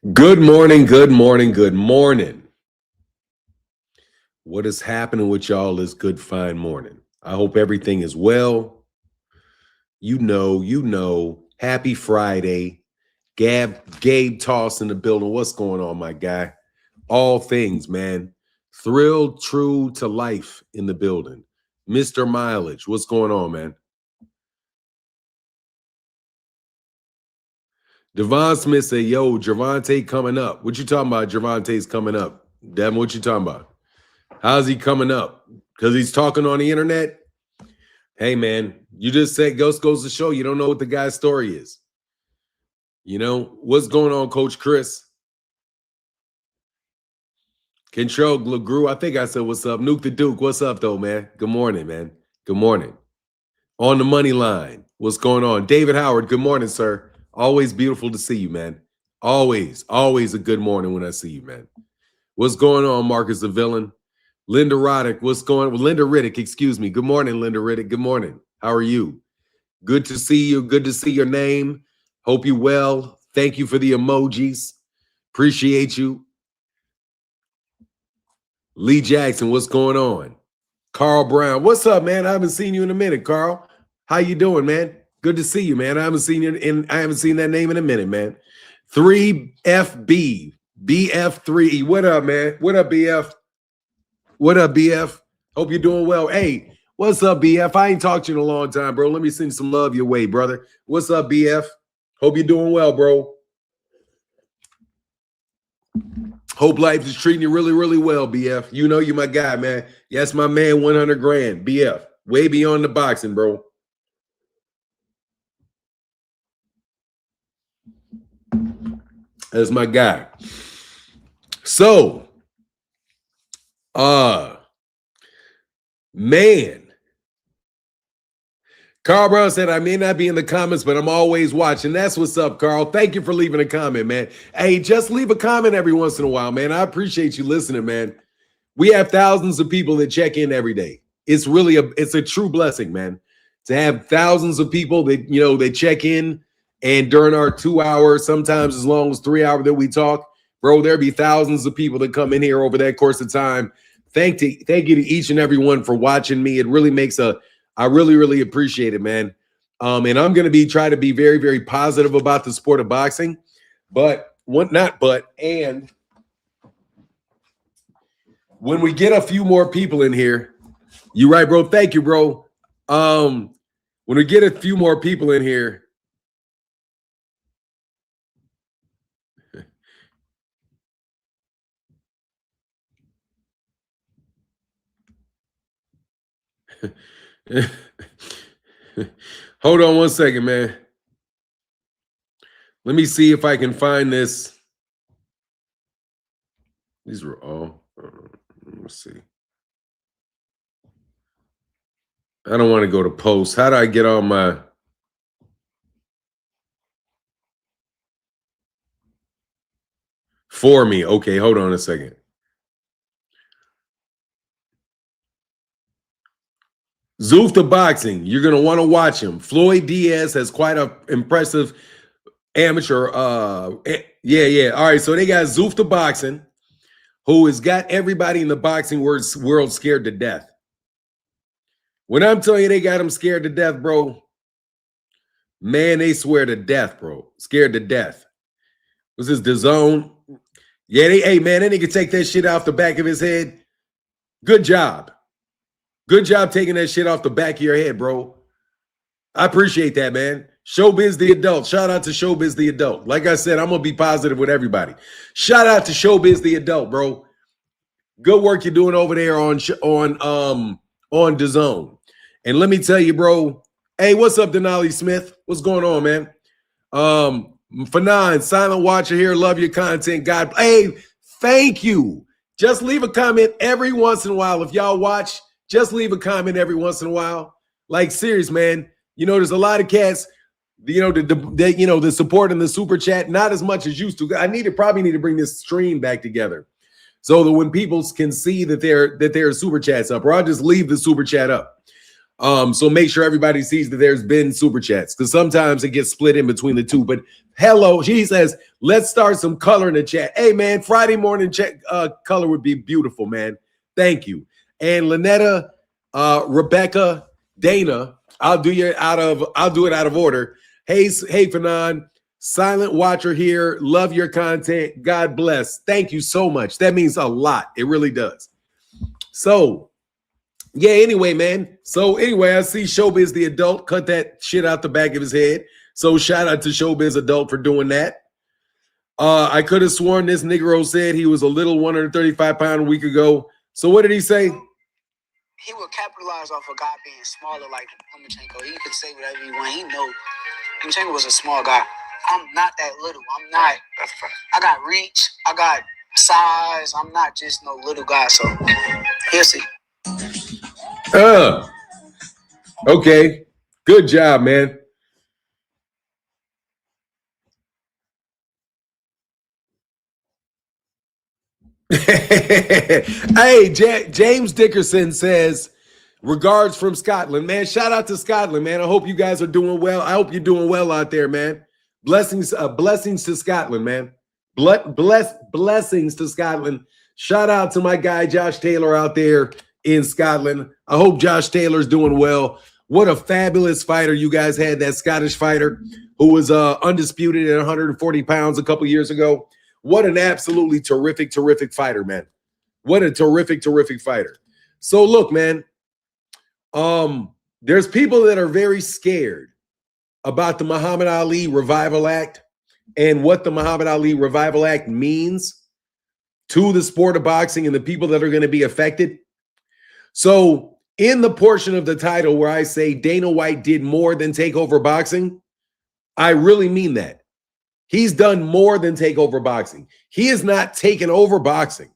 Good morning, good morning, good morning. What is happening with y'all this good, fine morning? I hope everything is well. Happy Friday. Gabe Toss in the building. What's going on, my guy? All things, man. Thrilled, true to life in the building. Mr. Mileage, what's going on, man? Devon Smith said, yo, Gervonta coming up. What you talking about? Gervonta's coming up. Devin, what you talking about? How's he coming up? Because he's talking on the internet? Hey, man, you just said goes to show you don't know what the guy's story is. You know, what's going on, Coach Chris? Control LeGrew, I think I said what's up. Nuke the Duke, what's up, though, man? Good morning, man. Good morning. On the money line, what's going on? David Howard, good morning, sir. Always beautiful to see you, man. Always a good morning when I see you, man. What's going on, Marcus the Villain? Linda Roddick, what's going on? Linda Riddick, excuse me. Good morning, Linda Riddick. Good morning. How are you? Good to see you. Good to see your name. Hope you well. Thank you for the emojis. Appreciate you. Lee Jackson, what's going on? Carl Brown, what's up, man? I haven't seen you in a minute, Carl. How you doing, man? Good to see you, man. I haven't seen that name in a minute, man. 3FB, BF3. What up, man? What up, BF? What up, BF? Hope you're doing well. Hey, what's up, BF? I ain't talked to you in a long time, bro. Let me send some love your way, brother. What's up, BF? Hope you're doing well, bro. Hope life is treating you really, really well, BF. You know you my guy, man. That's my man, 100 grand, BF. Way beyond the boxing, bro. That's my guy. So, man. Carl Brown said, I may not be in the comments, but I'm always watching. That's what's up, Carl. Thank you for leaving a comment, man. Hey, just leave a comment every once in a while, man. I appreciate you listening, man. We have thousands of people that check in every day. It's really it's a true blessing, man, to have thousands of people that, they check in. And during our 2 hours, sometimes as long as 3 hours that we talk, bro, there'll be thousands of people that come in here over that course of time. Thank you to each and every one for watching me. It really makes I really, really appreciate it, man. And I'm going to try to be very, very positive about the sport of boxing. And when we get a few more people in here, you right, bro. Thank you, bro. When we get a few more people in here, hold on one second, man. Let me see if I can find this. These were all. Let's see. I don't want to go to post. How do I get on my? For me. Okay, hold on a second. Zoof the Boxing. You're going to want to watch him. Floyd Diaz has quite an impressive amateur. Yeah. All right, so they got Zoof the Boxing, who has got everybody in the boxing world scared to death. When I'm telling you they got him scared to death, bro, man, they swear to death, bro. Scared to death. Was this DAZN? Yeah, hey, man, that nigga take that shit off the back of his head. Good job. Good job taking that shit off the back of your head, bro. I appreciate that, man. Showbiz the adult. Shout out to Showbiz the adult. Like I said, I'm going to be positive with everybody. Shout out to Showbiz the adult, bro. Good work you're doing over there on DAZN. And let me tell you, bro. Hey, what's up, Denali Smith? What's going on, man? Fanon, silent watcher here. Love your content. God, hey, thank you. Just leave a comment every once in a while. If y'all watch, just leave a comment every once in a while. Like, serious, man. There's a lot of cats, the support in the super chat, not as much as used to. I probably need to bring this stream back together so that when people can see that there are super chats up, or I'll just leave the super chat up. So make sure everybody sees that there's been super chats because sometimes it gets split in between the two. But hello, she says, let's start some color in the chat. Hey man, Friday morning color would be beautiful, man. Thank you. And Lynetta, Rebecca, Dana, I'll do it out of order. Hey, Fanon, silent watcher here. Love your content. God bless. Thank you so much. That means a lot. It really does. So yeah, anyway, man. So anyway, I see Showbiz the adult cut that shit out the back of his head. So shout out to Showbiz adult for doing that. I could have sworn this Negro said he was a little 135-pound a week ago. So what did he say? He would capitalize off a guy being smaller like Lomachenko. He could say whatever he want. He know Lomachenko was a small guy. I'm not that little. I'm not. That's fact. I got reach. I got size. I'm not just no little guy. So he'll see. Okay. Good job, man. Hey, James Dickerson says, regards from Scotland, man. Shout out to Scotland, man. I hope you guys are doing well. I hope you're doing well out there, man. Blessings to Scotland, man. Blessings to Scotland. Shout out to my guy Josh Taylor out there in Scotland. I hope Josh Taylor's doing well. What a fabulous fighter you guys had, that Scottish fighter who was undisputed at 140 pounds a couple years ago. What an absolutely terrific fighter, man. What a terrific fighter. So look, man, there's people that are very scared about the Muhammad Ali Revival Act and what the Muhammad Ali Revival Act means to the sport of boxing and the people that are going to be affected. So in the portion of the title where I say Dana White did more than take over boxing, I really mean that. He's done more than take over boxing. He has not taken over boxing,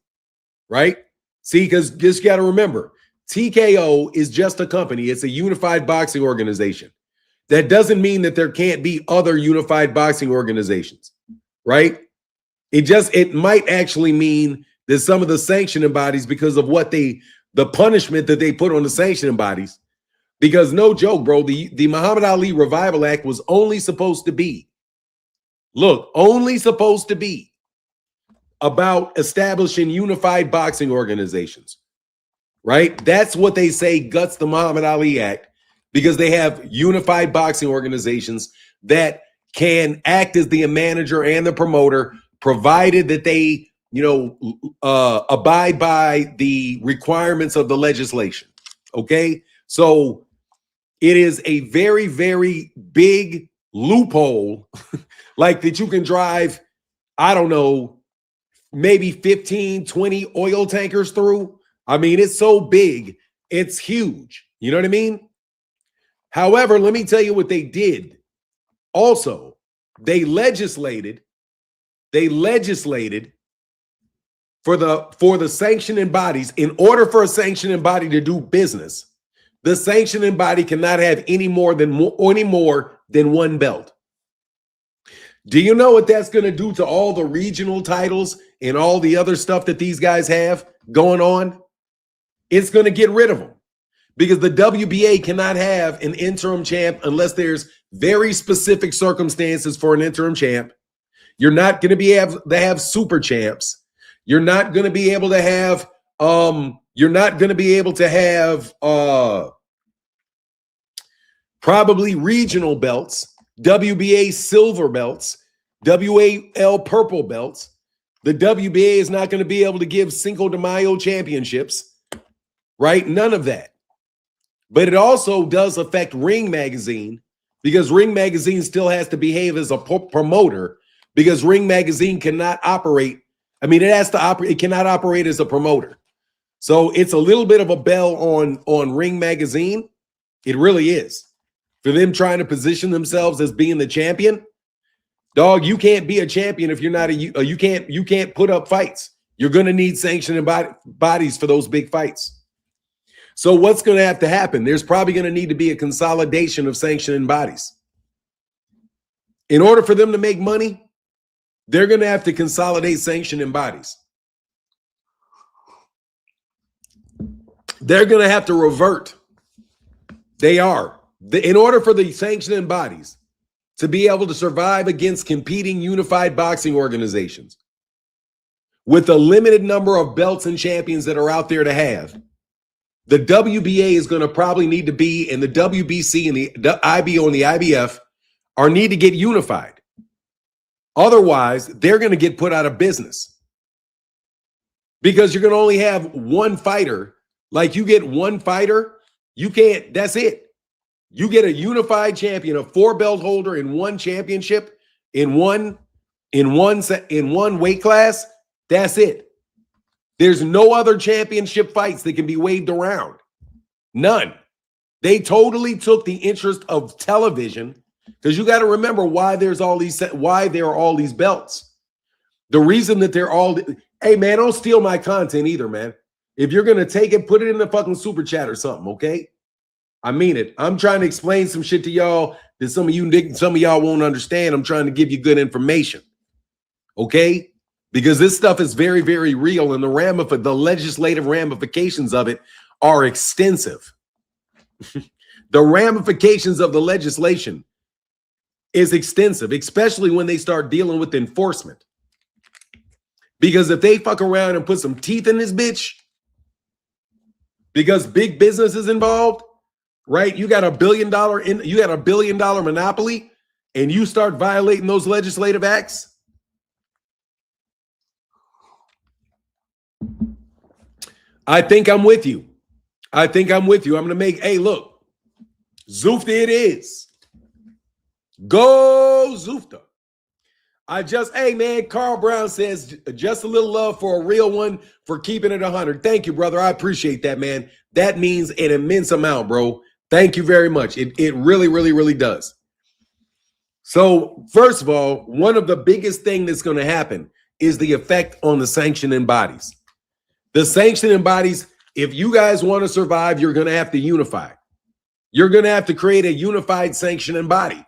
right? See, because just got to remember, TKO is just a company. It's a unified boxing organization. That doesn't mean that there can't be other unified boxing organizations, right? It might actually mean that some of the sanctioning bodies, because of what the punishment that they put on the sanctioning bodies, because no joke, bro, the Muhammad Ali Revival Act was only supposed to be about establishing unified boxing organizations, right? That's what they say guts the Muhammad Ali Act, because they have unified boxing organizations that can act as the manager and the promoter, provided that they, abide by the requirements of the legislation. Okay. So it is a very, very big loophole, like that you can drive, I don't know, maybe 15, 20 oil tankers through. I mean, it's so big. It's huge. You know what I mean? However, let me tell you what they did. Also, they legislated for the sanctioning bodies. In order for a sanctioning body to do business, the sanctioning body cannot have any more than one belt. Do you know what that's going to do to all the regional titles and all the other stuff that these guys have going on? It's going to get rid of them, because the WBA cannot have an interim champ unless there's very specific circumstances for an interim champ. You're not going to be able to have super champs. You're not going to be able to have probably regional belts, WBA silver belts, WAL purple belts. The WBA is not going to be able to give Cinco de Mayo championships, right? None of that. But it also does affect Ring Magazine, because Ring Magazine still has to behave as a promoter, because Ring Magazine cannot operate. I mean, it has to operate. It cannot operate as a promoter. So it's a little bit of a bell on Ring Magazine. It really is. For them trying to position themselves as being the champion. Dog, you can't be a champion if you're not you can't put up fights. You're going to need sanctioning bodies for those big fights. So what's going to have to happen? There's probably going to need to be a consolidation of sanctioning bodies. In order for them to make money, they're going to have to consolidate sanctioning bodies. They're going to have to revert. They are. In order for the sanctioning bodies to be able to survive against competing unified boxing organizations with a limited number of belts and champions that are out there to have, the WBA is going to probably need to be, and the WBC and the IBO and the IBF are need to get unified. Otherwise, they're going to get put out of business because you're going to only have one fighter. Like, you get one fighter, you can't, that's it. You get a unified champion, a 4-belt holder in one championship, in one weight class. That's it. There's no other championship fights that can be waved around. None. They totally took the interest of television, because you got to remember why there are all these belts. The reason that they're all, hey man, don't steal my content either, man. If you're gonna take it, put it in the fucking super chat or something, okay? I mean it. I'm trying to explain some shit to y'all that some of y'all won't understand. I'm trying to give you good information, okay? Because this stuff is very, very real, and the legislative ramifications of it are extensive. The ramifications of the legislation is extensive, especially when they start dealing with enforcement. Because if they fuck around and put some teeth in this bitch, because big business is involved, right? You got a $1 billion monopoly, and you start violating those legislative acts. I think I'm with you. I'm going to make, hey, look, Zufta it is. Go Zufta. Hey man, Carl Brown says, just a little love for a real one for keeping it 100. Thank you, brother. I appreciate that, man. That means an immense amount, bro. Thank you very much. It really, really, really does. So first of all, one of the biggest thing that's going to happen is the effect on the sanctioning bodies. The sanctioning bodies, if you guys want to survive, you're going to have to unify. You're going to have to create a unified sanctioning body.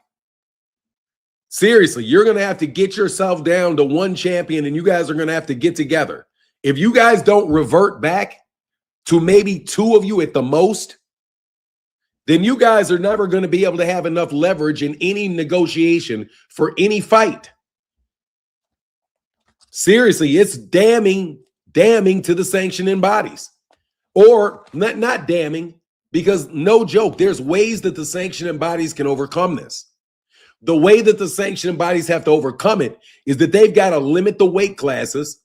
Seriously, you're going to have to get yourself down to one champion, and you guys are going to have to get together. If you guys don't revert back to maybe 2 of you at the most, then you guys are never going to be able to have enough leverage in any negotiation for any fight. Seriously, it's damning to the sanctioning bodies. Or not damning, because no joke, there's ways that the sanctioning bodies can overcome this. The way that the sanctioning bodies have to overcome it is that they've got to limit the weight classes,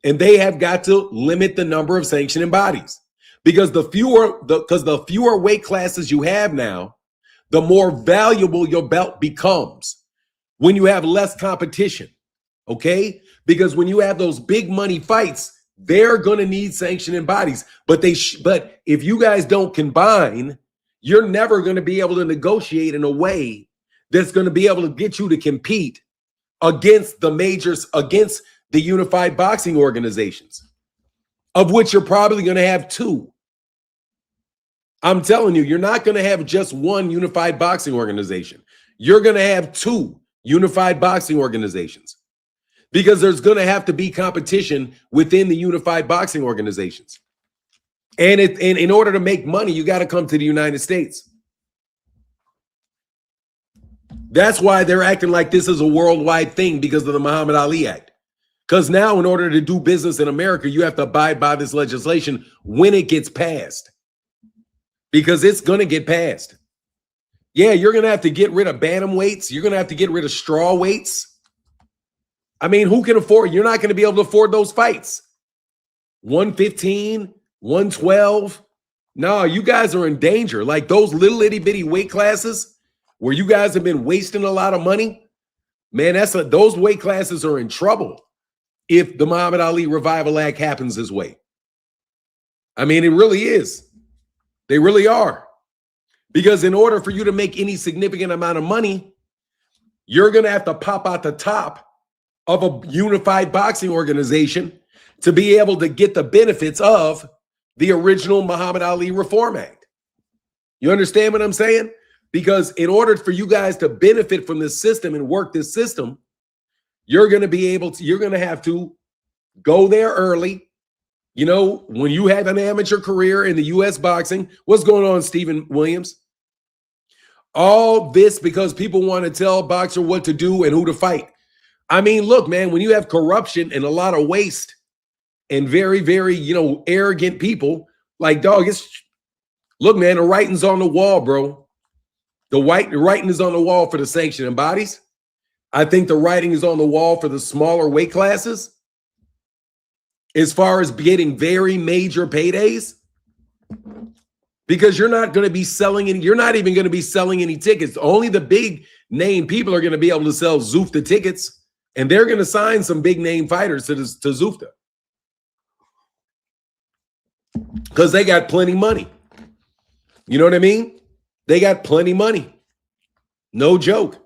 and they have got to limit the number of sanctioning bodies. Because the fewer weight classes you have now, the more valuable your belt becomes when you have less competition. Okay? Because when you have those big money fights, they're going to need sanctioning bodies. But if you guys don't combine, you're never going to be able to negotiate in a way that's going to be able to get you to compete against the majors, against the unified boxing organizations, of which you're probably going to have 2. I'm telling you, you're not going to have just one unified boxing organization. You're going to have 2 unified boxing organizations, because there's going to have to be competition within the unified boxing organizations. And in order to make money, you got to come to the United States. That's why they're acting like this is a worldwide thing, because of the Muhammad Ali Act. Because now, in order to do business in America, you have to abide by this legislation when it gets passed. Because it's going to get passed. Yeah, you're going to have to get rid of bantamweights. You're going to have to get rid of straw weights. I mean, who can afford? You're not going to be able to afford those fights. 115, 112. No, you guys are in danger. Like those little itty bitty weight classes where you guys have been wasting a lot of money, man, those weight classes are in trouble if the Muhammad Ali Revival Act happens this way. I mean, it really is. They really are. Because in order for you to make any significant amount of money, you're going to have to pop out the top of a unified boxing organization to be able to get the benefits of the original Muhammad Ali Reform Act. You understand what I'm saying? Because in order for you guys to benefit from this system and work this system, you're going to have to go there early. You know, when you have an amateur career in the U.S. boxing, what's going on, Stephen Williams? All this because people want to tell a boxer what to do and who to fight. I mean, look, man, when you have corruption and a lot of waste and very, very, arrogant people, like, dog, look, man, the writing's on the wall, bro. The writing is on the wall for the sanctioning bodies. I think the writing is on the wall for the smaller weight classes. As far as getting very major paydays, because you're not going to be selling any, you're not even going to be selling any tickets. Only the big name people are going to be able to sell Zufta tickets, and they're going to sign some big name fighters to Zufta because they got plenty money. You know what I mean? They got plenty money. No joke.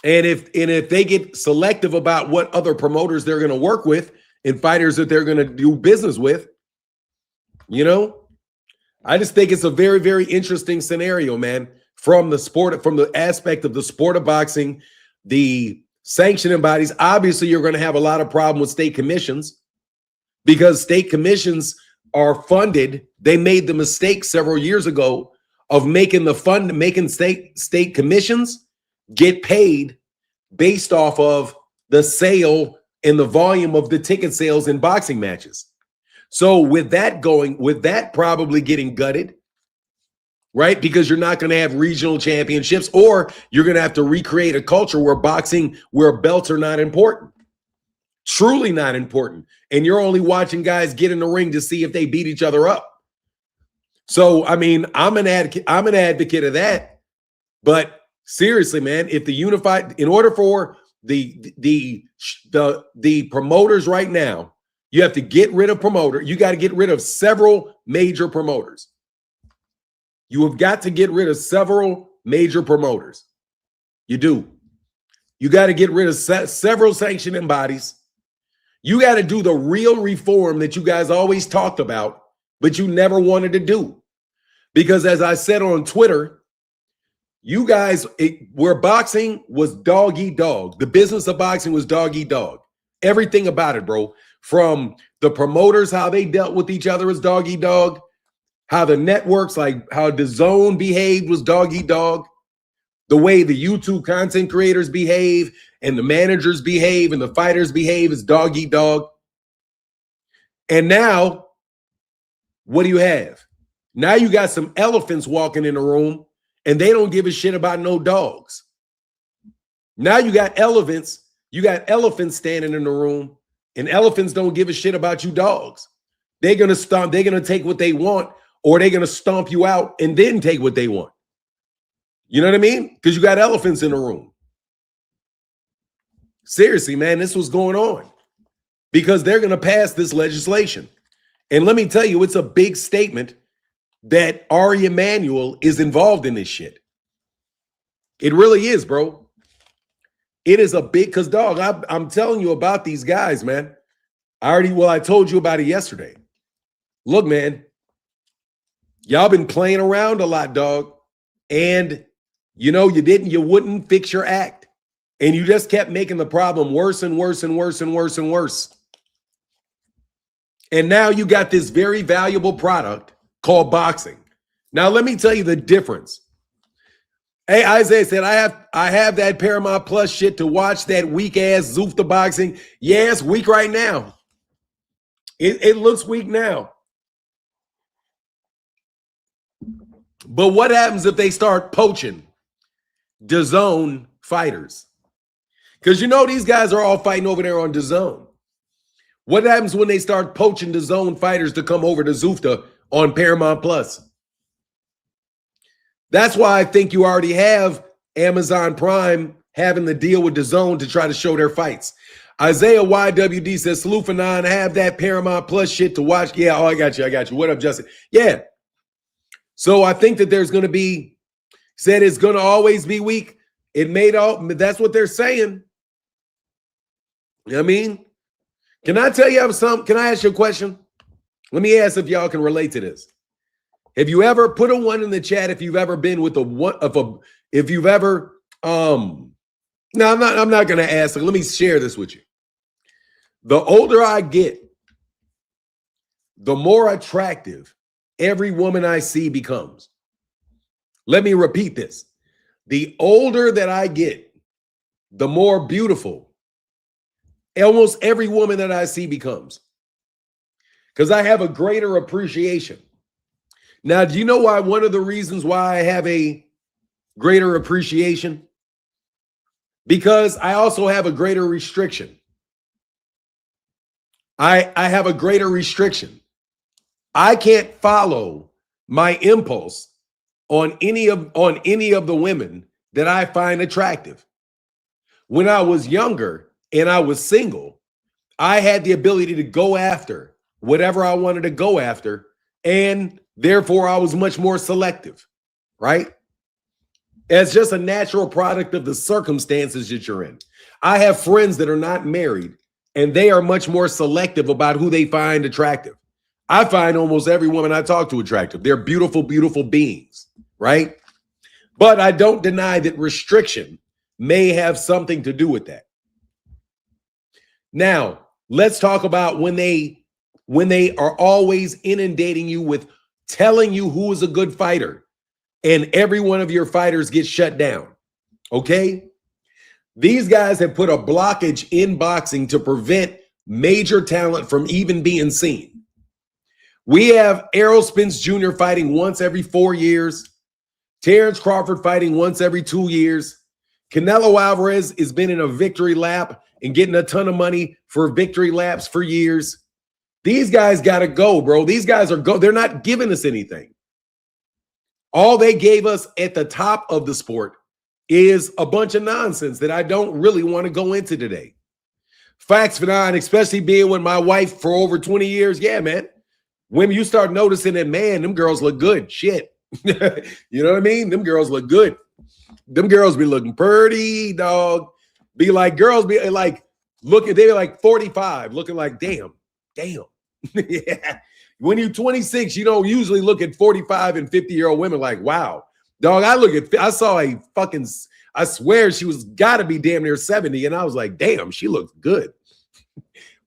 And if they get selective about what other promoters they're going to work with and fighters that they're going to do business with, I just think it's a very, very interesting scenario, man, from the aspect of the sport of boxing, the sanctioning bodies. Obviously, you're going to have a lot of problem with state commissions because state commissions are funded. They made the mistake several years ago of making state commissions get paid based off of the sale and the volume of the ticket sales in boxing matches. So with that probably getting gutted, right? Because you're not going to have regional championships, or you're going to have to recreate a culture where belts are not important, truly not important. And you're only watching guys get in the ring to see if they beat each other up. So, I mean, I'm an advocate of that. But seriously, man, if in order for the promoters right now, you have to get rid of you got to get rid of several major promoters. You have got to get rid of several major promoters. You do. You got to get rid of several sanctioning bodies. You got to do the real reform that you guys always talked about, but you never wanted to do. Because as I said on Twitter, you guys, where boxing was dog eat dog. The business of boxing was dog eat dog. Everything about it, bro. From the promoters, how they dealt with each other as dog eat dog. How the networks, like how DAZN behaved was dog eat dog. The way the YouTube content creators behave and the managers behave and the fighters behave is dog eat dog. And now, what do you have? Now you got some elephants walking in the room and they don't give a shit about no dogs. Now you got elephants standing in the room and elephants don't give a shit about you dogs. They're going to take what they want, or they're going to stomp you out and then take what they want. You know what I mean? Because you got elephants in the room. Seriously, man, this was going on because they're going to pass this legislation. And let me tell you, it's a big statement that Ari Emanuel is involved in this shit. It really is, bro. It is a big, because dog, I'm telling you about these guys, man. I told you about it yesterday. Look, man, y'all been playing around a lot, dog. And you wouldn't fix your act. And you just kept making the problem worse and worse and worse and worse and worse. And now you got this very valuable product called boxing. Now, let me tell you the difference. Hey, Isaiah said, I have that Paramount Plus shit to watch that weak-ass Zufta boxing. Yeah, it's weak right now. It looks weak now. But what happens if they start poaching DAZN fighters? Because these guys are all fighting over there on DAZN. What happens when they start poaching DAZN fighters to come over to Zufta on Paramount Plus? That's why I think you already have Amazon Prime having the deal with DAZN to try to show their fights. Isaiah YWD says, salute for 9, have that Paramount Plus shit to watch. Yeah, I got you. What up, Justin? Yeah. So I think that there's going to be, said it's going to always be weak. That's what they're saying. I mean, can I tell you something? Can I ask you a question? Let me ask if y'all can relate to this. Have you ever put a 1 in the chat if you've ever been with if you've ever, no, I'm not going to ask. Let me share this with you. The older I get, the more attractive every woman I see becomes. Let me repeat this. The older that I get, the more beautiful almost every woman that I see becomes. Because I have a greater appreciation. Now, do you know why one of the reasons why I have a greater appreciation? Because I also have a greater restriction. I have a greater restriction. I can't follow my impulse on any of the women that I find attractive. When I was younger and I was single, I had the ability to go after whatever I wanted to go after, and therefore I was much more selective, right? It's just a natural product of the circumstances that you're in. I have friends that are not married, and they are much more selective about who they find attractive. I find almost every woman I talk to attractive. They're beautiful, beautiful beings, right? But I don't deny that restriction may have something to do with that. Now, let's talk about when they are always inundating you with telling you who is a good fighter, and every one of your fighters gets shut down. Okay? These guys have put a blockage in boxing to prevent major talent from even being seen. We have Errol Spence Jr. fighting once every 4 years. Terrence Crawford fighting once every 2 years. Canelo Alvarez has been in a victory lap and getting a ton of money for victory laps for years. These guys got to go, bro. These guys are they're not giving us anything. All they gave us at the top of the sport is a bunch of nonsense that I don't really want to go into today. Facts for nine, especially being with my wife for over 20 years. Yeah, man. When you start noticing that, man, them girls look good. Shit. You know what I mean? Them girls look good. Them girls be looking pretty, dog. Be like, girls be like, looking, they be like 45, looking like, damn. Yeah. When you're 26, you don't usually look at 45 and 50-year-old women like, wow. Dog, I saw a fucking, I swear she was got to be damn near 70. And I was like, damn, she looks good.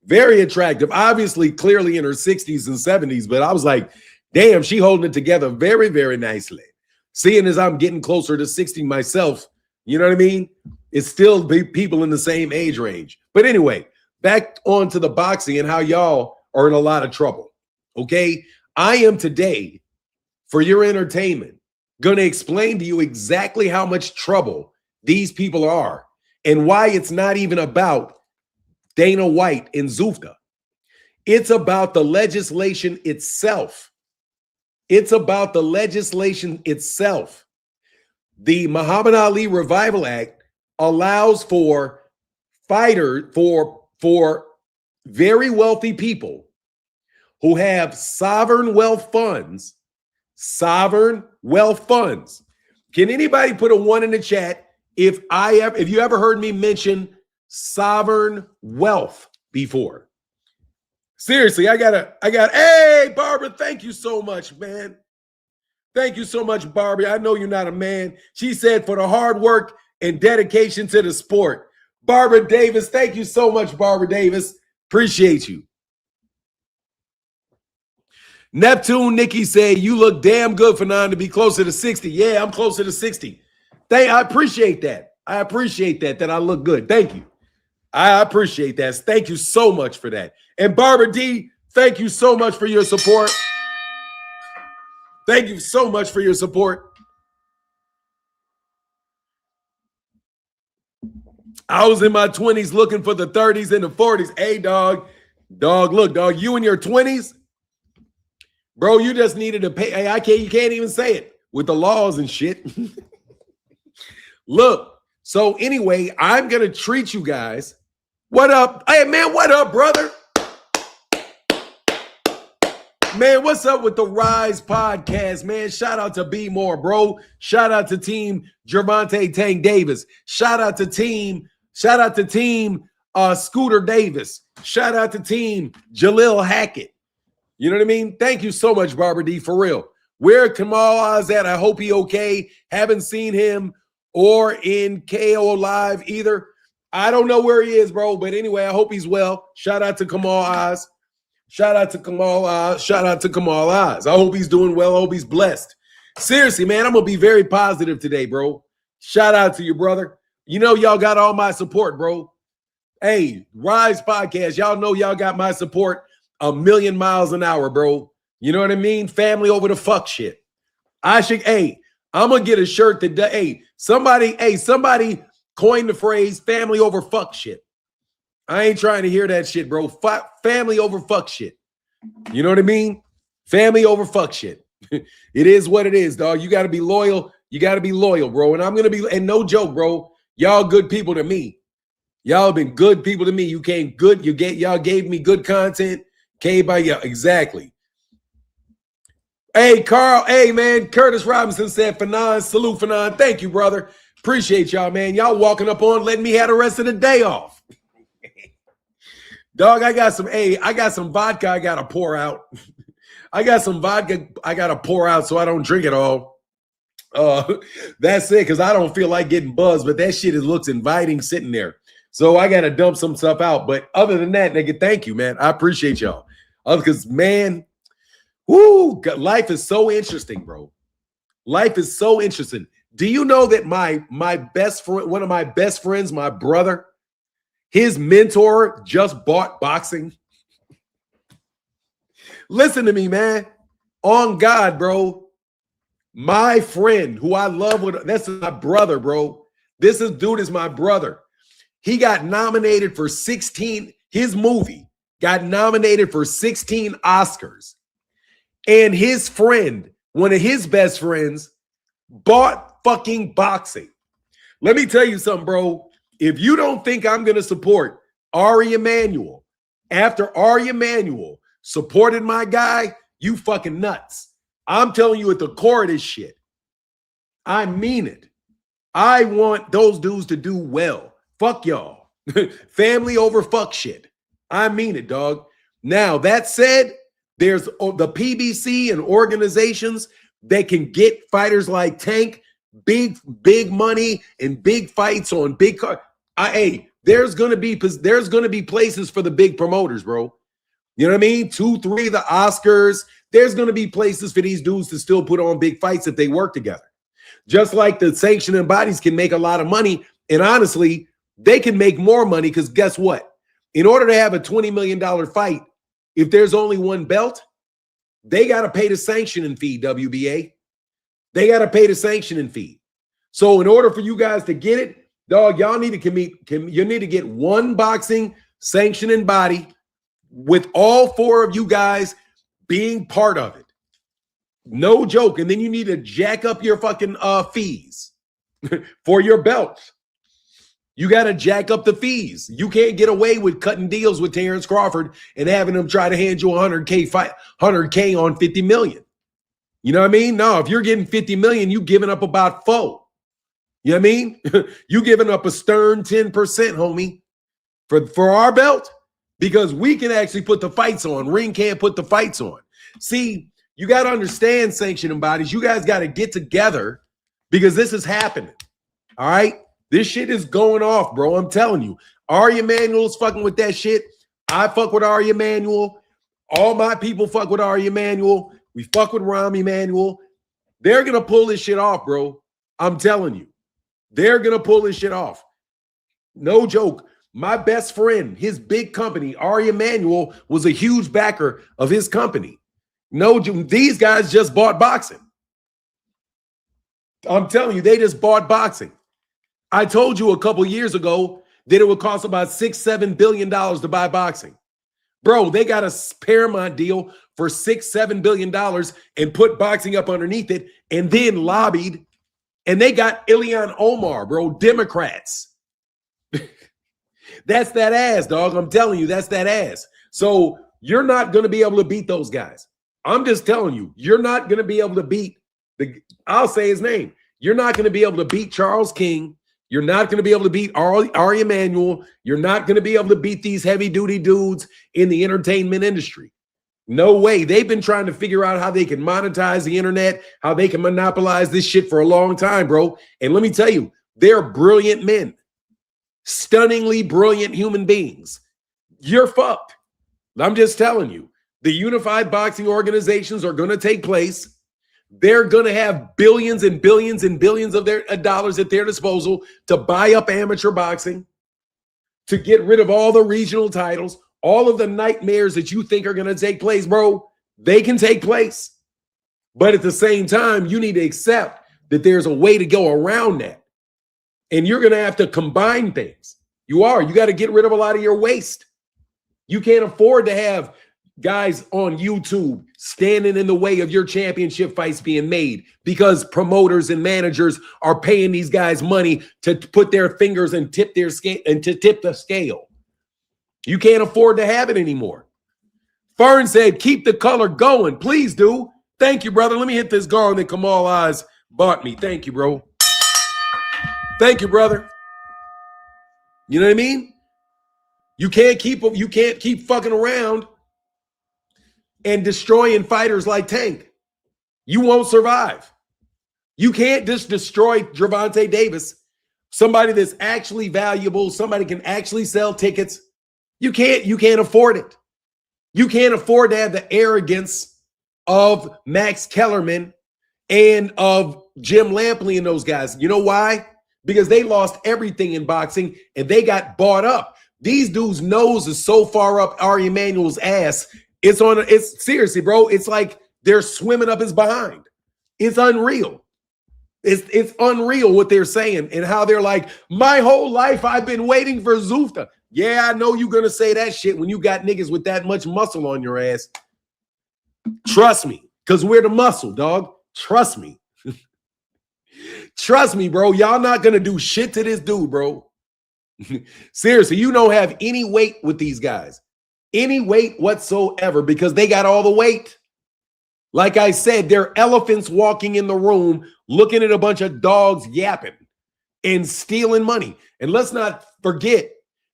Very attractive. Obviously, clearly in her 60s and 70s. But I was like, damn, she holding it together very, very nicely. Seeing as I'm getting closer to 60 myself, you know what I mean? It's still people in the same age range. But anyway, back on to the boxing and how y'all are in a lot of trouble. Okay? I am today, for your entertainment, going to explain to you exactly how much trouble these people are and why it's not even about Dana White and Zufta. It's about the legislation itself. It's about the legislation itself. The Muhammad Ali Revival Act allows for for very wealthy people who have sovereign wealth funds. Sovereign wealth funds. Can anybody put a 1 in the chat if you ever heard me mention sovereign wealth before? Seriously, hey, Barbara, thank you so much, man. Thank you so much, Barbie. I know you're not a man. She said for the hard work and dedication to the sport. Barbara Davis, thank you so much, Barbara Davis. Appreciate you. Neptune Nikki said, you look damn good for 9 to be closer to 60. Yeah, I'm closer to 60. I appreciate that. I appreciate that I look good. Thank you. I appreciate that. Thank you so much for that. And Barbara D, thank you so much for your support. Thank you so much for your support. I was in my 20s looking for the 30s and the 40s. Hey, dog, look, dog, you in your 20s? Bro, you just needed to pay. Hey, you can't even say it with the laws and shit. Look, so anyway, I'm going to treat you guys. What up? Hey, man, what up, brother? Man, what's up with the Rise podcast, man? Shout out to B More, bro. Shout out to team Gervonta Tank Davis. Shout out to team Scooter Davis. Shout out to team Jalil Hackett. You know what I mean? Thank you so much, Barbara D, for real. Where Kamal Oz at? I hope he okay. Haven't seen him or in KO Live either. I don't know where he is, bro. But anyway, I hope he's well. Shout out to Kamal Oz. Shout out to Kamal Oz. Shout out to Kamal Oz. I hope he's doing well. I hope he's blessed. Seriously, man, I'm gonna be very positive today, bro. Shout out to you, brother. You know, y'all got all my support, bro. Hey, Rise Podcast, y'all know y'all got my support a million miles an hour, bro. You know what I mean? Family over the fuck shit. Hey, I'm gonna get a shirt that, somebody coined the phrase family over fuck shit. I ain't trying to hear that shit, bro. Family over fuck shit. You know what I mean? Family over fuck shit. It is what it is, dog. You got to be loyal. You got to be loyal, bro. And I'm going to be, and no joke, bro. Y'all good people to me. Y'all been good people to me. You came good. Y'all gave me good content. Came by y'all. Exactly. Hey, Carl. Hey, man. Curtis Robinson said, Fanon, salute Fanon. Thank you, brother. Appreciate y'all, man. Y'all walking up on letting me have the rest of the day off. Dog, I got some vodka I got to pour out. I got some vodka I got to pour out so I don't drink it all. That's it, because I don't feel like getting buzzed, but that shit looks inviting sitting there. So I got to dump some stuff out. But other than that, nigga, thank you, man. I appreciate y'all. Because, man, life is so interesting, bro. Life is so interesting. Do you know that my best friend, one of my best friends, my brother, his mentor just bought boxing? Listen to me, man. On God, bro. My friend who I love, that's my brother, bro. Dude is my brother. He got nominated for 16. His movie got nominated for 16 Oscars. And his friend, one of his best friends, bought fucking boxing. Let me tell you something, bro. If you don't think I'm going to support Ari Emanuel after Ari Emanuel supported my guy, you fucking nuts. I'm telling you at the core of this shit. I mean it. I want those dudes to do well. Fuck y'all. Family over fuck shit. I mean it, dog. Now, that said, there's the PBC and organizations that can get fighters like Tank big money and big fights on big cars. There's gonna be places for the big promoters, bro. You know what I mean? 2, 3, the Oscars. There's going to be places for these dudes to still put on big fights if they work together. Just like the sanctioning bodies can make a lot of money. And honestly, they can make more money because guess what? In order to have a $20 million fight, if there's only one belt, they got to pay the sanctioning fee, WBA. They got to pay the sanctioning fee. So in order for you guys to get it, dog, y'all need to you need to get one boxing sanctioning body with all 4 of you guys being part of it. No joke. And then you need to jack up your fucking fees for your belts. You got to jack up the fees. You can't get away with cutting deals with Terrence Crawford and having him try to hand you $100K on 50 million. You know what I mean? No, if you're getting 50 million, you giving up about 4. You know what I mean? You giving up a stern 10%, homie, for our belt. Because we can actually put the fights on. Ring can't put the fights on. See, you got to understand, sanctioning bodies. You guys got to get together because this is happening. All right? This shit is going off, bro. I'm telling you. Ari Emanuel's fucking with that shit. I fuck with Ari Emanuel. All my people fuck with Ari Emanuel. We fuck with Rahm Emanuel. They're going to pull this shit off, bro. I'm telling you. They're going to pull this shit off. No joke. My best friend, his big company, Ari Emanuel, was a huge backer of his company. No, these guys just bought boxing. I'm telling you, they just bought boxing. I told you a couple years ago that it would cost about $6-7 billion to buy boxing. Bro, they got a Paramount deal for $6-7 billion and put boxing up underneath it and then lobbied. And they got Ilhan Omar, bro, Democrats. That's that ass, dog. I'm telling you, that's that ass. So you're not going to be able to beat those guys. I'm just telling you, you're not going to be able to beat I'll say his name. You're not going to be able to beat Charles King. You're not going to be able to beat Ari Emanuel. You're not going to be able to beat these heavy duty dudes in the entertainment industry. No way. They've been trying to figure out how they can monetize the internet, how they can monopolize this shit for a long time, bro. And let me tell you, they're brilliant men. Stunningly brilliant human beings. You're fucked. I'm just telling you. The unified boxing organizations are going to take place. They're going to have billions and billions and billions of their dollars at their disposal to buy up amateur boxing, to get rid of all the regional titles, all of the nightmares that you think are going to take place, bro. They can take place. But at the same time, you need to accept that there's a way to go around that. And you're going to have to combine things. You got to get rid of a lot of your waste. You can't afford to have guys on YouTube standing in the way of your championship fights being made because promoters and managers are paying these guys money to put their fingers and tip their scale and to tip the scale. You can't afford to have it anymore. Fern said, keep the color going. Please do. Thank you, brother. Let me hit this gong that Kamal Oz bought me. Thank you, bro. Thank you, brother. You know what I mean? You can't keep fucking around and destroying fighters like Tank. You won't survive. You can't just destroy Gervonta Davis, somebody that's actually valuable, somebody can actually sell tickets. You can't afford it. You can't afford to have the arrogance of Max Kellerman and of Jim Lampley and those guys. You know why? Because they lost everything in boxing and they got bought up. These dudes' nose is so far up Ari Emanuel's ass. It's seriously, bro. It's like they're swimming up his behind. It's unreal. It's unreal what they're saying and how they're like, my whole life I've been waiting for Zufta. Yeah, I know you're gonna say that shit when you got niggas with that much muscle on your ass. Trust me, because we're the muscle, dog. Trust me. Trust me, bro. Y'all not gonna do shit to this dude, bro. Seriously, you don't have any weight with these guys. Any weight whatsoever because they got all the weight. Like I said, they're elephants walking in the room looking at a bunch of dogs yapping and stealing money. And let's not forget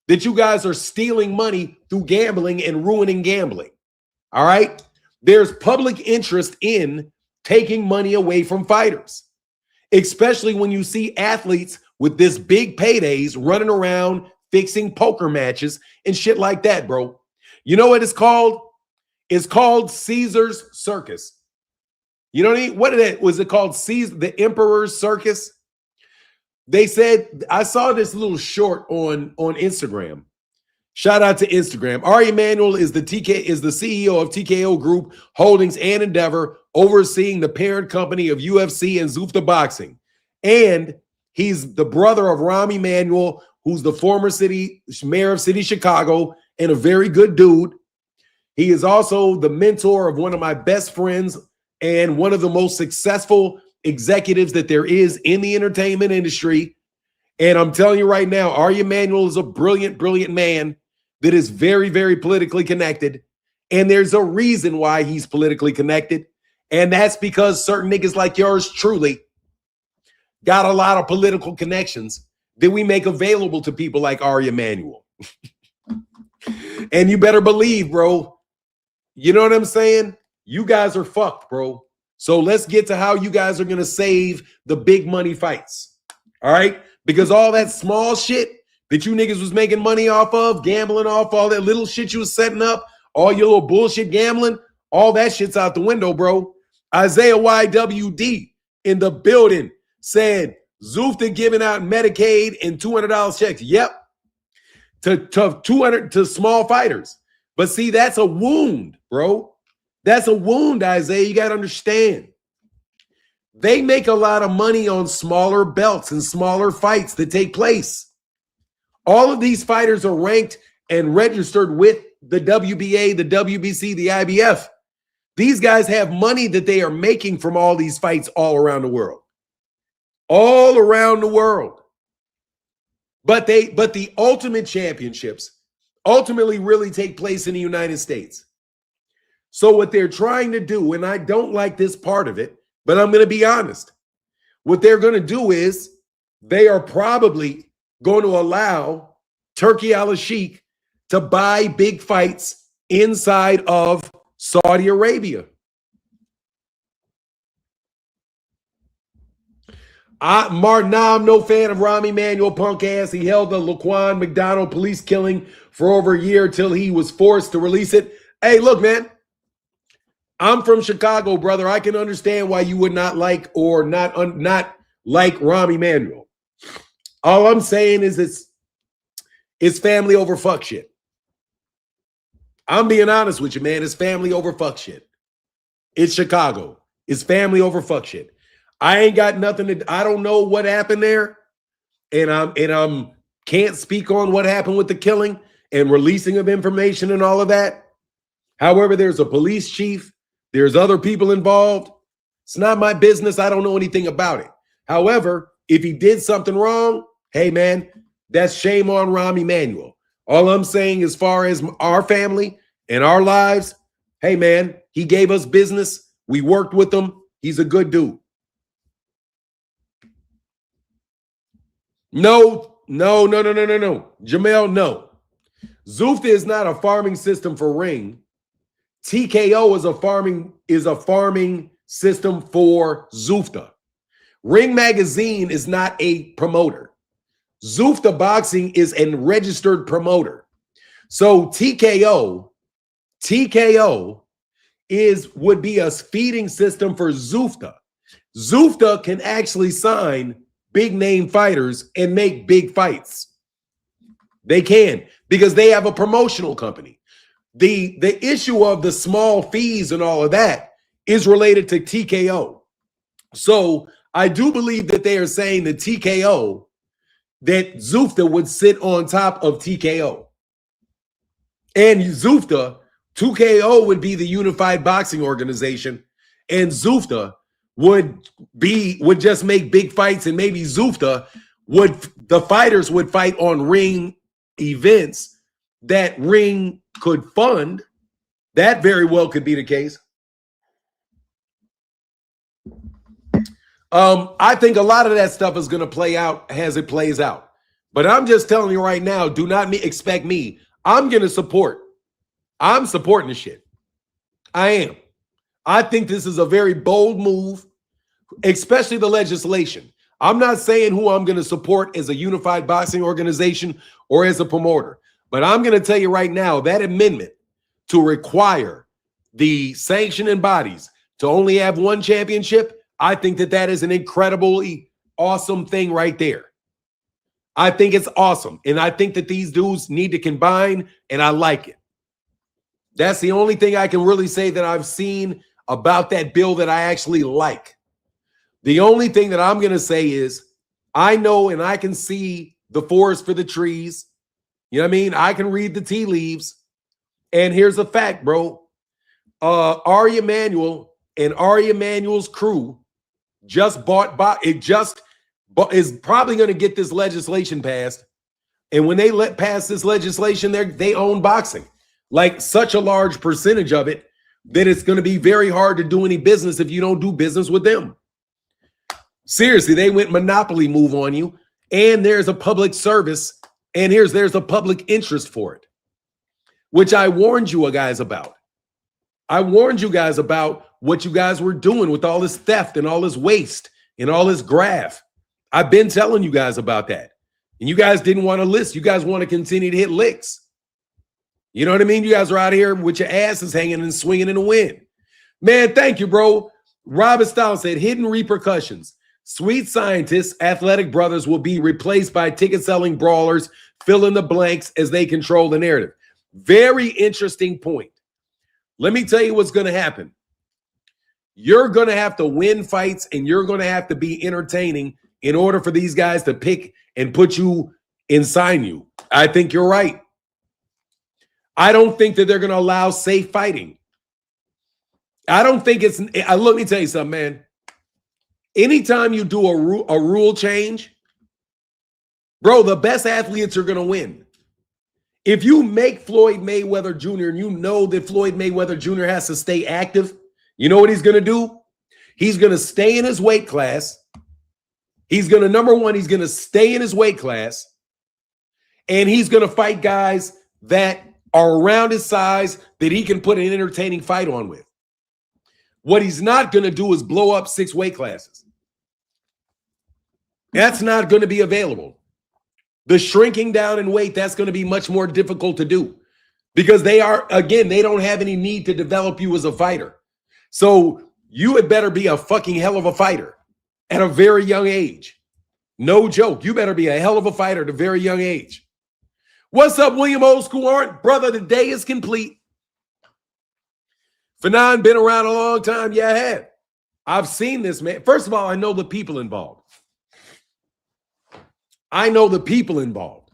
that you guys are stealing money through gambling and ruining gambling. All right? There's public interest in taking money away from fighters, especially when you see athletes with this big paydays running around fixing poker matches and shit like that, bro. You know what it's called? It's called Caesar's Circus. You know what I mean? Was it called? Caesar, the Emperor's Circus? They said, I saw this little short on Instagram. Shout out to Instagram. Ari Emanuel is the CEO of TKO Group Holdings and Endeavor, overseeing the parent company of UFC and Zufta Boxing. And he's the brother of Rahm Emanuel, who's the former mayor of City Chicago and a very good dude. He is also the mentor of one of my best friends and one of the most successful executives that there is in the entertainment industry. And I'm telling you right now, Ari Emanuel is a brilliant, brilliant man that is very, very politically connected. And there's a reason why he's politically connected. And that's because certain niggas like yours truly got a lot of political connections that we make available to people like Ari Emanuel. And you better believe, bro, you know what I'm saying? You guys are fucked, bro. So let's get to how you guys are going to save the big money fights. All right? Because all that small shit that you niggas was making money off of, gambling off, all that little shit you was setting up, all your little bullshit gambling, all that shit's out the window, bro. Isaiah YWD in the building said, Zufta giving out Medicaid and $200 checks. Yep. To 200 to small fighters. But see, that's a wound, bro. That's a wound, Isaiah. You got to understand. They make a lot of money on smaller belts and smaller fights that take place. All of these fighters are ranked and registered with the WBA, the WBC, the IBF. These guys have money that they are making from all these fights all around the world. All around the world. But the ultimate championships ultimately really take place in the United States. So what they're trying to do, and I don't like this part of it, but I'm going to be honest. What they're going to do is they are probably going to allow Turki Al-Sheikh to buy big fights inside of Saudi Arabia. Martin, I'm no fan of Rahm Emanuel, punk ass. He held the Laquan McDonald police killing for over a year till he was forced to release it. Hey, look, man. I'm from Chicago, brother. I can understand why you would not like or not like Rahm Emanuel. All I'm saying is it's family over fuck shit. I'm being honest with you, man. It's family over fuck shit. It's Chicago. It's family over fuck shit. I ain't got nothing to. I don't know what happened there, and I'm can't speak on what happened with the killing and releasing of information and all of that. However, there's a police chief. There's other people involved. It's not my business. I don't know anything about it. However, if he did something wrong, hey, man, that's shame on Rahm Emanuel. All I'm saying as far as our family and our lives, hey, man, he gave us business. We worked with him. He's a good dude. No. Jamel, no. Zufta is not a farming system for Ring. TKO is a farming system for Zufta. Ring Magazine is not a promoter. Zufta Boxing is a registered promoter. So TKO would be a feeding system for Zufta. Zufta can actually sign big name fighters and make big fights. They can, because they have a promotional company. The issue of the small fees and all of that is related to TKO. So I do believe that they are saying that TKO, that Zufta would sit on top of TKO. And Zufta, 2KO would be the unified boxing organization, and Zufta would just make big fights, and maybe Zufta the fighters would fight on Ring events that Ring could fund. That very well could be the case. I think a lot of that stuff is going to play out as it plays out. But I'm just telling you right now, do not expect me. I'm going to support. I'm supporting the shit. I am. I think this is a very bold move, especially the legislation. I'm not saying who I'm going to support as a unified boxing organization or as a promoter, but I'm going to tell you right now that amendment to require the sanctioning bodies to only have one championship, I think that is an incredibly awesome thing right there. I think it's awesome. And I think that these dudes need to combine, and I like it. That's the only thing I can really say that I've seen about that bill that I actually like. The only thing that I'm going to say is I know and I can see the forest for the trees. You know what I mean? I can read the tea leaves. And here's a fact, bro. Ari Emanuel and Ari Emanuel's crew just is probably going to get this legislation passed. And when they let pass this legislation, they own boxing. Like such a large percentage of it that it's going to be very hard to do any business if you don't do business with them. Seriously, they went monopoly move on you, and there's a public service, and there's a public interest for it, which I warned you guys about. I warned you guys about what you guys were doing with all this theft and all this waste and all this graft. I've been telling you guys about that, and you guys didn't want to listen. You guys want to continue to hit licks. You know what I mean? You guys are out here with your asses hanging and swinging in the wind. Man, thank you, bro. Robert Stone said, hidden repercussions. Sweet scientists, athletic brothers will be replaced by ticket-selling brawlers, fill in the blanks as they control the narrative. Very interesting point. Let me tell you what's going to happen. You're going to have to win fights, and you're going to have to be entertaining in order for these guys to pick and put you and sign you. I think you're right. I don't think that they're going to allow safe fighting. I don't think let me tell you something, man. Anytime you do a rule change, bro, the best athletes are going to win. If you make Floyd Mayweather Jr. and you know that Floyd Mayweather Jr. has to stay active, you know what he's going to do? He's going to stay in his weight class. Number one, he's going to stay in his weight class, and he's going to fight guys that are around his size that he can put an entertaining fight on with. What he's not going to do is blow up 6 weight classes. That's not going to be available. The shrinking down in weight, that's going to be much more difficult to do because they don't have any need to develop you as a fighter. So you had better be a fucking hell of a fighter at a very young age. No joke. You better be a hell of a fighter at a very young age. What's up, William Old School Art? Brother, the day is complete. Fanon been around a long time. Yeah, I have. I've seen this, man. First of all, I know the people involved. I know the people involved.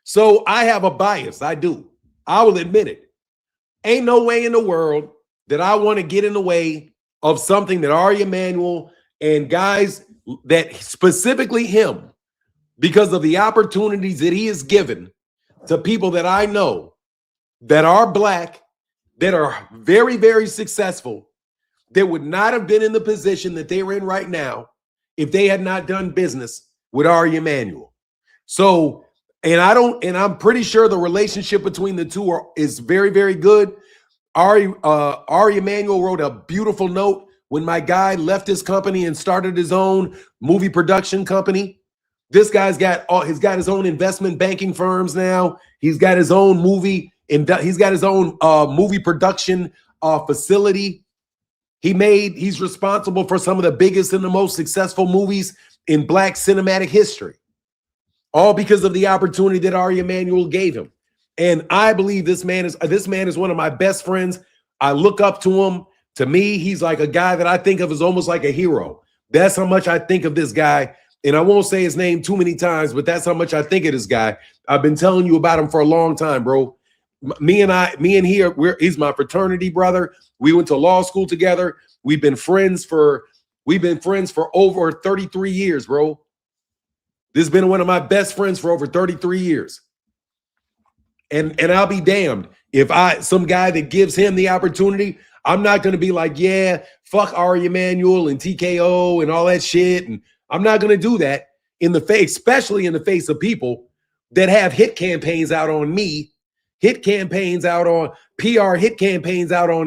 So I have a bias. I do. I will admit it. Ain't no way in the world that I want to get in the way of something that Ari Emanuel and guys that specifically him, because of the opportunities that he has given to people that I know that are black, that are very, very successful, that would not have been in the position that they were in right now if they had not done business with Ari Emanuel. So, and I'm pretty sure the relationship between the two is very, very good. Ari Emanuel wrote a beautiful note when my guy left his company and started his own movie production company. This guy's got his own investment banking firms now. He's got his own movie production facility. He's responsible for some of the biggest and the most successful movies in Black cinematic history, all because of the opportunity that Ari Emanuel gave him. And I believe this man is one of my best friends. I look up to him. To me, he's like a guy that I think of as almost like a hero. That's how much I think of this guy. And I won't say his name too many times, but that's how much I think of this guy. I've been telling you about him for a long time, bro. He's my fraternity brother. We went to law school together. We've been friends for over 33 years, bro. This has been one of my best friends for over 33 years. And I'll be damned if some guy that gives him the opportunity, I'm not going to be like, yeah, fuck Ari Emanuel and TKO and all that shit. And I'm not going to do that especially in the face of people that have hit campaigns out on me, PR hit campaigns out on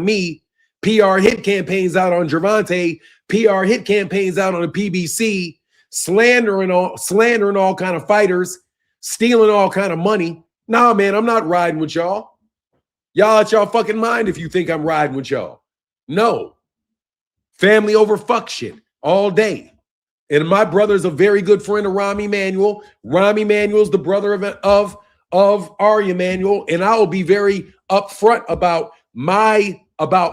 me, PR hit campaigns out on Gervonta, PR hit campaigns out on the PBC, slandering all kind of fighters, stealing all kind of money. Nah, man, I'm not riding with y'all. Y'all out y'all fucking mind if you think I'm riding with y'all. No. Family over fuck shit all day. And my brother's a very good friend of Rahm Emanuel. Rahm Emanuel's the brother of Ari Emanuel, and I will be very upfront about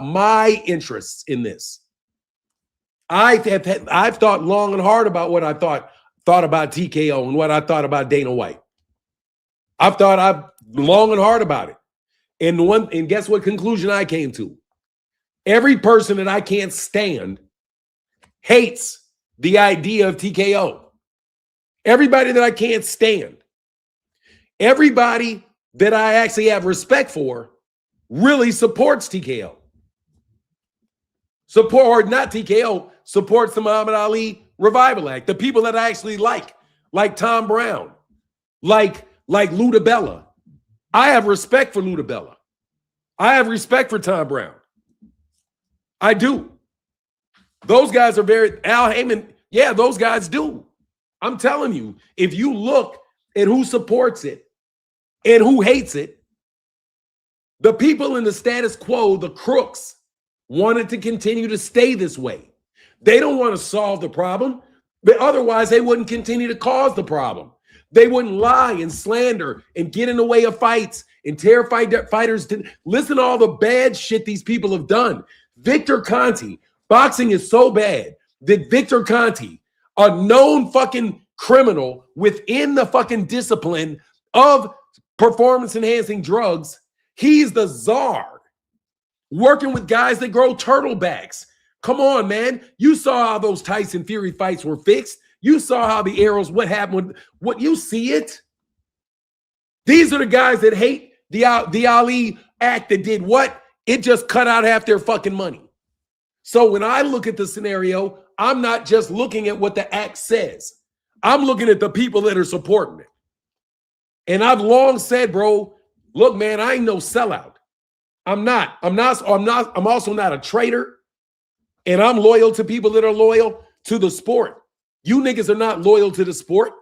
my interests in this. I've thought long and hard about what I thought about TKO and what I thought about Dana White. I've thought long and hard about it. And guess what conclusion I came to? Every person that I can't stand hates the idea of TKO. Everybody that I can't stand. Everybody that I actually have respect for really supports TKO. Not TKO, supports the Muhammad Ali Revival Act. The people that I actually like Tom Brown, like Luda Bella. I have respect for Luda Bella. I have respect for Tom Brown. I do. Those guys are Al Heyman, yeah, those guys do. I'm telling you, if you look at who supports it and who hates it, the people in the status quo, the crooks, wanted to continue to stay this way. They don't want to solve the problem, but otherwise they wouldn't continue to cause the problem. They wouldn't lie and slander and get in the way of fights and terrify fighters. Listen to all the bad shit these people have done. Victor Conte, boxing is so bad that Victor Conte, a known fucking criminal within the fucking discipline of performance-enhancing drugs, he's the czar, working with guys that grow turtlebacks. Come on, man. You saw how those Tyson Fury fights were fixed. You saw how the arrows, what happened with what you see it. These are the guys that hate the Ali act that did what? It just cut out half their fucking money. So when I look at the scenario, I'm not just looking at what the act says. I'm looking at the people that are supporting it. And I've long said, bro, look, man, I ain't no sellout. I'm also not a traitor. And I'm loyal to people that are loyal to the sport. You niggas are not loyal to the sport.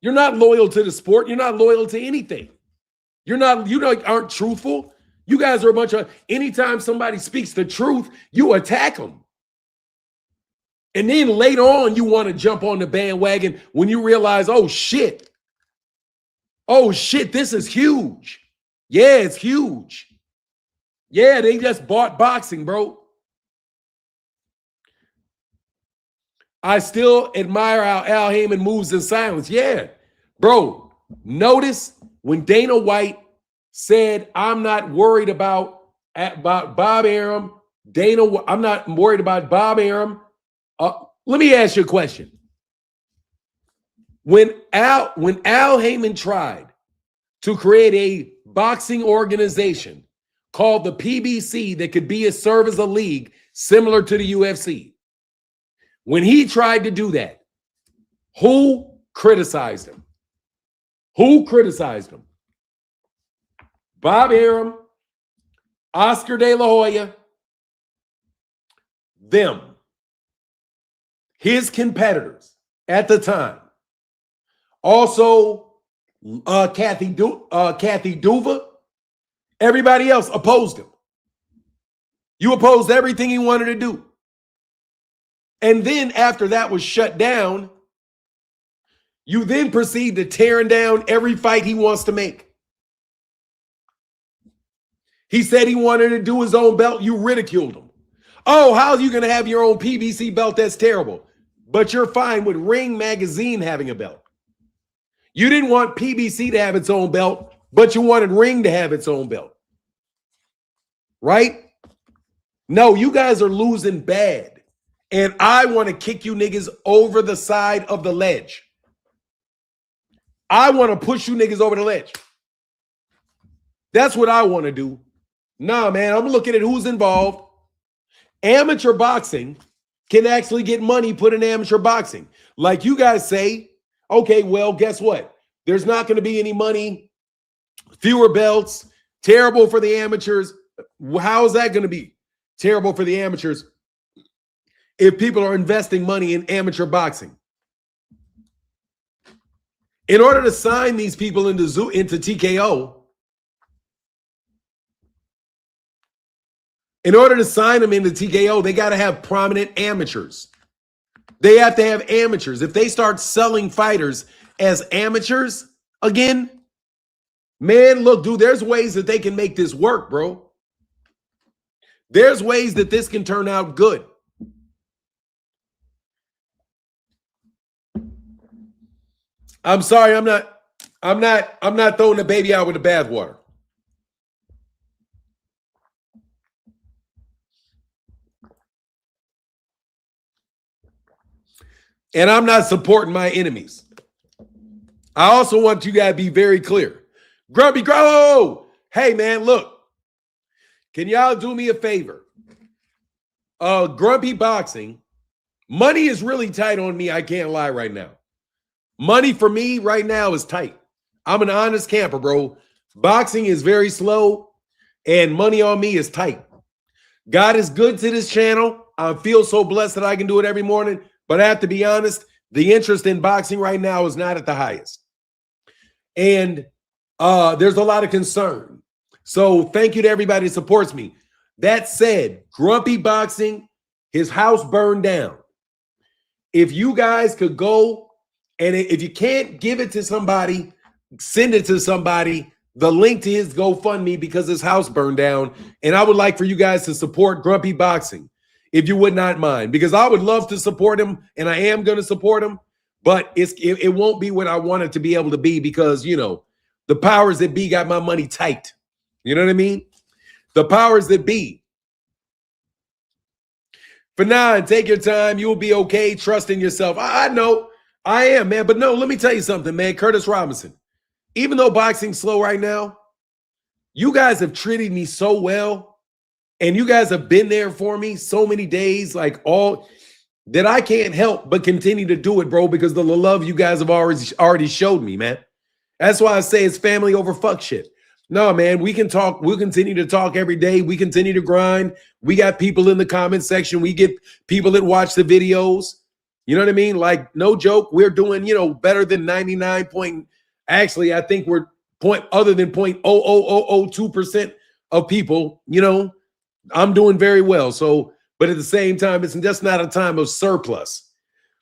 You're not loyal to the sport. You're not loyal to anything. You aren't truthful. You guys are a bunch of, anytime somebody speaks the truth, you attack them. And then later on, you want to jump on the bandwagon when you realize, oh shit, this is huge. Yeah, it's huge. Yeah, they just bought boxing, bro. I still admire how Al Heyman moves in silence. Yeah, bro. Notice when Dana White said, I'm not worried about Bob Arum, I'm not worried about Bob Arum. Let me ask you a question. When Al Heyman tried to create a boxing organization called the PBC that could serve as a league similar to the UFC, when he tried to do that, who criticized him? Who criticized him? Bob Arum, Oscar De La Hoya, them, his competitors at the time. Also, Kathy Duva, everybody else opposed him. You opposed everything he wanted to do. And then after that was shut down, you then proceed to tearing down every fight he wants to make. He said he wanted to do his own belt. You ridiculed him. Oh, how are you going to have your own PBC belt? That's terrible. But you're fine with Ring Magazine having a belt. You didn't want PBC to have its own belt, but you wanted Ring to have its own belt. Right? No, you guys are losing bad. And I want to kick you niggas over the side of the ledge. I want to push you niggas over the ledge. That's what I want to do. Nah, man, I'm looking at who's involved. Amateur boxing can actually get money put in amateur boxing. Like you guys say, okay, well, guess what? There's not going to be any money, fewer belts, terrible for the amateurs. How is that going to be terrible for the amateurs if people are investing money in amateur boxing? In order to sign these people into TKO, in order to sign them into TKO, they got to have prominent amateurs. They have to have amateurs. If they start selling fighters as amateurs again, man, look, dude, there's ways that they can make this work, bro. There's ways that this can turn out good. I'm sorry, I'm not throwing the baby out with the bathwater. And I'm not supporting my enemies. I also want you guys to be very clear. Grumpy Grow! Hey, man, look. Can y'all do me a favor? Grumpy Boxing, money is really tight on me. I can't lie right now. Money for me right now is tight. I'm an honest camper, bro. Boxing is very slow, and money on me is tight. God is good to this channel. I feel so blessed that I can do it every morning. But I have to be honest, the interest in boxing right now is not at the highest. And there's a lot of concern. So thank you to everybody that supports me. That said, Grumpy Boxing, his house burned down. If you guys could go, and if you can't give it to somebody, send it to somebody, the link to his GoFundMe, because his house burned down. And I would like for you guys to support Grumpy Boxing, if you would not mind, because I would love to support him, and I am going to support him, but it won't be what I want it to be able to be, because, you know, the powers that be got my money tight. You know what I mean? The powers that be. For now, take your time. You'll be okay. Trust in yourself. I know. I am, man. But no, let me tell you something, man. Curtis Robinson, even though boxing's slow right now, you guys have treated me so well. And you guys have been there for me so many days, like all that I can't help but continue to do it, bro, because the love you guys have already showed me, man. That's why I say it's family over fuck shit. No, man, we can talk. We'll continue to talk every day. We continue to grind. We got people in the comment section. We get people that watch the videos. You know what I mean? Like, no joke. We're doing, you know, better than 99 point. Actually, I think we're other than 0.00002% of people, you know, I'm doing very well. So, but at the same time, it's just not a time of surplus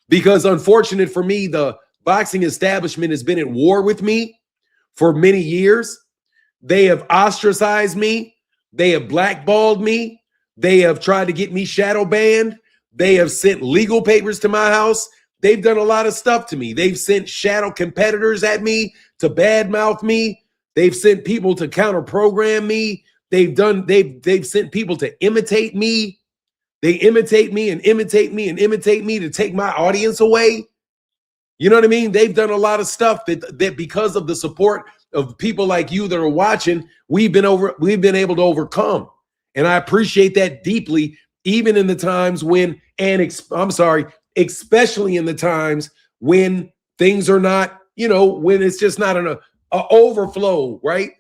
because unfortunate for me, the boxing establishment has been at war with me for many years. They have ostracized me. They have blackballed me. They have tried to get me shadow banned. They have sent legal papers to my house. They've done a lot of stuff to me. They've sent shadow competitors at me to badmouth me. They've sent people to counter program me. They've sent people to imitate me. They imitate me and imitate me and imitate me to take my audience away. You know what I mean? They've done a lot of stuff that because of the support of people like you that are watching, we've been able to overcome. And I appreciate that deeply, even in the times when, especially in the times when things are not, you know, when it's just not an overflow, right?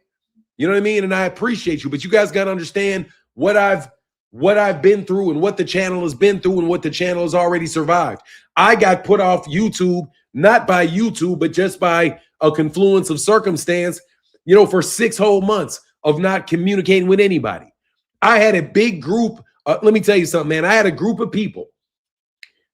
You know what I mean? And I appreciate you, but you guys got to understand what I've been through and what the channel has been through and what the channel has already survived. I got put off YouTube, not by YouTube, but just by a confluence of circumstance, you know, for 6 whole months of not communicating with anybody. I had a big group. Let me tell you something, man. I had a group of people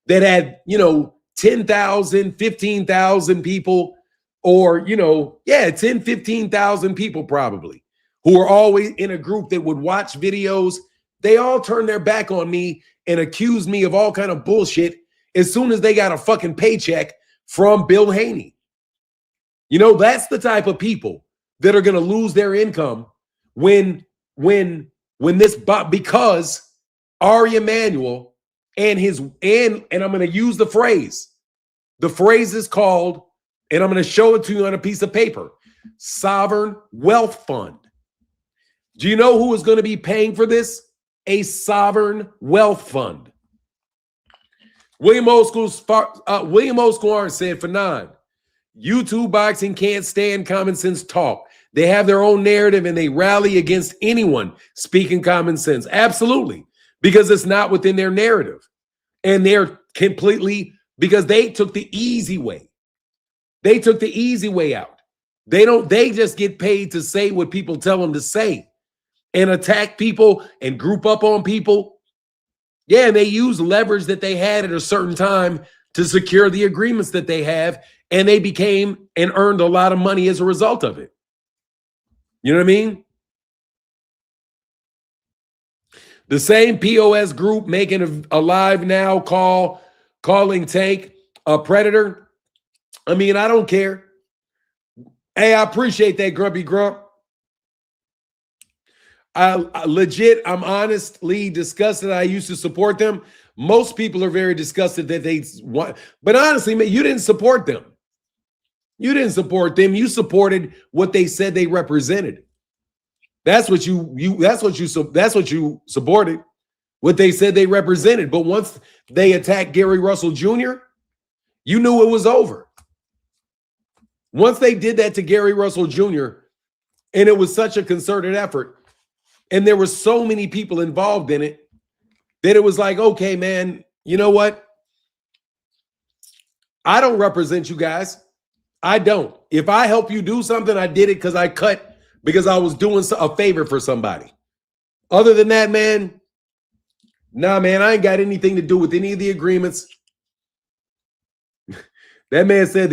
that had, you know, 10,000, 15,000 people, or, you know, 10, 15,000 people probably, who were always in a group that would watch videos. They all turned their back on me and accused me of all kind of bullshit as soon as they got a fucking paycheck from Bill Haney. You know, that's the type of people that are going to lose their income when this, because Ari Emanuel and I'm going to use the phrase. The phrase is called, and I'm going to show it to you on a piece of paper, Sovereign Wealth Fund. Do you know who is going to be paying for this? A sovereign wealth fund. William Oscar said for 9, YouTube boxing can't stand common sense talk. They have their own narrative and they rally against anyone speaking common sense. Absolutely. Because it's not within their narrative. And they're completely, because they took the easy way. They took the easy way out. They just get paid to say what people tell them to say and attack people and group up on people. Yeah, and they use leverage that they had at a certain time to secure the agreements that they have, and they became and earned a lot of money as a result of it. You know what I mean? The same POS group making a live now calling Tank a predator. I mean, I don't care. Hey, I appreciate that, Grumpy Grump. I'm honestly disgusted. I used to support them. Most people are very disgusted that they want, but honestly, man, you didn't support them. You didn't support them. You supported what they said they represented. That's what you supported. What they said they represented. But once they attacked Gary Russell Jr., you knew it was over. Once they did that to Gary Russell Jr., and it was such a concerted effort, and there were so many people involved in it, that it was like, okay, man, you know what? I don't represent you guys. I don't. If I help you do something, I did it because I was doing a favor for somebody. Other than that, man, nah, man, I ain't got anything to do with any of the agreements. That man said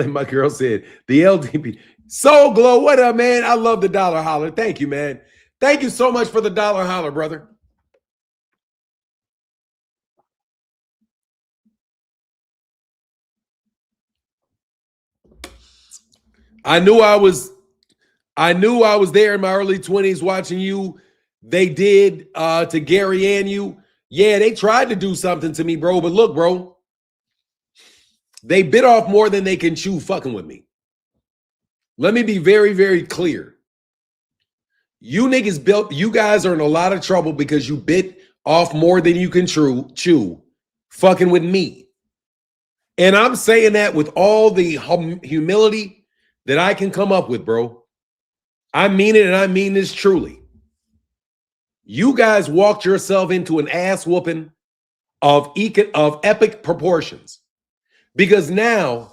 my girl said the LDP. Soul Glow, what up, man? I love the dollar holler. Thank you, man. Thank you so much for the dollar holler, brother. I knew I was there in my early 20s watching you. They did to Gary and you. Yeah, they tried to do something to me, bro. But look, bro, they bit off more than they can chew fucking with me. Let me be very, very clear. You guys are in a lot of trouble because you bit off more than you can chew fucking with me. And I'm saying that with all the humility that I can come up with, bro. I mean it, and I mean this truly. You guys walked yourself into an ass whooping of epic proportions because now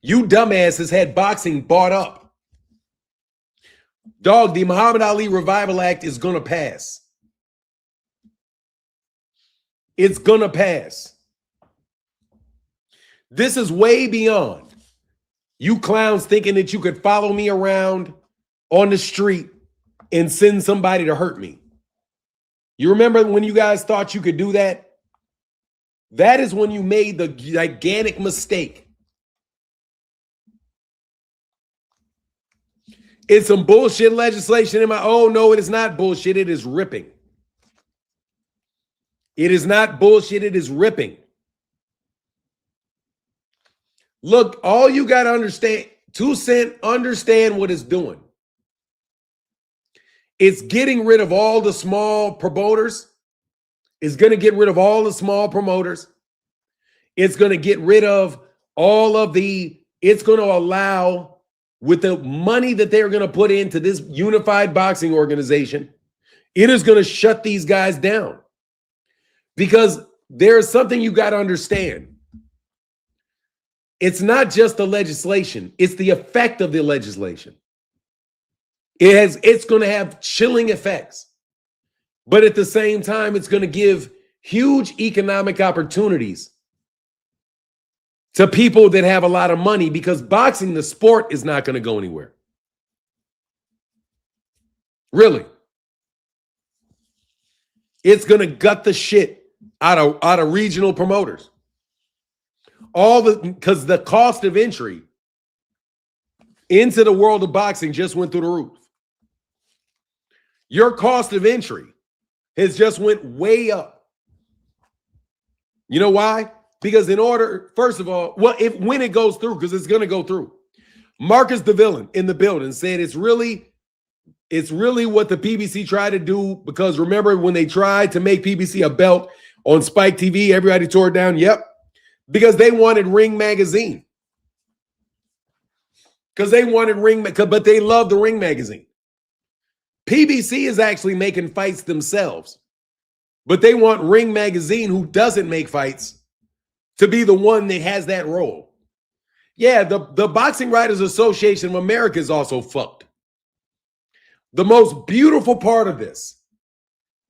you dumbasses had boxing bought up. Dog, the Muhammad Ali Revival Act is going to pass. It's going to pass. This is way beyond you clowns thinking that you could follow me around on the street and send somebody to hurt me. You remember when you guys thought you could do that? That is when you made the gigantic mistake. It's some bullshit legislation in my, oh no, it is not bullshit. It is ripping. It is not bullshit. It is ripping. Look, all you got to understand, 2 Cent, understand what it's doing. It's getting rid of all the small promoters. It's going to get rid of all the small promoters. It's going to get rid of all of the, it's going to allow, with the money that they're going to put into this unified boxing organization, it is going to shut these guys down. Because there's something you got to understand. It's not just the legislation, it's the effect of the legislation. It's going to have chilling effects. But at the same time, it's going to give huge economic opportunities to people that have a lot of money, because boxing, the sport, is not going to go anywhere. Really. It's going to gut the shit out of regional promoters. Because the cost of entry into the world of boxing just went through the roof. Your cost of entry has just went way up. You know why? Because in order, first of all, when it goes through, because it's going to go through. Marcus DeVillen in the building said it's really what the PBC tried to do, because remember when they tried to make PBC a belt on Spike TV, everybody tore it down. Yep. Because they wanted Ring Magazine. Because they wanted but they love the Ring Magazine. PBC is actually making fights themselves. But they want Ring Magazine, who doesn't make fights, to be the one that has that role. Yeah, the Boxing Writers Association of America is also fucked. The most beautiful part of this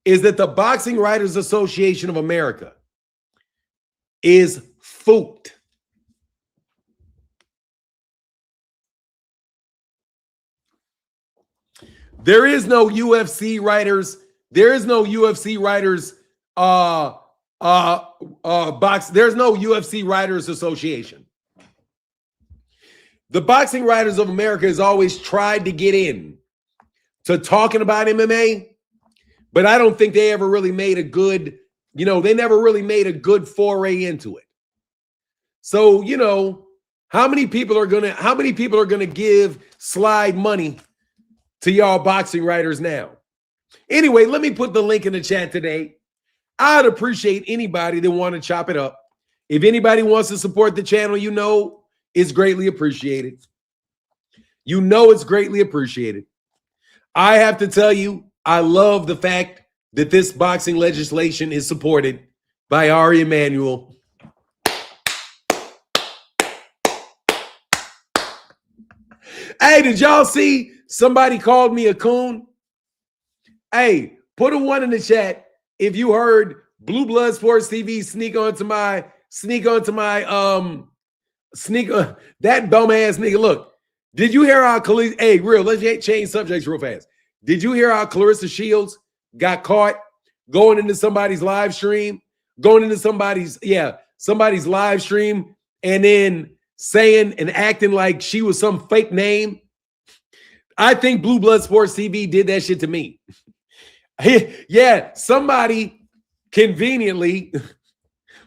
is that the Boxing Writers Association of America is fooked. There is no UFC writers. There is no UFC writers. There's no UFC Writers Association. The Boxing Writers of America has always tried to get in to talking about MMA, but I don't think they ever really made a good, they never really made a good foray into it. So, how many people are gonna give slide money to y'all boxing writers now? Anyway, let me put the link in the chat today. I'd appreciate anybody that want to chop it up. If anybody wants to support the channel, it's greatly appreciated. It's greatly appreciated. I have to tell you, I love the fact that this boxing legislation is supported by Ari Emanuel. Hey, did y'all see somebody called me a coon? Hey, put a 1 in the chat if you heard Blue Blood Sports TV sneak onto my that bum ass nigga. Look, did you hear how let's change subjects real fast. Did you hear how Clarissa Shields got caught going into somebody's live stream, somebody's live stream, and then saying and acting like she was some fake name? I think Blue Blood Sports TV did that shit to me. Yeah, somebody conveniently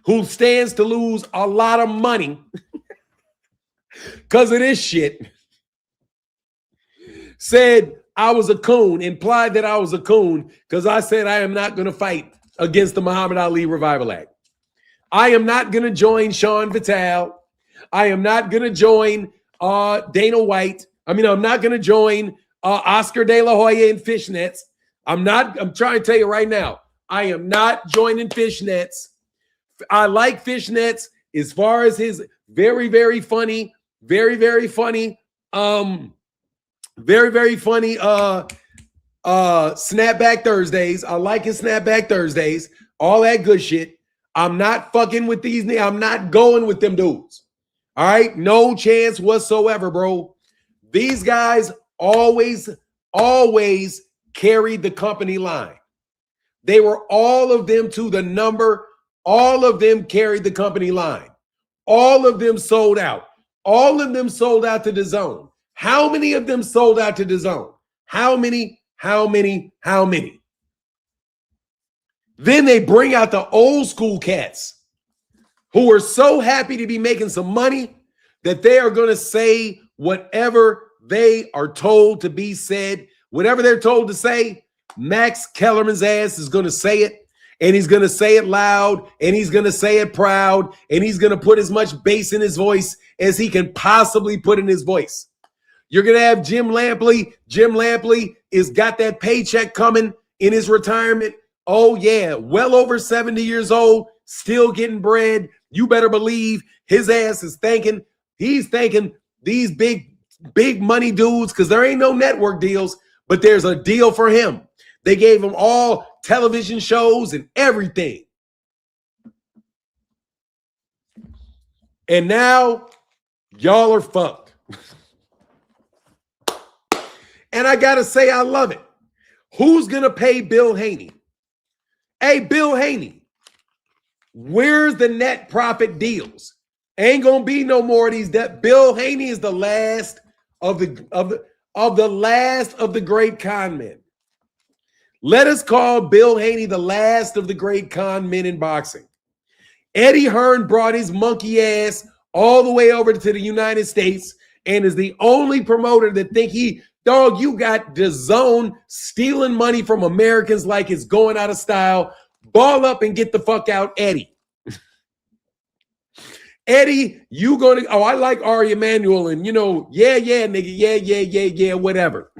who stands to lose a lot of money because of this shit said I was a coon, implied that I was a coon because I said I am not going to fight against the Muhammad Ali Revival Act. I am not going to join Sean Vitale. I am not going to join Dana White. I'm not going to join Oscar De La Hoya in fishnets. I'm trying to tell you right now, I am not joining fishnets. I like fishnets as far as his very, very funny, Very, very funny. Snapback Thursdays. I like his Snapback Thursdays. All that good shit. I'm not fucking with these. I'm not going with them dudes. All right, no chance whatsoever, bro. These guys always carried the company line. They were all of them to the number. All of them carried the company line. All of them sold out. All of them sold out to the zone. How many of them sold out to the zone? How many? How many? How many? Then they bring out the old school cats who are so happy to be making some money that they are going to say whatever they are told to be said. Whatever they're told to say, Max Kellerman's ass is going to say it, and he's going to say it loud, and he's going to say it proud, and he's going to put as much bass in his voice as he can possibly put in his voice. You're going to have Jim Lampley. Jim Lampley is got that paycheck coming in his retirement. Oh, yeah, well over 70 years old, still getting bread. You better believe his ass is thanking. He's thanking these big money dudes because there ain't no network deals, but there's a deal for him. They gave him all television shows and everything. And now y'all are fucked. And I got to say, I love it. Who's going to pay Bill Haney? Hey, Bill Haney, where's the net profit deals? Ain't going to be no more of these. Bill Haney is the last of the last of the great con men. Let us call Bill Haney the last of the great con men in boxing. Eddie Hearn brought his monkey ass all the way over to the United States and is the only promoter that think dog, you got DAZN stealing money from Americans like it's going out of style. Ball up and get the fuck out, Eddie. Eddie, you gonna, I like Ari Emanuel and yeah, nigga, yeah, whatever.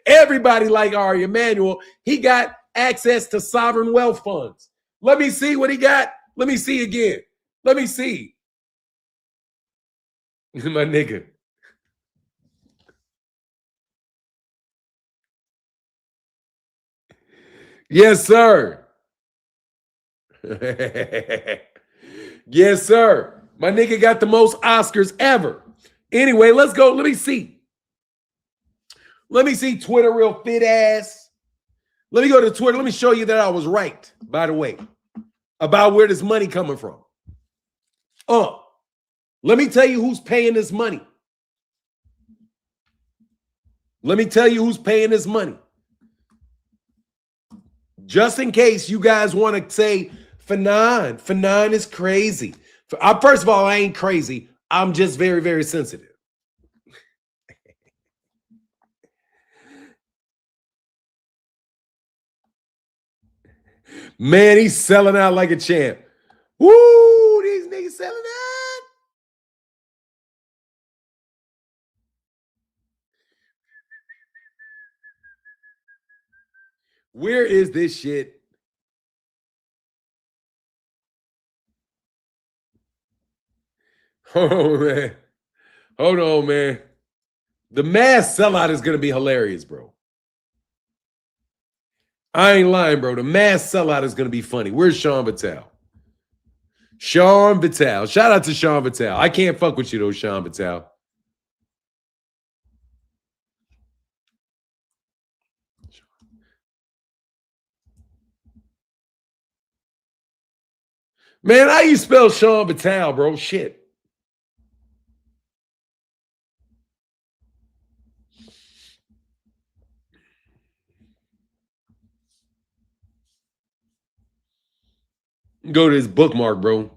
Everybody like Ari Emanuel. He got access to sovereign wealth funds. Let me see what he got. Let me see again. Let me see. My nigga. Yes, sir. Yes, sir. My nigga got the most Oscars ever. Anyway, let's go. Let me see. Let me see Twitter real fit ass. Let me go to Twitter. Let me show you that I was right, by the way, about where this money coming from. Let me tell you who's paying this money. Let me tell you who's paying this money. Just in case you guys want to say, Fanon is crazy. First of all, I ain't crazy. I'm just very, very sensitive. Man, he's selling out like a champ. Woo, these niggas selling out. Where is this shit? Oh, man. Hold on, man. The mass sellout is going to be hilarious, bro. I ain't lying, bro. The mass sellout is going to be funny. Where's Sean Vitale? Sean Vitale. Shout out to Sean Vitale. I can't fuck with you, though, Sean Vitale. Man, how you spell Sean Vitale, bro? Shit. Go to his bookmark, bro.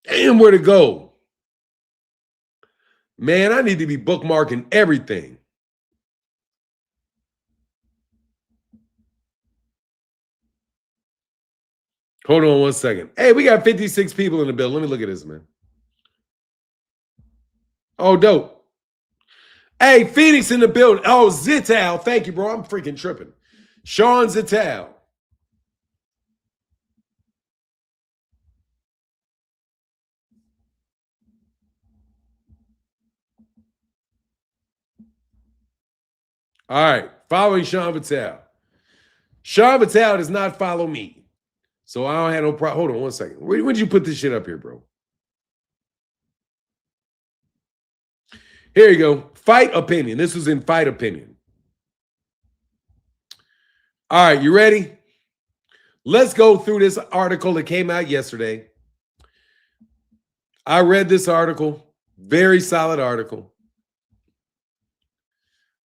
Damn, where to go? Man, I need to be bookmarking everything. Hold on one second. Hey, we got 56 people in the building. Let me look at this, man. Oh, dope. Hey, Phoenix in the building. Oh, Zital. Thank you, bro. I'm freaking tripping. Sean Zital. All right, following Sean Vitale. Sean Vitale does not follow me. So I don't have no problem. Hold on one second. When did you put this shit up here, bro? Here you go. Fight opinion. This was in Fight Opinion. All right, you ready? Let's go through this article that came out yesterday. I read this article. Very solid article.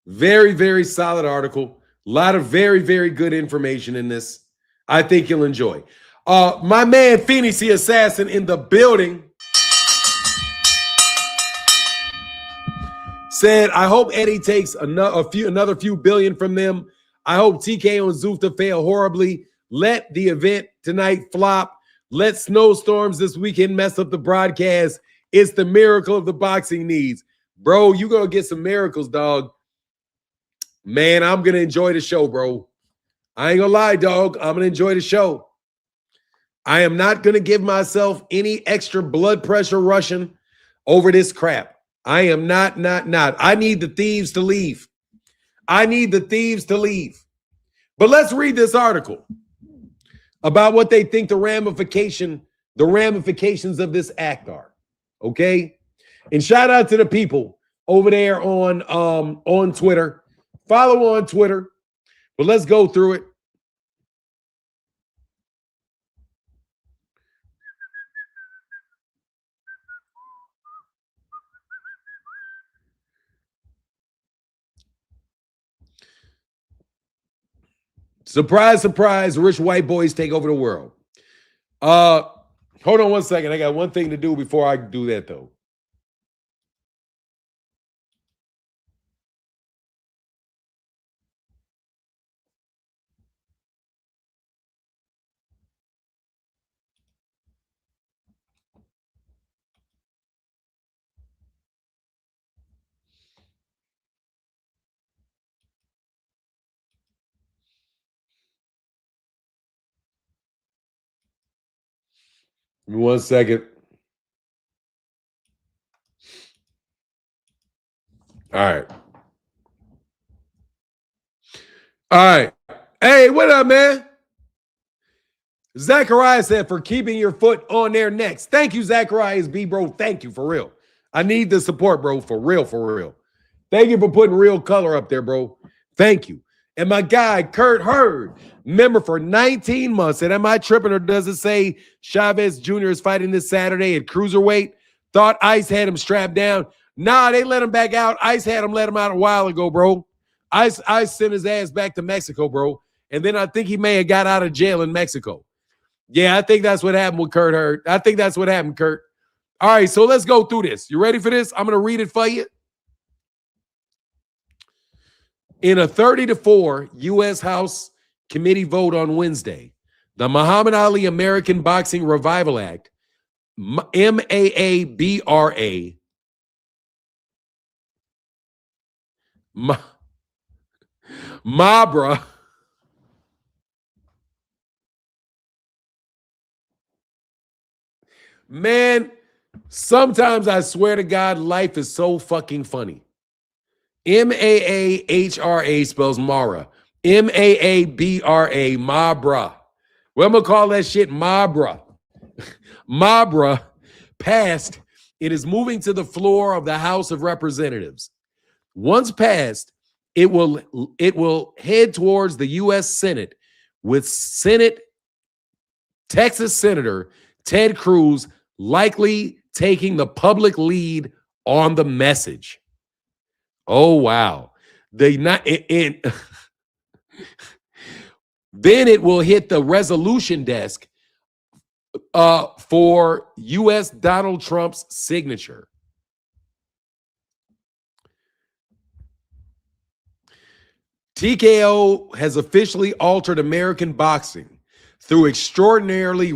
Very, very solid article. A lot of very, very good information in this. I think you'll enjoy. My man Phoenix the Assassin in the building said, I hope Eddie takes another few billion from them. I hope TKO and Zufta fail horribly. Let the event tonight flop. Let snowstorms this weekend mess up the broadcast. It's the miracle of the boxing needs. Bro, you going to get some miracles, dog. Man, I'm going to enjoy the show, bro. I ain't going to lie, dog. I'm going to enjoy the show. I am not going to give myself any extra blood pressure rushing over this crap. I am not. I need the thieves to leave. I need the thieves to leave. But let's read this article about what they think the ramifications of this act are. Okay? And shout out to the people over there on Twitter. Follow on Twitter. But let's go through it. Surprise, surprise, rich white boys take over the world. Hold on one second. I got one thing to do before I do that, though. Give me 1 second. All right. All right. Hey, what up, man? Zachariah said, for keeping your foot on their necks. Thank you, Zacharias B, bro. Thank you, for real. I need the support, bro. For real, for real. Thank you for putting real color up there, bro. Thank you. And my guy, Kurt Hurd, member for 19 months. And am I tripping, or does it say Chavez Jr. is fighting this Saturday at cruiserweight? Thought Ice had him strapped down. Nah, they let him back out. Ice had him let him out a while ago, bro. Ice sent his ass back to Mexico, bro. And then I think he may have got out of jail in Mexico. Yeah, I think that's what happened with Kurt Hurd. I think that's what happened, Kurt. All right, so let's go through this. You ready for this? I'm going to read it for you. In a 30-4 U.S. House committee vote on Wednesday, the Muhammad Ali American Boxing Revival Act, MAABRA, MABRA, man, sometimes I swear to God, life is so fucking funny. MAAHRA spells Mara. MAABRA, MABRA. Well, I'm going to call that shit MABRA. MABRA passed. It is moving to the floor of the House of Representatives. Once passed, it will head towards the U.S. Senate with Texas Senator Ted Cruz likely taking the public lead on the message. Oh, wow. Then it will hit the resolution desk for U.S. Donald Trump's signature. TKO has officially altered American boxing through extraordinary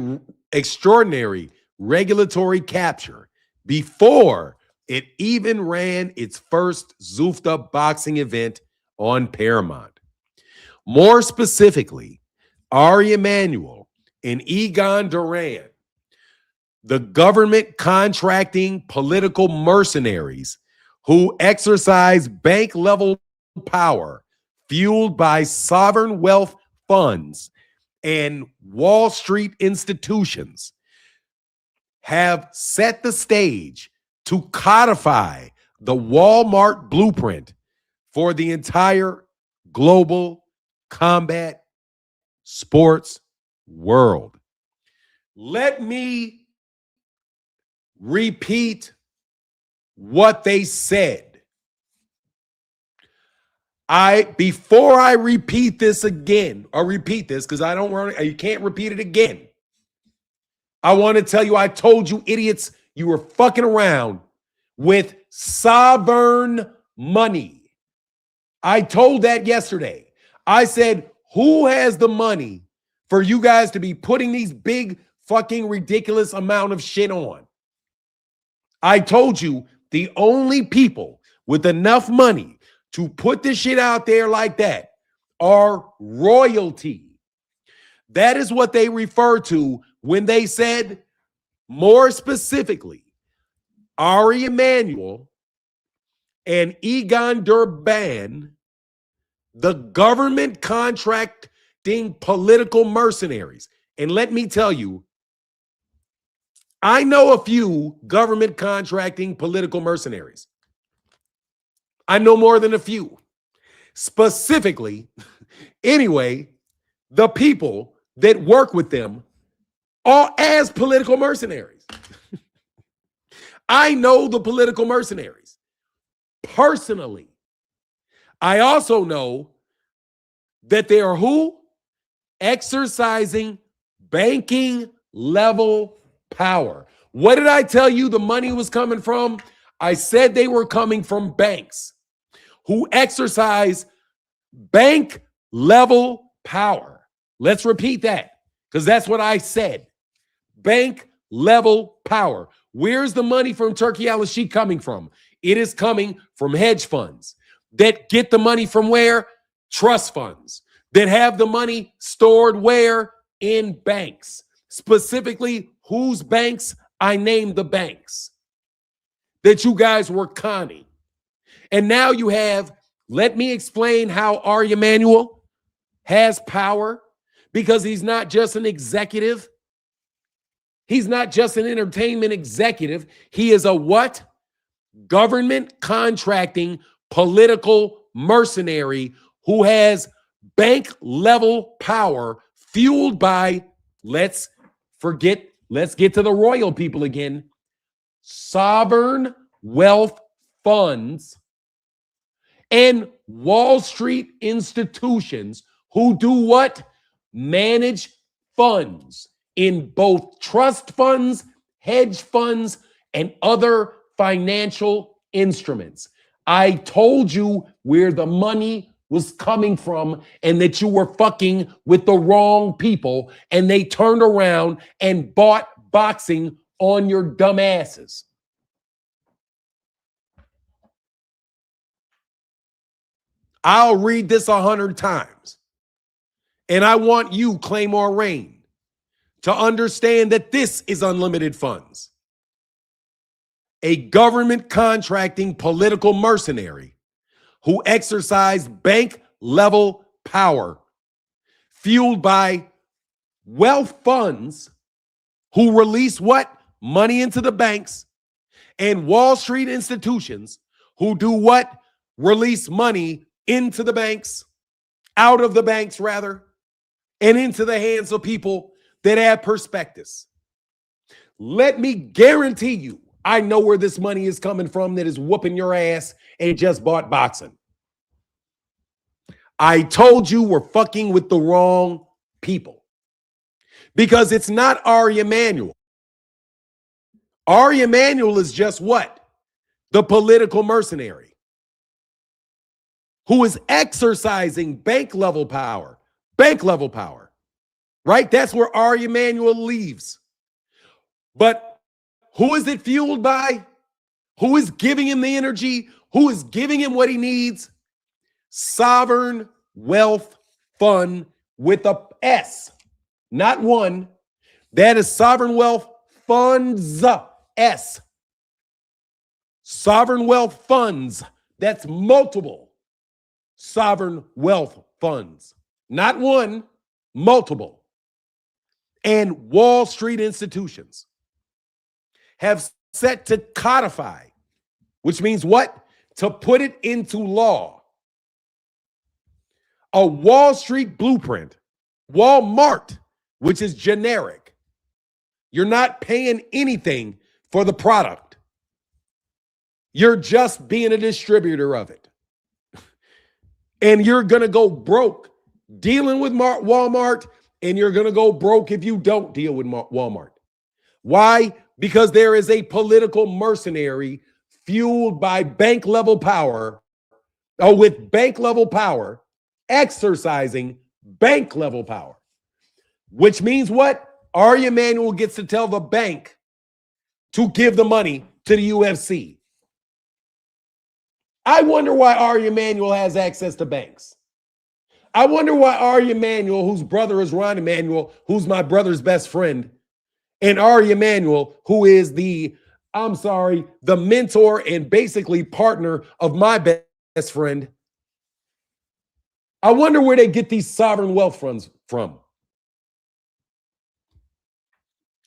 regulatory capture before it even ran its first Zufta boxing event on Paramount. More specifically, Ari Emanuel and Egon Duran, the government contracting political mercenaries who exercise bank-level power fueled by sovereign wealth funds and Wall Street institutions, have set the stage to codify the Walmart blueprint for the entire global combat sports world. Let me repeat what they said. Before I repeat this again, or repeat this, because you can't repeat it again. I want to tell you, I told you idiots, you were fucking around with sovereign money. I told that yesterday. I said, who has the money for you guys to be putting these big fucking ridiculous amount of shit on? I told you the only people with enough money to put this shit out there like that are royalty. That is what they refer to when they said, more specifically, Ari Emanuel and Egon Durban, the government contracting political mercenaries. And let me tell you, I know a few government contracting political mercenaries. I know more than a few. Specifically, anyway, the people that work with them are as political mercenaries. I know the political mercenaries personally. I also know that they are who? Exercising banking level power. What did I tell you the money was coming from? I said they were coming from banks who exercise bank level power. Let's repeat that, because that's what I said. Bank level power. Where's the money from Turkey al-Sheikh coming from? It is coming from hedge funds that get the money from where? Trust funds that have the money stored where? In banks. Specifically, whose banks? I named the banks that you guys were conning. And now you have, let me explain how Ari Emanuel has power, because he's not just an executive. He's not just an entertainment executive. He is a what? Government contracting political mercenary who has bank level power fueled by, let's get to the royal people again, sovereign wealth funds and Wall Street institutions who do what? Manage funds in both trust funds, hedge funds, and other financial instruments. I told you where the money was coming from and that you were fucking with the wrong people, and they turned around and bought boxing on your dumb asses. I'll read this 100 times. And I want you, Claymore Rain, to understand that this is unlimited funds. A government contracting political mercenary who exercise bank level power fueled by wealth funds who release what? Money into the banks, and Wall Street institutions who do what? Release money into the banks, out of the banks rather, and into the hands of people that have prospectus. Let me guarantee you, I know where this money is coming from that is whooping your ass and just bought boxing. I told you we're fucking with the wrong people, because it's not Ari Emanuel. Ari Emanuel is just what? The political mercenary who is exercising bank level power, right? That's where Ari Emanuel leaves. But who is it fueled by? Who is giving him the energy? Who is giving him what he needs? Sovereign Wealth Fund with a S, not one. That is Sovereign Wealth Funds, S. Sovereign Wealth Funds. That's multiple. sovereign wealth funds. Not one, multiple. And Wall Street institutions have set to codify, which means what? To put it into law. A Wall Street blueprint, Walmart, which is generic. You're not paying anything for the product. You're just being a distributor of it. And you're going to go broke dealing with Walmart, and you're going to go broke if you don't deal with Walmart. Why? Because there is a political mercenary fueled by bank level power, or with bank level power, exercising bank level power. Which means what? Ari Emanuel gets to tell the bank to give the money to the UFC. I wonder why Ari Emanuel has access to banks. I wonder why Ari Emanuel, whose brother is Ron Emanuel, who's my brother's best friend, and Ari Emanuel, who is the mentor and basically partner of my best friend. I wonder where they get these sovereign wealth funds from.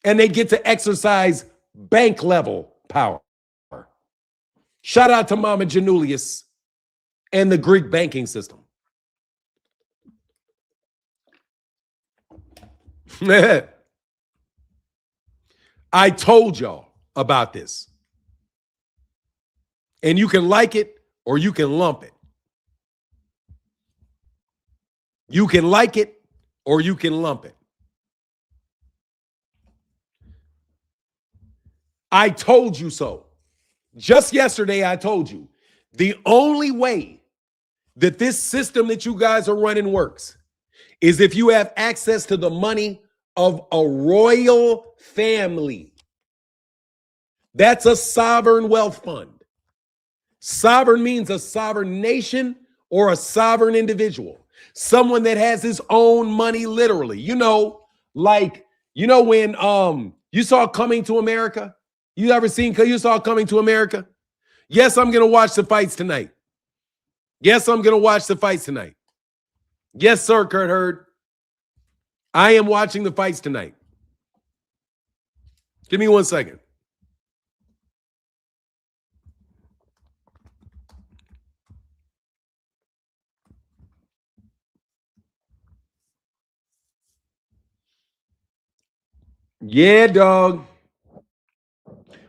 And they get to exercise bank level power. Shout out to Mama Janulius and the Greek banking system. I told y'all about this. And you can like it or you can lump it. You can like it or you can lump it. I told you so. Just yesterday, I told you the only way that this system that you guys are running works is if you have access to the money of a royal family. That's a sovereign wealth fund. Sovereign means a sovereign nation or a sovereign individual. Someone that has his own money, literally. When you saw Coming to America? You saw Coming to America? Yes, I'm going to watch the fights tonight. Yes, sir, Kurt Hurd. I am watching the fights tonight. Give me 1 second. Yeah, dog.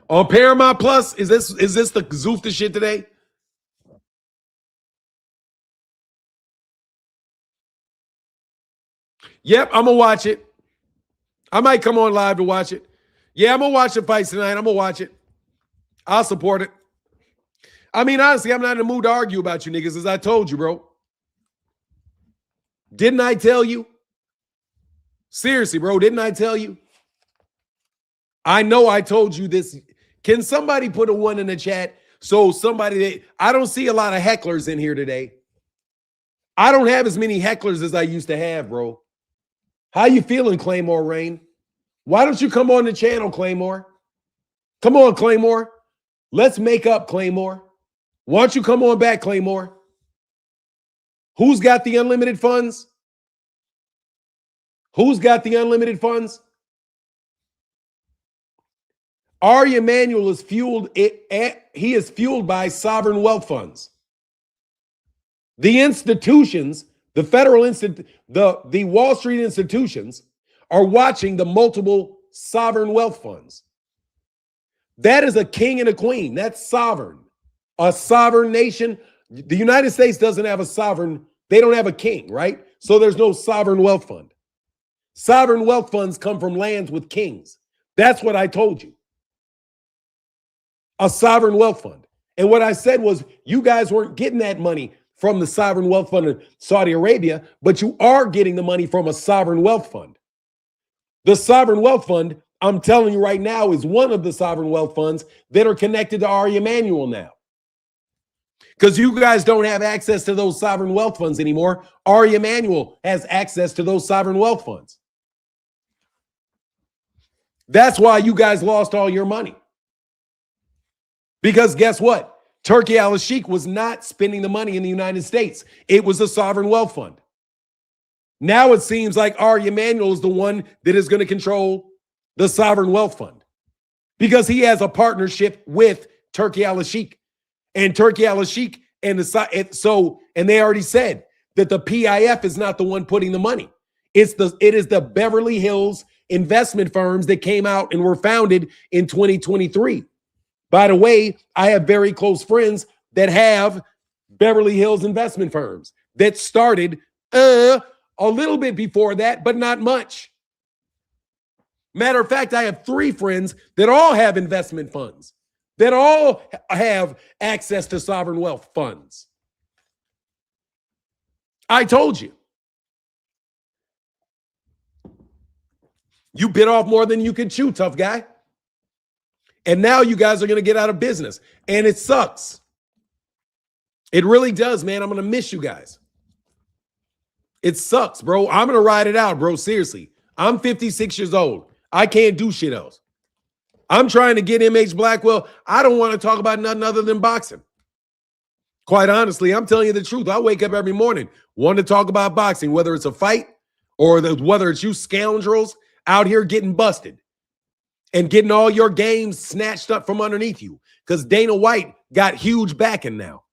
On Paramount Plus, is this the Zoofta shit today? Yep, I'm gonna watch it. I might come on live to watch it. Yeah, I'm gonna watch the fights tonight. I'm gonna watch it. I'll support it. I mean, honestly, I'm not in the mood to argue about you niggas, as I told you, bro. Didn't I tell you? Seriously, bro, didn't I tell you? I know I told you this. Can somebody put a 1 in the chat? So I don't see a lot of hecklers in here today. I don't have as many hecklers as I used to have, bro. How you feeling, Claymore Rain? Why don't you come on the channel, Claymore? Come on, Claymore. Let's make up, Claymore. Why don't you come on back, Claymore? Who's got the unlimited funds? Ari Emanuel is fueled. He is fueled by sovereign wealth funds. The institutions, the the Wall Street institutions are watching the multiple sovereign wealth funds. That is a king and a queen. That's sovereign. A sovereign nation. The United States doesn't have a sovereign. They don't have a king, right? So there's no sovereign wealth fund. Sovereign wealth funds come from lands with kings. That's what I told you. A sovereign wealth fund. And what I said was you guys weren't getting that money from the sovereign wealth fund in Saudi Arabia, but you are getting the money from a sovereign wealth fund. The sovereign wealth fund, I'm telling you right now, is one of the sovereign wealth funds that are connected to Ari Emanuel now. Because you guys don't have access to those sovereign wealth funds anymore. Ari Emanuel has access to those sovereign wealth funds. That's why you guys lost all your money. Because guess what? Turkey al-Sheikh was not spending the money in the United States. It was a sovereign wealth fund. Now it seems like Ari Emanuel is the one that is going to control the sovereign wealth fund because he has a partnership with Turkey al-Sheikh. And Turkey al-Sheikh and they already said that the PIF is not the one putting the money. It is the Beverly Hills investment firms that came out and were founded in 2023. By the way, I have very close friends that have Beverly Hills investment firms that started a little bit before that, but not much. Matter of fact, I have 3 friends that all have investment funds, that all have access to sovereign wealth funds. I told you. You bit off more than you could chew, tough guy. And now you guys are going to get out of business. And it sucks. It really does, man. I'm going to miss you guys. It sucks, bro. I'm going to ride it out, bro. Seriously. I'm 56 years old. I can't do shit else. I'm trying to get MH Blackwell. I don't want to talk about nothing other than boxing. Quite honestly, I'm telling you the truth. I wake up every morning wanting to talk about boxing, whether it's a fight or whether it's you scoundrels out here getting busted and getting all your games snatched up from underneath you because Dana White got huge backing now.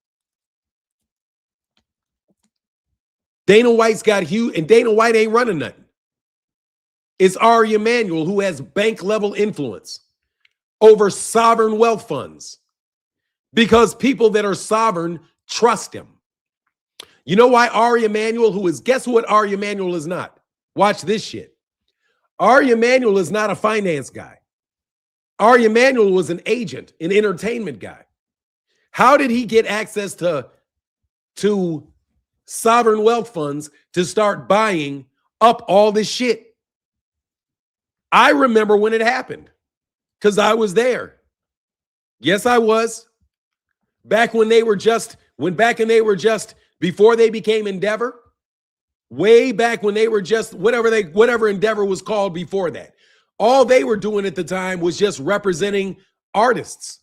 Dana White's got huge, and Dana White ain't running nothing. It's Ari Emanuel who has bank level influence over sovereign wealth funds because people that are sovereign trust him. You know why Ari Emanuel, guess what Ari Emanuel is not? Watch this shit. Ari Emanuel is not a finance guy. Ari Emanuel was an agent, an entertainment guy. How did he get access to sovereign wealth funds to start buying up all this shit? I remember when it happened because I was there. Yes, I was. Back when they were just, before they became Endeavor, way back when they were just whatever Endeavor was called before that. All they were doing at the time was just representing artists.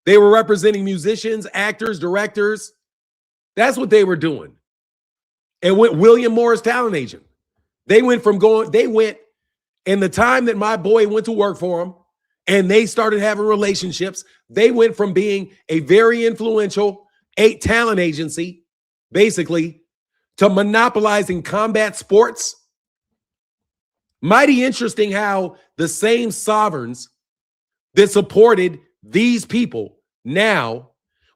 They were representing musicians, actors, directors. That's what they were doing. And with William Morris Talent Agent, they went, in the time that my boy went to work for them and they started having relationships, they went from being a very influential talent agency, basically, to monopolizing combat sports. Mighty interesting how the same sovereigns that supported these people now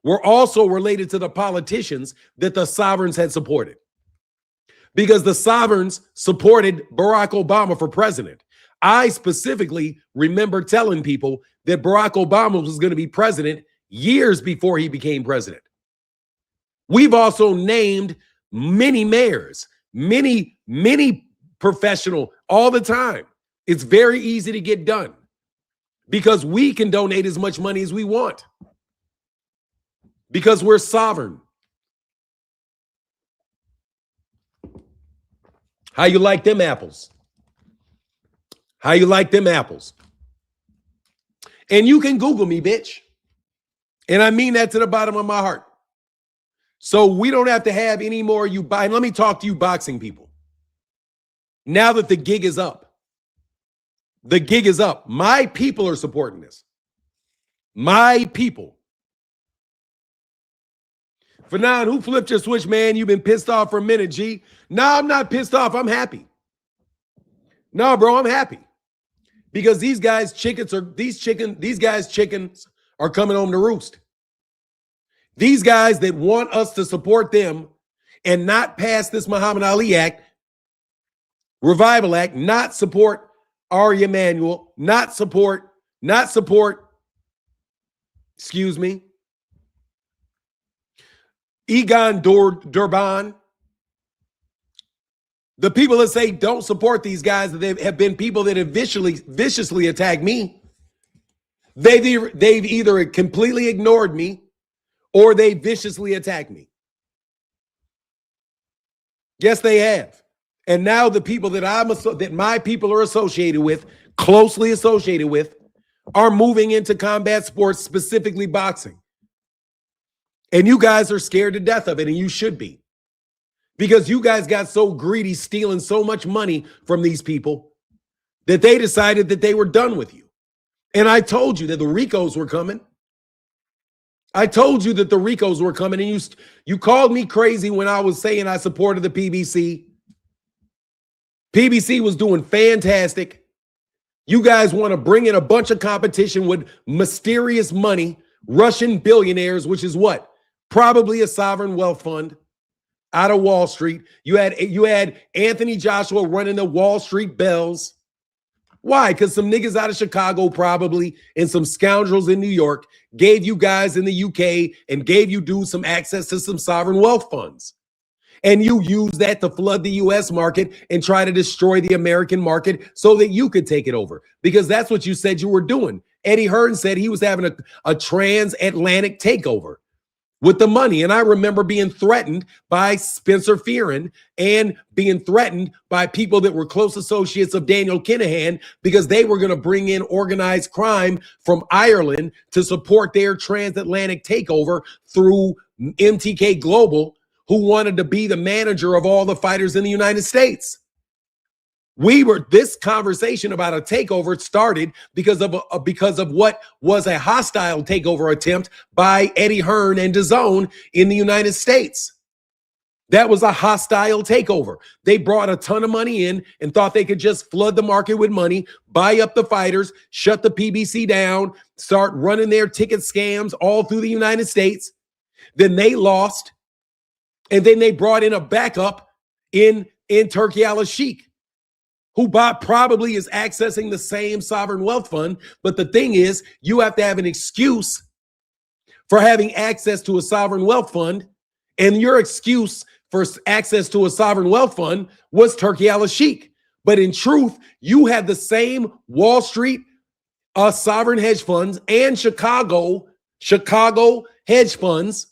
were also related to the politicians that the sovereigns had supported. Because the sovereigns supported Barack Obama for president. I specifically remember telling people that Barack Obama was going to be president years before he became president. We've also named many mayors, many professional all the time. It's very easy to get done because we can donate as much money as we want because we're sovereign. How you like them apples? How you like them apples? And you can Google me, bitch. And I mean that to the bottom of my heart. So we don't have to have any more you buy. And let me talk to you boxing people. Now that the gig is up. The gig is up. My people are supporting this. My people. Fanon, who flipped your switch, man? You've been pissed off for a minute, G. No, I'm not pissed off. I'm happy. No, bro, I'm happy. Because these guys' chickens are coming home to roost. These guys that want us to support them and not pass this Muhammad Ali Act, Revival Act, not support Ari Emanuel, not support, Egon Durban. The people that say don't support these guys, that have been people that have viciously attacked me. They've either completely ignored me or they viciously attacked me. Yes, they have. And now the people that my people are associated with, closely associated with, are moving into combat sports, specifically boxing. And you guys are scared to death of it, and you should be. Because you guys got so greedy, stealing so much money from these people, that they decided that they were done with you. And I told you that the Ricos were coming. I told you that the Ricos were coming, and you called me crazy when I was saying I supported the PBC. PBC was doing fantastic. You guys want to bring in a bunch of competition with mysterious money, Russian billionaires, which is what? Probably a sovereign wealth fund out of Wall Street. You had Anthony Joshua running the Wall Street Bells. Why? Because some niggas out of Chicago probably and some scoundrels in New York gave you guys in the UK and gave you dudes some access to some sovereign wealth funds. And you use that to flood the US market and try to destroy the American market so that you could take it over. Because that's what you said you were doing. Eddie Hearn said he was having a transatlantic takeover with the money. And I remember being threatened by Spencer Fearon and being threatened by people that were close associates of Daniel Kinahan because they were going to bring in organized crime from Ireland to support their transatlantic takeover through MTK Global, who wanted to be the manager of all the fighters in the United States. This conversation about a takeover started because of what was a hostile takeover attempt by Eddie Hearn and DAZN in the United States. That was a hostile takeover. They brought a ton of money in and thought they could just flood the market with money, buy up the fighters, shut the PBC down, start running their ticket scams all through the United States. Then they lost, and then they brought in a backup in Turkey al-Sheikh, who probably is accessing the same sovereign wealth fund. But the thing is, you have to have an excuse for having access to a sovereign wealth fund. And your excuse for access to a sovereign wealth fund was Turkey al-Sheikh. But in truth, you had the same Wall Street sovereign hedge funds and Chicago hedge funds.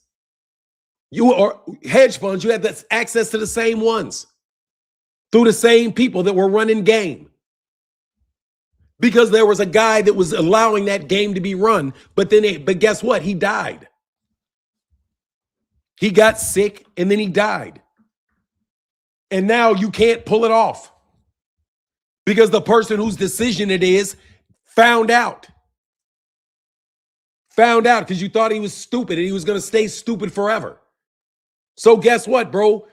You had that access to the same ones, through the same people that were running game. Because there was a guy that was allowing that game to be run, but guess what? He died. He got sick and then he died. And now you can't pull it off because the person whose decision it is found out. Found out because you thought he was stupid and he was going to stay stupid forever. So guess what, bro?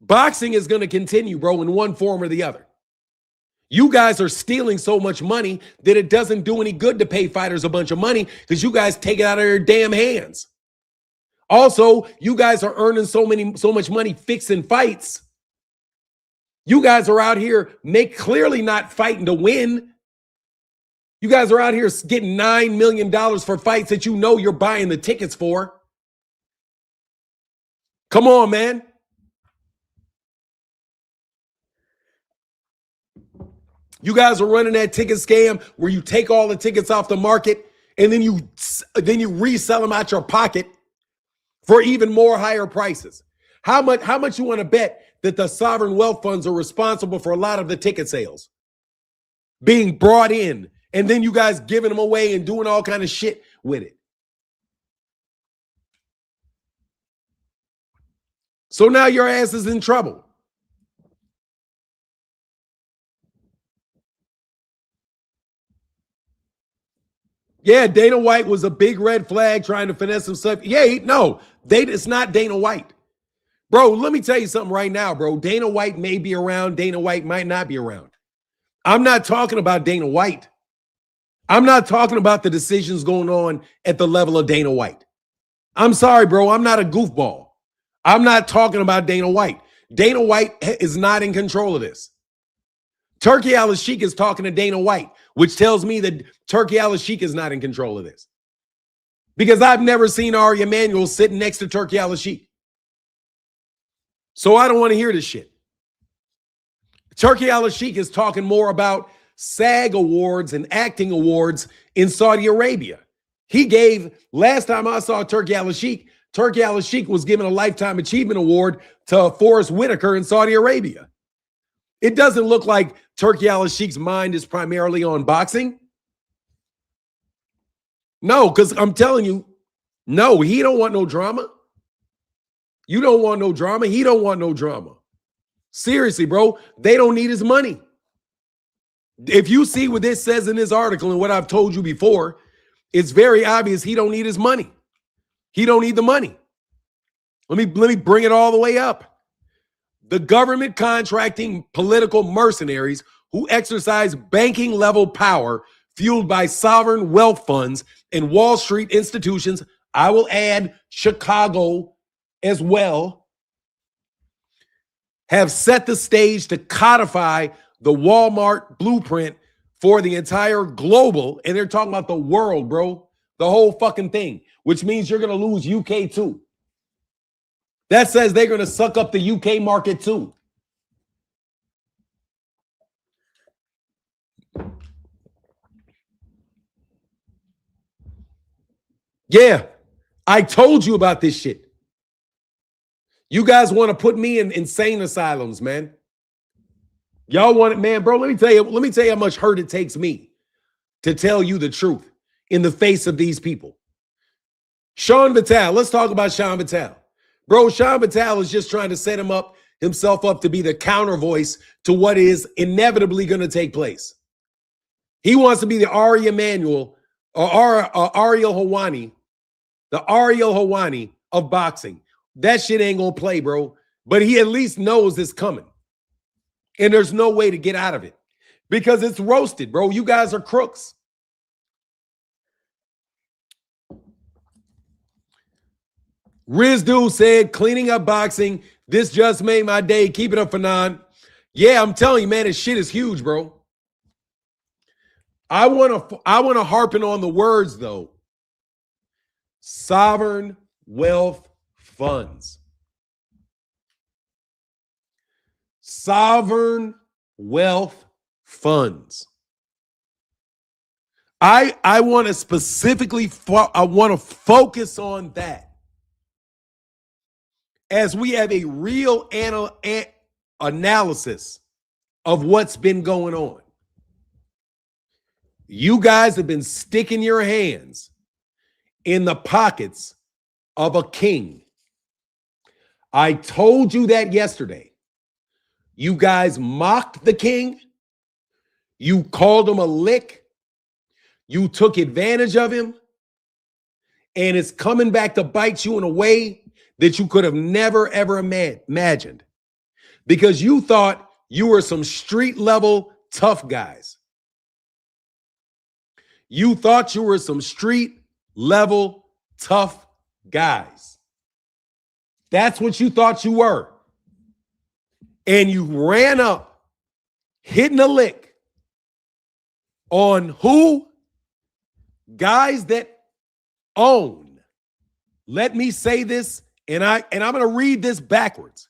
Boxing is going to continue, bro, in one form or the other. You guys are stealing so much money that it doesn't do any good to pay fighters a bunch of money because you guys take it out of their damn hands. Also, you guys are earning so much money fixing fights. You guys are out here clearly not fighting to win. You guys are out here getting $9 million for fights that you know you're buying the tickets for. Come on, man. You guys are running that ticket scam where you take all the tickets off the market and then you resell them out your pocket for even more higher prices. How much you want to bet that the sovereign wealth funds are responsible for a lot of the ticket sales being brought in, and then you guys giving them away and doing all kind of shit with it? So now your ass is in trouble. Yeah, Dana White was a big red flag trying to finesse himself. Yeah, it's not Dana White. Bro, let me tell you something right now, bro. Dana White may be around. Dana White might not be around. I'm not talking about Dana White. I'm not talking about the decisions going on at the level of Dana White. I'm sorry, bro. I'm not a goofball. I'm not talking about Dana White. Dana White is not in control of this. Turkey al-Sheikh is talking to Dana White, which tells me that Turkey al-Sheikh is not in control of this. Because I've never seen Ari Emanuel sitting next to Turkey al-Sheikh. So I don't want to hear this shit. Turkey al-Sheikh is talking more about SAG awards and acting awards in Saudi Arabia. Last time I saw Turkey al-Sheikh was given a Lifetime Achievement Award to Forrest Whitaker in Saudi Arabia. It doesn't look like Turkey al-Sheikh's mind is primarily on boxing. No, because I'm telling you, no, he don't want no drama. You don't want no drama. He don't want no drama. Seriously, bro. They don't need his money. If you see what this says in this article and what I've told you before, it's very obvious he don't need his money. He don't need the money. Let me bring it all the way up. The government contracting political mercenaries who exercise banking level power fueled by sovereign wealth funds and Wall Street institutions, I will add Chicago as well, have set the stage to codify the Walmart blueprint for the entire global, and they're talking about the world, bro, the whole fucking thing, which means you're going to lose UK too. That says they're going to suck up the UK market too. Yeah, I told you about this shit. You guys want to put me in insane asylums, man. Y'all want it, man, bro. Let me tell you how much hurt it takes me to tell you the truth in the face of these people. Sean Vitale, let's talk about Sean Vitale. Bro, Sean Vitale is just trying to set himself up to be the counter voice to what is inevitably going to take place. He wants to be the Ariel Emanuel or Ariel Helwani, the Ariel Helwani of boxing. That shit ain't going to play, bro. But he at least knows it's coming. And there's no way to get out of it because it's roasted, bro. You guys are crooks. Riz Dude said, cleaning up boxing. This just made my day. Keep it up, Fanon. Yeah, I'm telling you, man, this shit is huge, bro. I want to harpen on the words, though. Sovereign wealth funds. Sovereign wealth funds. I want to specifically, I want to focus on that. As we have a real analysis of what's been going on. You guys have been sticking your hands in the pockets of a king. I told you that yesterday. You guys mocked the king. You called him a lick. You took advantage of him. And it's coming back to bite you in a way that you could have never, ever imagined. Because you thought you were some street level tough guys. You thought you were some street level tough guys. That's what you thought you were. And you ran up, hitting a lick on who? Guys that own. Let me say this, and I'm going to read this backwards.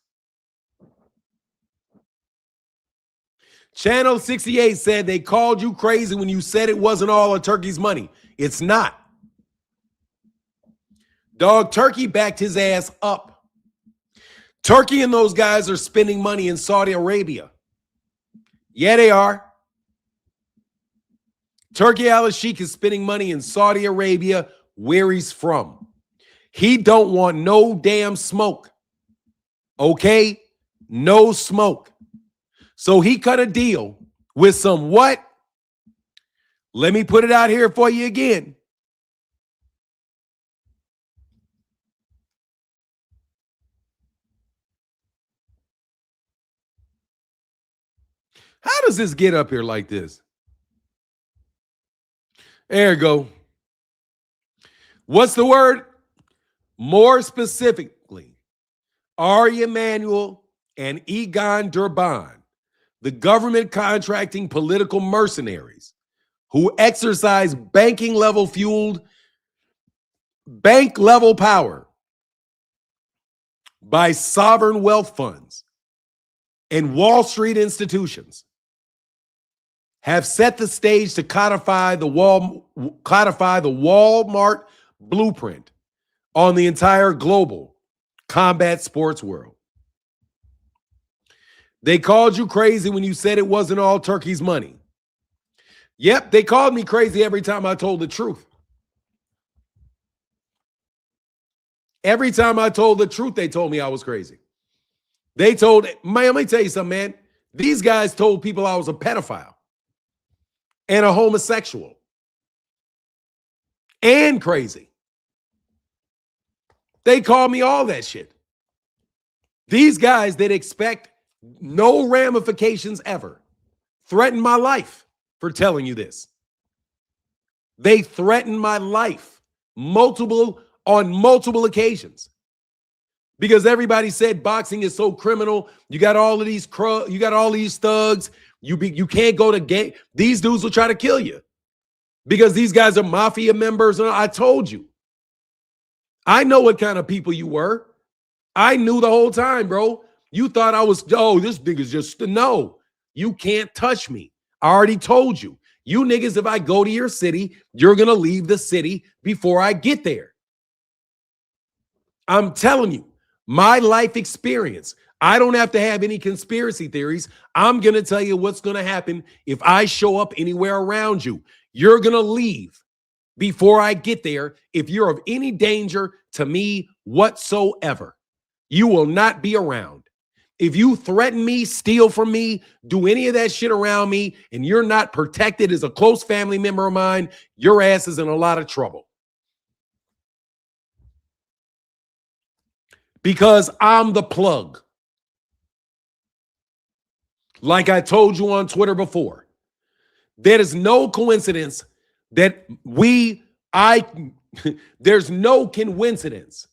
Channel 68 said they called you crazy when you said it wasn't all of Turkey's money. It's not. Dog, Turkey backed his ass up. Turkey and those guys are spending money in Saudi Arabia. Yeah, they are. Turkey al-Sheikh is spending money in Saudi Arabia, where he's from. He don't want no damn smoke. Okay? No smoke. So he cut a deal with some what? Let me put it out here for you again. How does this get up here like this? There you go. What's the word? More specifically, Ari Emanuel and Egon Durban, the government contracting political mercenaries who exercise bank level power by sovereign wealth funds and Wall Street institutions, have set the stage to codify the Walmart blueprint on the entire global combat sports world. They called you crazy when you said it wasn't all Turkey's money. Yep, they called me crazy every time I told the truth. Every time I told the truth, they told me I was crazy. They told, man, let me tell you something, man. These guys told people I was a pedophile and a homosexual and crazy. They called me all that shit. These guys that expect no ramifications ever threaten my life for telling you this. They threatened my life on multiple occasions because everybody said boxing is so criminal. You got all of these thugs. You can't go to game. These dudes will try to kill you because these guys are mafia members. And I told you. I know what kind of people you were. I knew the whole time, bro. You thought I was, this nigga's just, no. You can't touch me. I already told you. You niggas, if I go to your city, you're going to leave the city before I get there. I'm telling you, my life experience. I don't have to have any conspiracy theories. I'm going to tell you what's going to happen if I show up anywhere around you. You're going to leave before I get there if you're of any danger to me whatsoever. You will not be around. If you threaten me, steal from me, do any of that shit around me, and you're not protected as a close family member of mine, your ass is in a lot of trouble. Because I'm the plug. Like I told you on Twitter before, there is no coincidence that there's no coincidence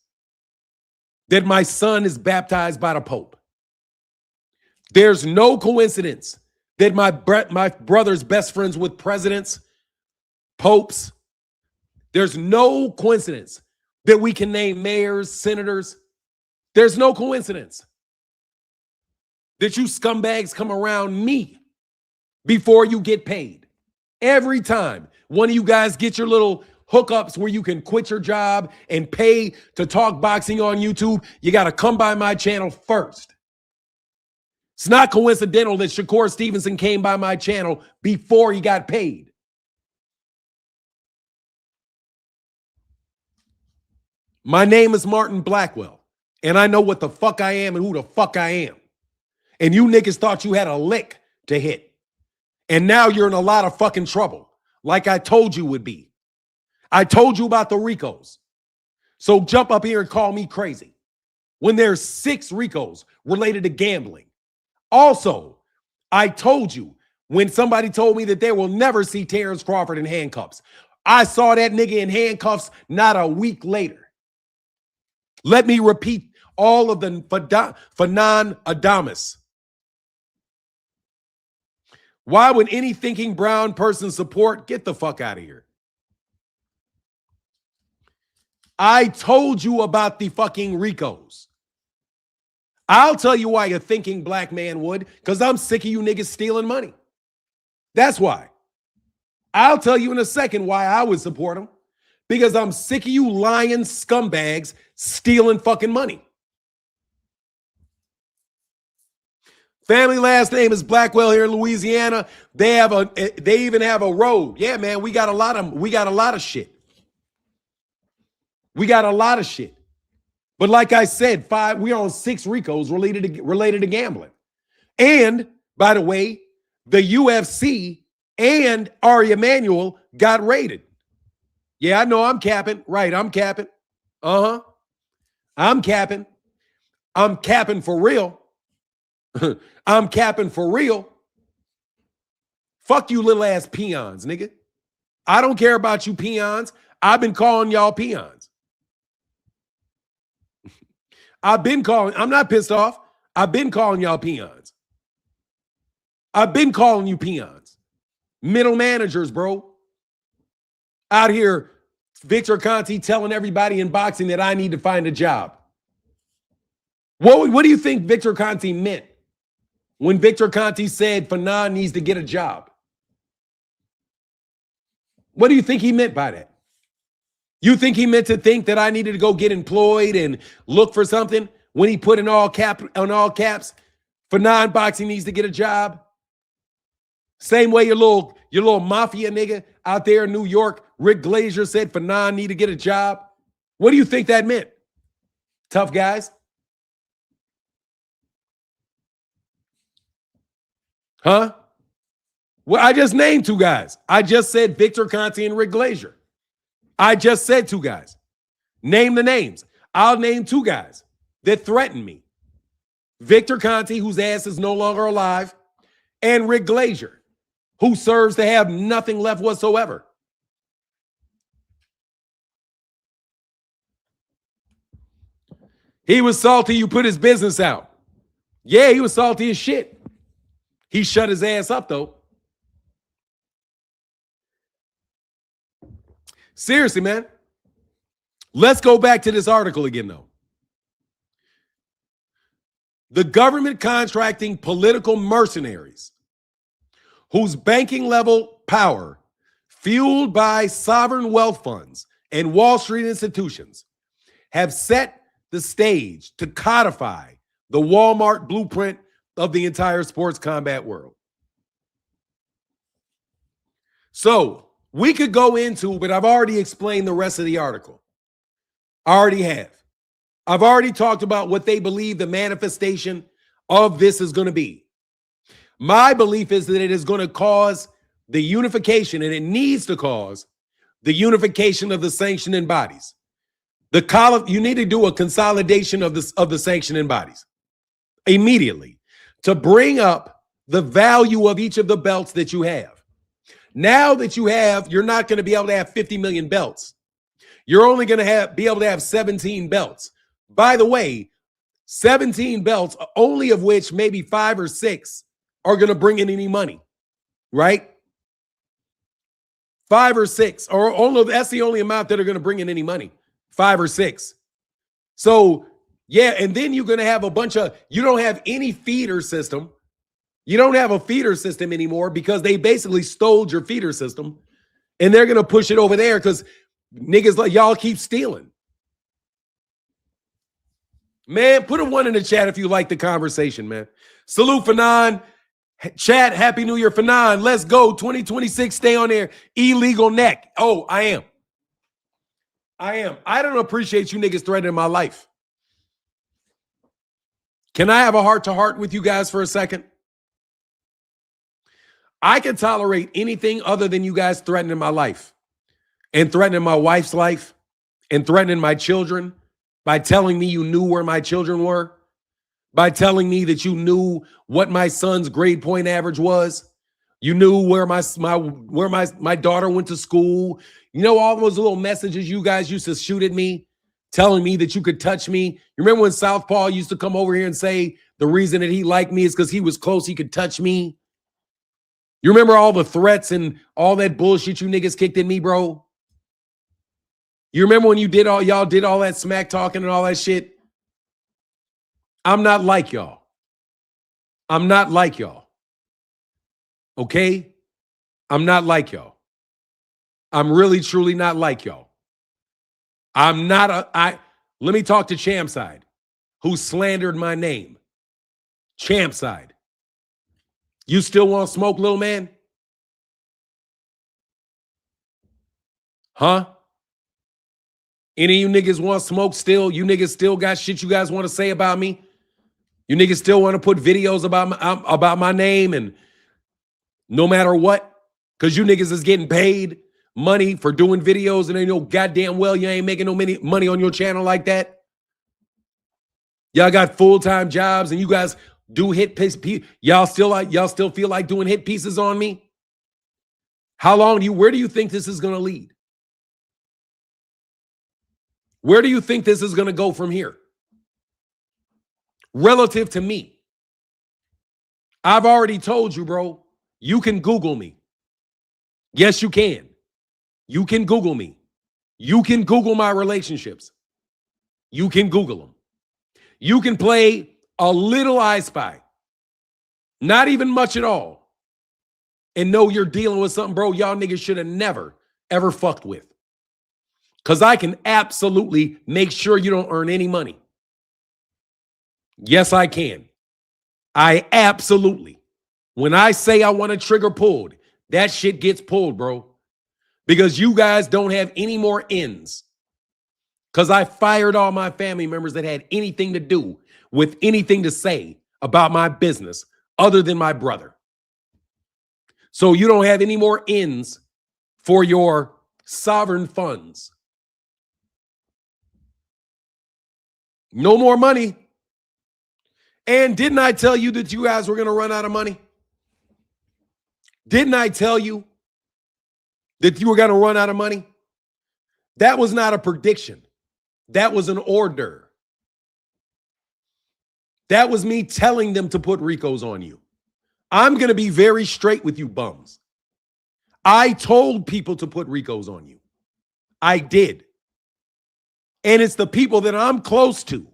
that my son is baptized by the Pope. There's no coincidence that my brother's best friends with presidents, popes. There's no coincidence that we can name mayors, senators. There's no coincidence that you scumbags come around me before you get paid. Every time one of you guys get your little hookups where you can quit your job and pay to talk boxing on YouTube, you got to come by my channel first. It's not coincidental that Shakur Stevenson came by my channel before he got paid. My name is Martin Blackwell, and I know what the fuck I am and who the fuck I am. And you niggas thought you had a lick to hit. And now you're in a lot of fucking trouble, like I told you would be. I told you about the Ricos. So jump up here and call me crazy when there's 6 Ricos related to gambling. Also, I told you when somebody told me that they will never see Terrence Crawford in handcuffs. I saw that nigga in handcuffs not a week later. Let me repeat all of the Fanon Adamus. Why would any thinking brown person support? Get the fuck out of here. I told you about the fucking Ricos. I'll tell you why a thinking black man would, because I'm sick of you niggas stealing money. That's why. I'll tell you in a second why I would support them. Because I'm sick of you lying scumbags stealing fucking money. Family last name is Blackwell here in Louisiana. They even have a road. Yeah, man, we got a lot of shit. We got a lot of shit. But like I said, we're on 6 Ricos related to gambling. And by the way, the UFC and Ari Emanuel got raided. Yeah, I know I'm capping. Right, I'm capping. I'm capping. I'm capping for real. I'm capping for real. Fuck you little ass peons, nigga. I don't care about you peons. I've been calling y'all peons. I'm not pissed off. I've been calling y'all peons. I've been calling you peons. Middle managers, bro. Out here, Victor Conti telling everybody in boxing that I need to find a job. What do you think Victor Conti meant when Victor Conti said Fanon needs to get a job? What do you think he meant by that? You think he meant to think that I needed to go get employed and look for something when he put in all caps, Fanon boxing needs to get a job? Same way your little mafia nigga out there in New York, Rick Glazier said Fanon need to get a job. What do you think that meant? Tough guys? Huh? Well, I just named 2 guys. I just said Victor Conte and Rick Glazier. I just said 2 guys. Name the names. I'll name 2 guys that threaten me. Victor Conte, whose ass is no longer alive, and Rick Glazier, who serves to have nothing left whatsoever. He was salty you put his business out. Yeah, he was salty as shit. He shut his ass up, though. Seriously, man. Let's go back to this article again, though. The government contracting political mercenaries whose banking level power, fueled by sovereign wealth funds and Wall Street institutions, have set the stage to codify the Walmart blueprint of the entire sports combat world. So we could go into, but I've already explained the rest of the article. I already have. I've already talked about what they believe the manifestation of this is going to be. My belief is that it is going to cause the unification, and it needs to cause the unification of the sanctioning bodies. You need to do a consolidation of the sanctioning bodies immediately to bring up the value of each of the belts that you have. Now that you're not going to be able to have 50 million belts. You're only going to be able to have 17 belts. By the way, 17 belts, only of which maybe 5 or 6 are going to bring in any money, right? 5 or 6, or only that's the only amount that are going to bring in any money, 5 or 6. So, yeah, and then you're going to have you don't have any feeder system. You don't have a feeder system anymore because they basically stole your feeder system, and they're going to push it over there because niggas like y'all keep stealing. Man, put a 1 in the chat if you like the conversation, man. Salute Fanon. Chat, Happy New Year, Fanon. Let's go. 2026, stay on there. Illegal neck. Oh, I am. I don't appreciate you niggas threatening my life. Can I have a heart-to-heart with you guys for a second? I can tolerate anything other than you guys threatening my life and threatening my wife's life and threatening my children by telling me you knew where my children were, by telling me that you knew what my son's grade point average was. You knew where my daughter went to school. You know, all those little messages you guys used to shoot at me, telling me that you could touch me. You remember when Southpaw used to come over here and say the reason that he liked me is because he was close, he could touch me? You remember all the threats and all that bullshit you niggas kicked at me, bro? You remember when y'all did all that smack talking and all that shit? I'm not like y'all. I'm not like y'all. Okay? I'm not like y'all. I'm really, truly not like y'all. Let me talk to Champside, who slandered my name. Champside. You still want to smoke, little man? Huh? Any of you niggas want smoke still? You niggas still got shit you guys want to say about me? You niggas still want to put videos about my name and no matter what? Because you niggas is getting paid money for doing videos and they know goddamn well you ain't making no money on your channel like that. Y'all got full-time jobs and you guys do hit pieces. Y'all still feel like doing hit pieces on me? Where do you think this is going to lead? Where do you think this is going to go from here? Relative to me. I've already told you, bro, you can Google me. Yes, you can. You can Google me. You can Google my relationships. You can Google them. You can play a little I Spy. Not even much at all. And know you're dealing with something, bro, y'all niggas should have never, ever fucked with. Because I can absolutely make sure you don't earn any money. Yes, I can. I absolutely. When I say I want a trigger pulled, that shit gets pulled, bro. Because you guys don't have any more ends. because I fired all my family members that had anything to do with anything to say about my business other than my brother. So you don't have any more ends for your sovereign funds. No more money. And didn't I tell you that you guys were going to run out of money? Didn't I tell you that you were going to run out of money? That was not a prediction. That was an order. That was me telling them to put RICOs on you. I'm going to be very straight with you bums. I told people to put RICOs on you. I did. And it's the people that I'm close to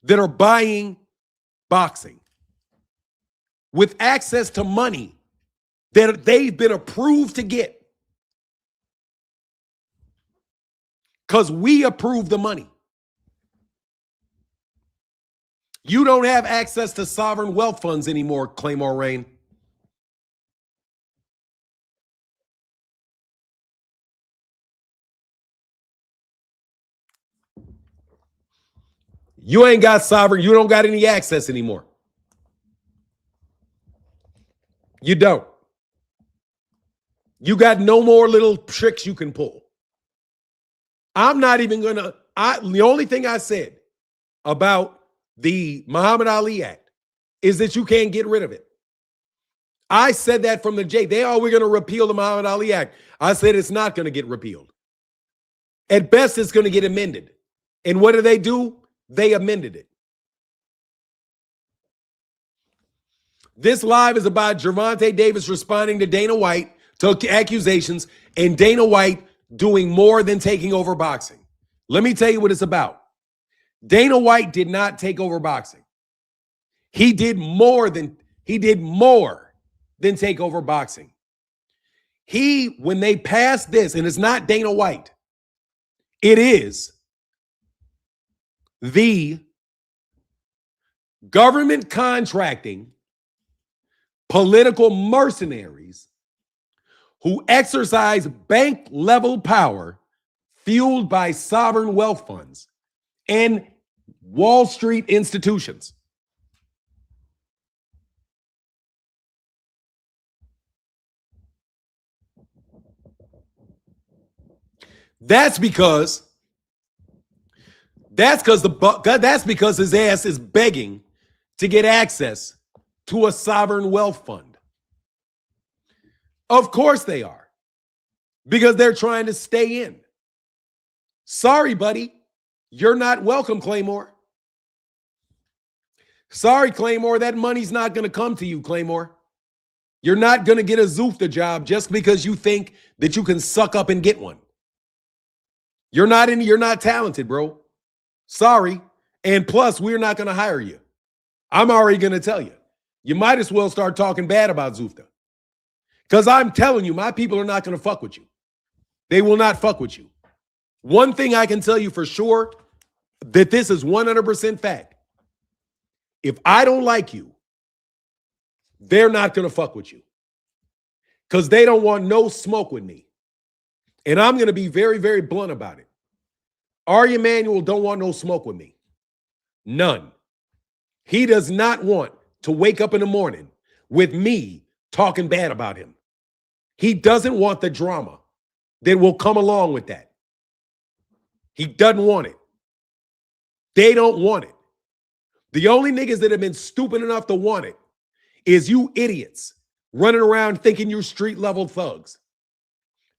that are buying boxing with access to money that they've been approved to get. Because we approve the money. You don't have access to sovereign wealth funds anymore, Claymore Rain. You ain't got sovereign. You don't got any access anymore. You don't. You got no more little tricks you can pull. I'm not even going to. The only thing I said about the Muhammad Ali Act is that you can't get rid of it. I said that from the J. We're going to repeal the Muhammad Ali Act. I said it's not going to get repealed. At best, it's going to get amended. And what do? They amended it. This live is about Gervonta Davis responding to Dana White, to accusations, and Dana White doing more than taking over boxing. Let me tell you what it's about. Dana White did not take over boxing. He did more than take over boxing. When they passed this, and it's not Dana White, it is the government contracting political mercenaries who exercise bank level power fueled by sovereign wealth funds and Wall Street institutions. That's because his ass is begging to get access to a sovereign wealth fund. Of course they are, because they're trying to stay in. Sorry, buddy, you're not welcome, Claymore. Sorry, Claymore, that money's not going to come to you, Claymore. You're not going to get a Zufta job just because you think that you can suck up and get one. You're not talented, bro. Sorry. And plus, we're not going to hire you. I'm already going to tell you. You might as well start talking bad about Zufta. Because I'm telling you, my people are not going to fuck with you. They will not fuck with you. One thing I can tell you for sure, that this is 100% fact. If I don't like you, they're not going to fuck with you. Because they don't want no smoke with me. And I'm going to be very, very blunt about it. Ari Emanuel don't want no smoke with me. None. He does not want to wake up in the morning with me talking bad about him. He doesn't want the drama that will come along with that. He doesn't want it. They don't want it. The only niggas that have been stupid enough to want it is you idiots running around thinking you're street level thugs.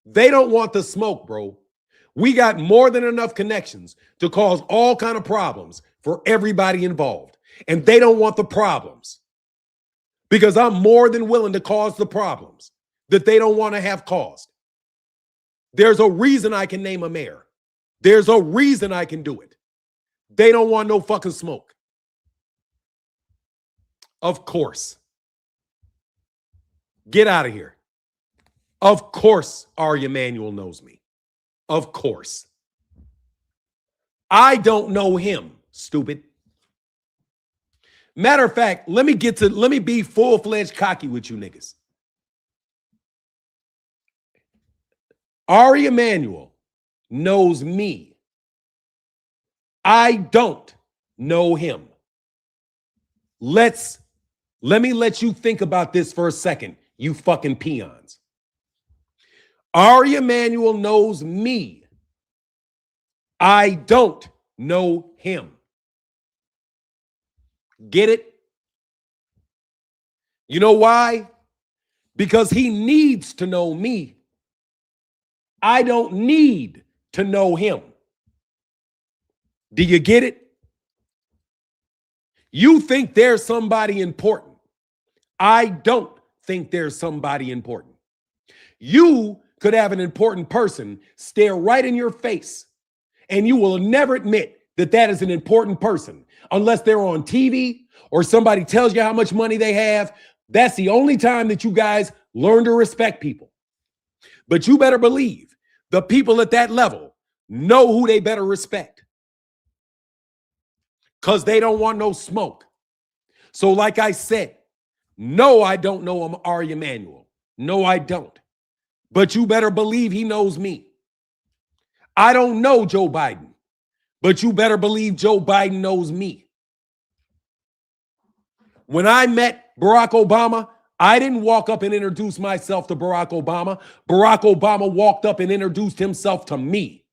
They don't want the smoke, bro. We got more than enough connections to cause all kind of problems for everybody involved. And they don't want the problems because I'm more than willing to cause the problems that they don't want to have caused. There's a reason I can name a mayor. There's a reason I can do it. They don't want no fucking smoke. Of course. Get out of here. Of course, Ari Emanuel knows me. Of course. I don't know him, stupid. Matter of fact, let me be full-fledged cocky with you niggas. Ari Emanuel knows me. I don't know him. Let me let you think about this for a second, you fucking peons. Ari Emanuel knows me. I don't know him. Get it? You know why? Because he needs to know me. I don't need to know him. Do you get it? You think there's somebody important. I don't think there's somebody important. You could have an important person stare right in your face, and you will never admit that that is an important person unless they're on TV or somebody tells you how much money they have. That's the only time that you guys learn to respect people. But you better believe the people at that level know who they better respect, because they don't want no smoke. So like I said, no, I don't know Ari Emanuel. No, I don't. But you better believe he knows me. I don't know Joe Biden, but you better believe Joe Biden knows me. When I met Barack Obama, I didn't walk up and introduce myself to Barack Obama. Barack Obama walked up and introduced himself to me.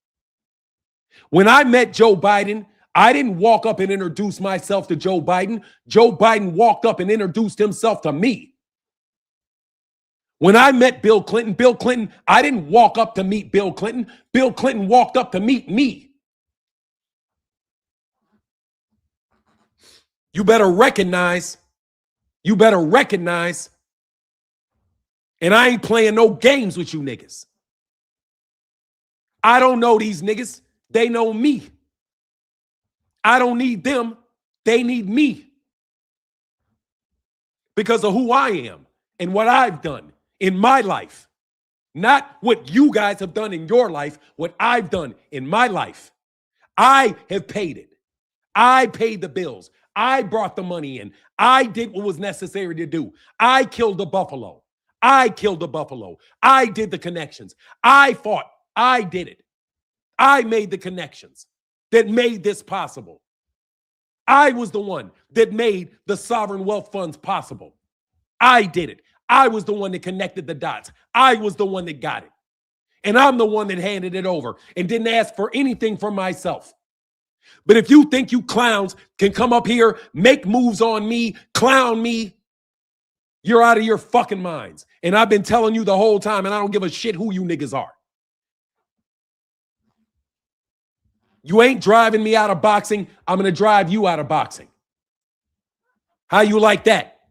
When I met Joe Biden, I didn't walk up and introduce myself to Joe Biden. Joe Biden walked up and introduced himself to me. When I met Bill Clinton, I didn't walk up to meet Bill Clinton. Bill Clinton walked up to meet me. You better recognize, and I ain't playing no games with you niggas. I don't know these niggas. They know me. I don't need them. They need me because of who I am and what I've done in my life. Not what you guys have done in your life, what I've done in my life. I have paid it. I paid the bills. I brought the money in. I did what was necessary to do. I killed the buffalo. I killed the buffalo. I did the connections. I fought. I did it. I made the connections that made this possible. I was the one that made the sovereign wealth funds possible. I did it. I was the one that connected the dots. I was the one that got it. And I'm the one that handed it over and didn't ask for anything from myself. But if you think you clowns can come up here, make moves on me, clown me, you're out of your fucking minds. And I've been telling you the whole time, and I don't give a shit who you niggas are. You ain't driving me out of boxing. I'm going to drive you out of boxing. How you like that?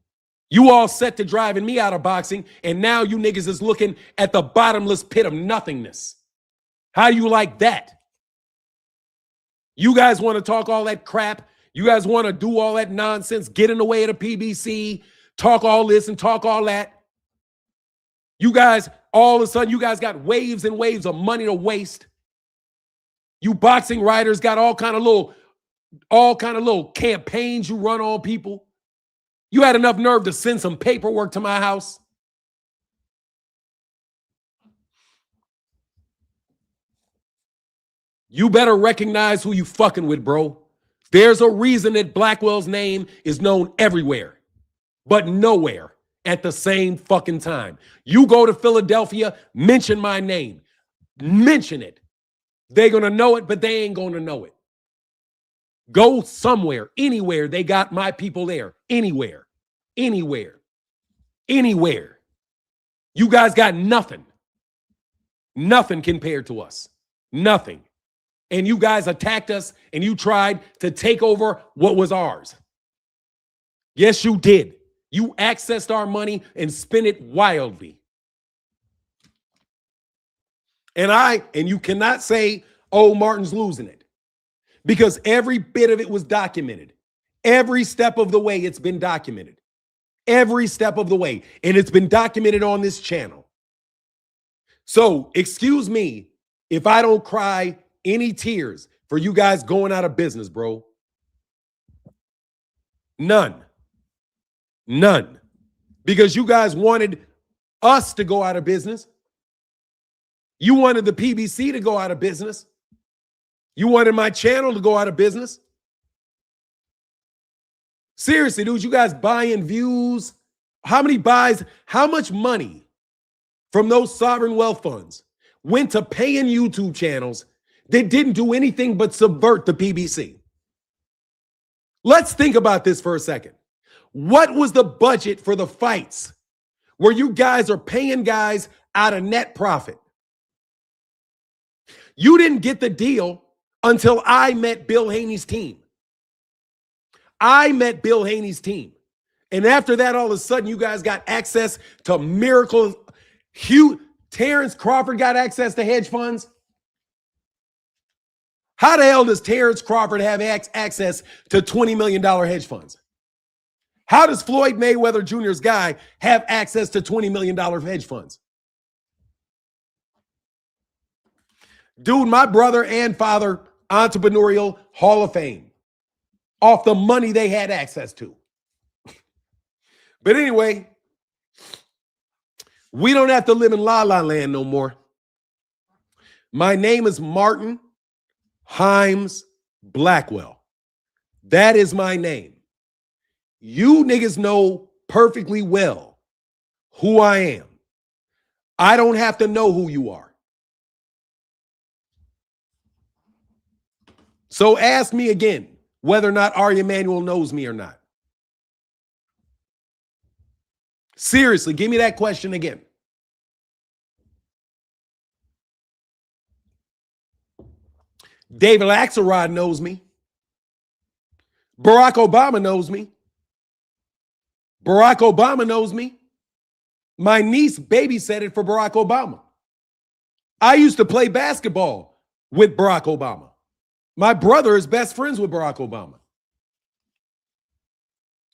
You all set to driving me out of boxing, and now you niggas is looking at the bottomless pit of nothingness. How you like that? You guys want to talk all that crap. You guys want to do all that nonsense, get in the way of the PBC, talk all this and talk all that. You guys, all of a sudden, you guys got waves and waves of money to waste. You boxing writers got all kind of little campaigns you run on people. You had enough nerve to send some paperwork to my house. You better recognize who you fucking with, bro. There's a reason that Blackwell's name is known everywhere, but nowhere at the same fucking time. You go to Philadelphia, mention my name. Mention it. They're going to know it, but they ain't going to know it. Go somewhere, anywhere. They got my people there. Anywhere. Anywhere. Anywhere. You guys got nothing. Nothing compared to us. Nothing. And you guys attacked us and you tried to take over what was ours. Yes, you did. You accessed our money and spent it wildly. And you cannot say, oh, Martin's losing it. Because every bit of it was documented. Every step of the way it's been documented. Every step of the way. And it's been documented on this channel. So, excuse me if I don't cry any tears for you guys going out of business, bro. None. None. Because you guys wanted us to go out of business. You wanted the PBC to go out of business. You wanted my channel to go out of business? Seriously, dude, you guys buying views? How many buys? How much money from those sovereign wealth funds went to paying YouTube channels that didn't do anything but subvert the PBC? Let's think about this for a second. What was the budget for the fights where you guys are paying guys out of net profit? You didn't get the deal until I met Bill Haney's team. I met Bill Haney's team. And after that, all of a sudden, you guys got access to miracles. Terrence Crawford got access to hedge funds. How the hell does Terrence Crawford have access to $20 million hedge funds? How does Floyd Mayweather Jr.'s guy have access to $20 million hedge funds? Dude, my brother and father, entrepreneurial Hall of Fame, off the money they had access to. But anyway, we don't have to live in La La Land no more. My name is Martin Himes Blackwell. That is my name. You niggas know perfectly well who I am. I don't have to know who you are. So ask me again whether or not Ari Emanuel knows me or not. Seriously, give me that question again. David Axelrod knows me. Barack Obama knows me. Barack Obama knows me. My niece babysat for Barack Obama. I used to play basketball with Barack Obama. My brother is best friends with Barack Obama.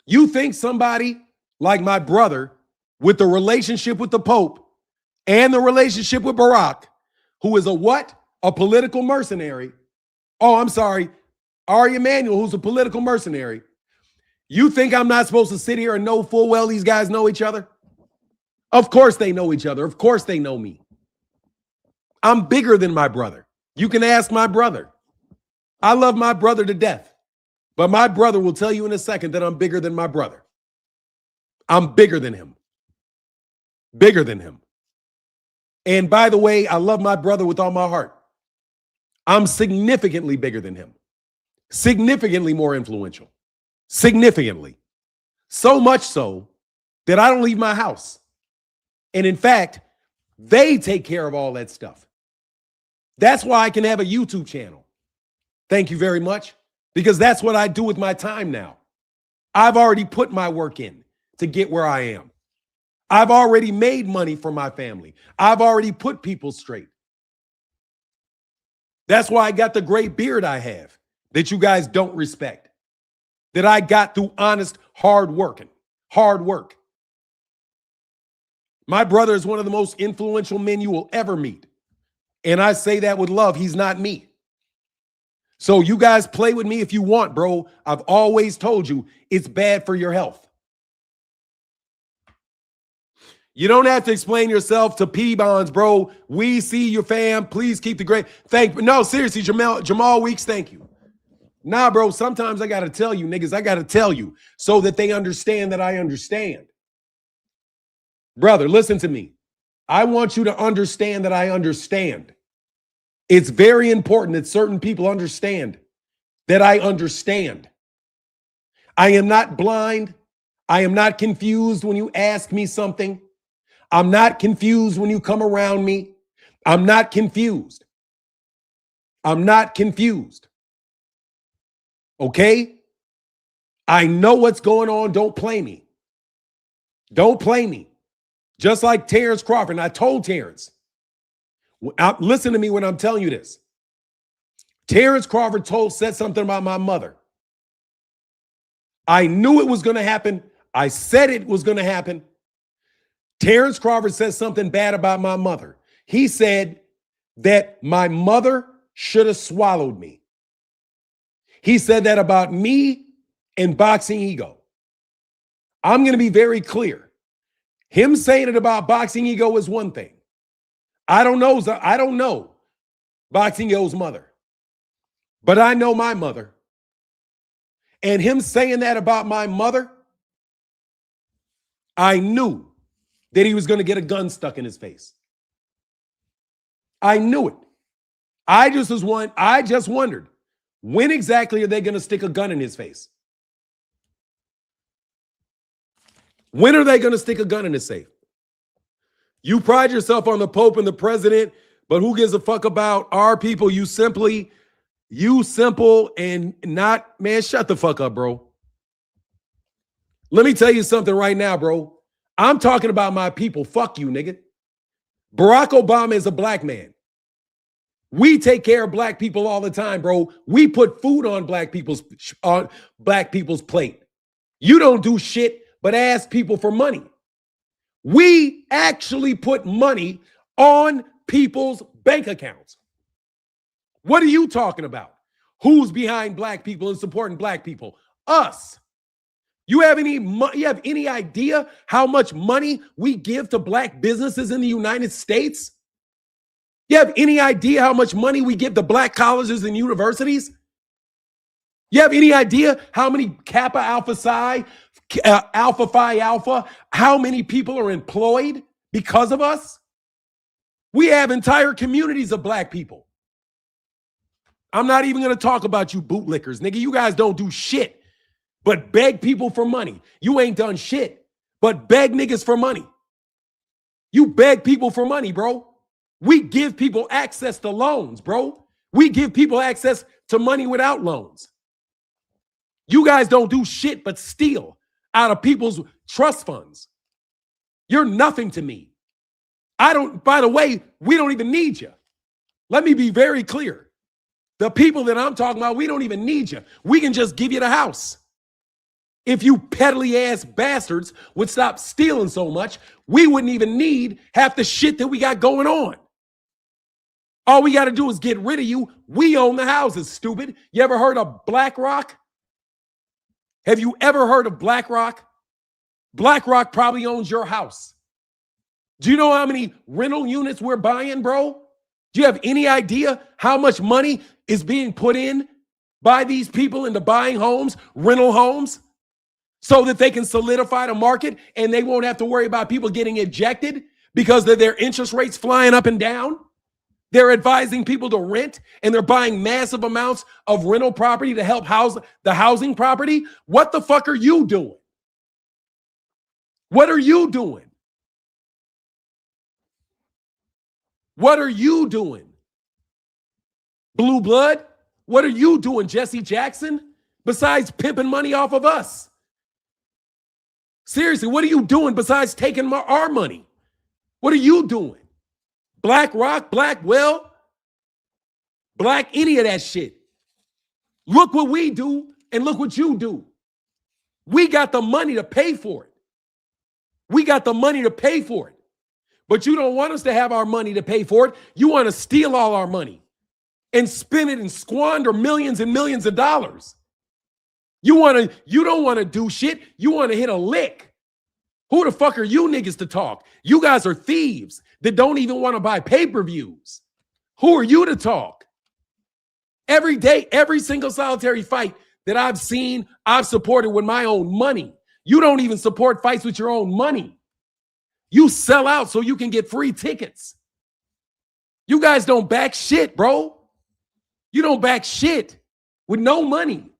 You think somebody like my brother with the relationship with the Pope and the relationship with Barack, who is a what? A political mercenary. Oh, I'm sorry. Ari Emanuel, who's a political mercenary. You think I'm not supposed to sit here and know full well these guys know each other? Of course they know each other. Of course they know me. I'm bigger than my brother. You can ask my brother. I love my brother to death. But my brother will tell you in a second that I'm bigger than my brother. I'm bigger than him. Bigger than him. And by the way, I love my brother with all my heart. I'm significantly bigger than him. Significantly more influential. Significantly. So much so that I don't leave my house. And in fact, they take care of all that stuff. That's why I can have a YouTube channel. Thank you very much. Because that's what I do with my time now. I've already put my work in to get where I am. I've already made money for my family. I've already put people straight. That's why I got the great beard I have that you guys don't respect. That I got through honest, hard work. My brother is one of the most influential men you will ever meet. And I say that with love. He's not me. So you guys play with me if you want, bro. I've always told you it's bad for your health. You don't have to explain yourself to P-Bonds, bro. We see your fam. Please keep the great. No, seriously, Jamal Weeks, thank you. Nah, bro, sometimes I got to tell you, niggas, I got to tell you so that they understand that I understand. Brother, listen to me. I want you to understand that I understand. It's very important that certain people understand that I understand. I am not blind. I am not confused when you ask me something. I'm not confused when you come around me. I'm not confused. I'm not confused. Okay? I know what's going on. Don't play me. Don't play me. Just like Terrence Crawford. And I told Terrence, listen to me when I'm telling you this. Terrence Crawford said something about my mother. I knew it was going to happen. I said it was going to happen. Terrence Crawford said something bad about my mother. He said that my mother should have swallowed me. He said that about me and Boxing Ego. I'm going to be very clear. Him saying it about Boxing Ego is one thing. I don't know Boxing Ego's mother. But I know my mother. And him saying that about my mother, I knew that he was going to get a gun stuck in his face. I knew it. I just wondered, when exactly are they going to stick a gun in his face? When are they going to stick a gun in his safe? You pride yourself on the Pope and the president, but who gives a fuck about our people? You simple and not, man, shut the fuck up, bro. Let me tell you something right now, bro. I'm talking about my people. Fuck you, nigga. Barack Obama is a black man. We take care of black people all the time, bro. We put food on black people's plate. You don't do shit but ask people for money. We actually put money on people's bank accounts. What are you talking about? Who's behind black people and supporting black people? Us. You have any idea how much money we give to black businesses in the United States? You have any idea how much money we give to black colleges and universities? You have any idea how many Kappa Alpha Psi, Alpha Phi Alpha, how many people are employed because of us? We have entire communities of black people. I'm not even going to talk about you bootlickers, nigga. You guys don't do shit but beg people for money. You ain't done shit but beg niggas for money. You beg people for money, bro. We give people access to loans, bro. We give people access to money without loans. You guys don't do shit but steal out of people's trust funds. You're nothing to me. By the way, we don't even need you. Let me be very clear. The people that I'm talking about, we don't even need you. We can just give you the house. If you peddly ass bastards would stop stealing so much, we wouldn't even need half the shit that we got going on. All we got to do is get rid of you. We own the houses, stupid. You ever heard of BlackRock? Have you ever heard of BlackRock? BlackRock probably owns your house. Do you know how many rental units we're buying, bro? Do you have any idea how much money is being put in by these people into buying homes, rental homes, so that they can solidify the market and they won't have to worry about people getting ejected because of their interest rates flying up and down? They're advising people to rent and they're buying massive amounts of rental property to help house the housing property. What the fuck are you doing? What are you doing? What are you doing? Blue blood? What are you doing, Jesse Jackson? Besides pimping money off of us? Seriously, what are you doing besides taking our money? What are you doing? BlackRock, Blackwell, Black, any of that shit. Look what we do and look what you do. We got the money to pay for it. We got the money to pay for it. But you don't want us to have our money to pay for it. You want to steal all our money and spend it and squander millions and millions of dollars. You don't want to do shit. You want to hit a lick. Who the fuck are you niggas to talk? You guys are thieves that don't even want to buy pay-per-views. Who are you to talk? Every day, every single solitary fight that I've seen, I've supported with my own money. You don't even support fights with your own money. You sell out so you can get free tickets. You guys don't back shit, bro. You don't back shit with no money.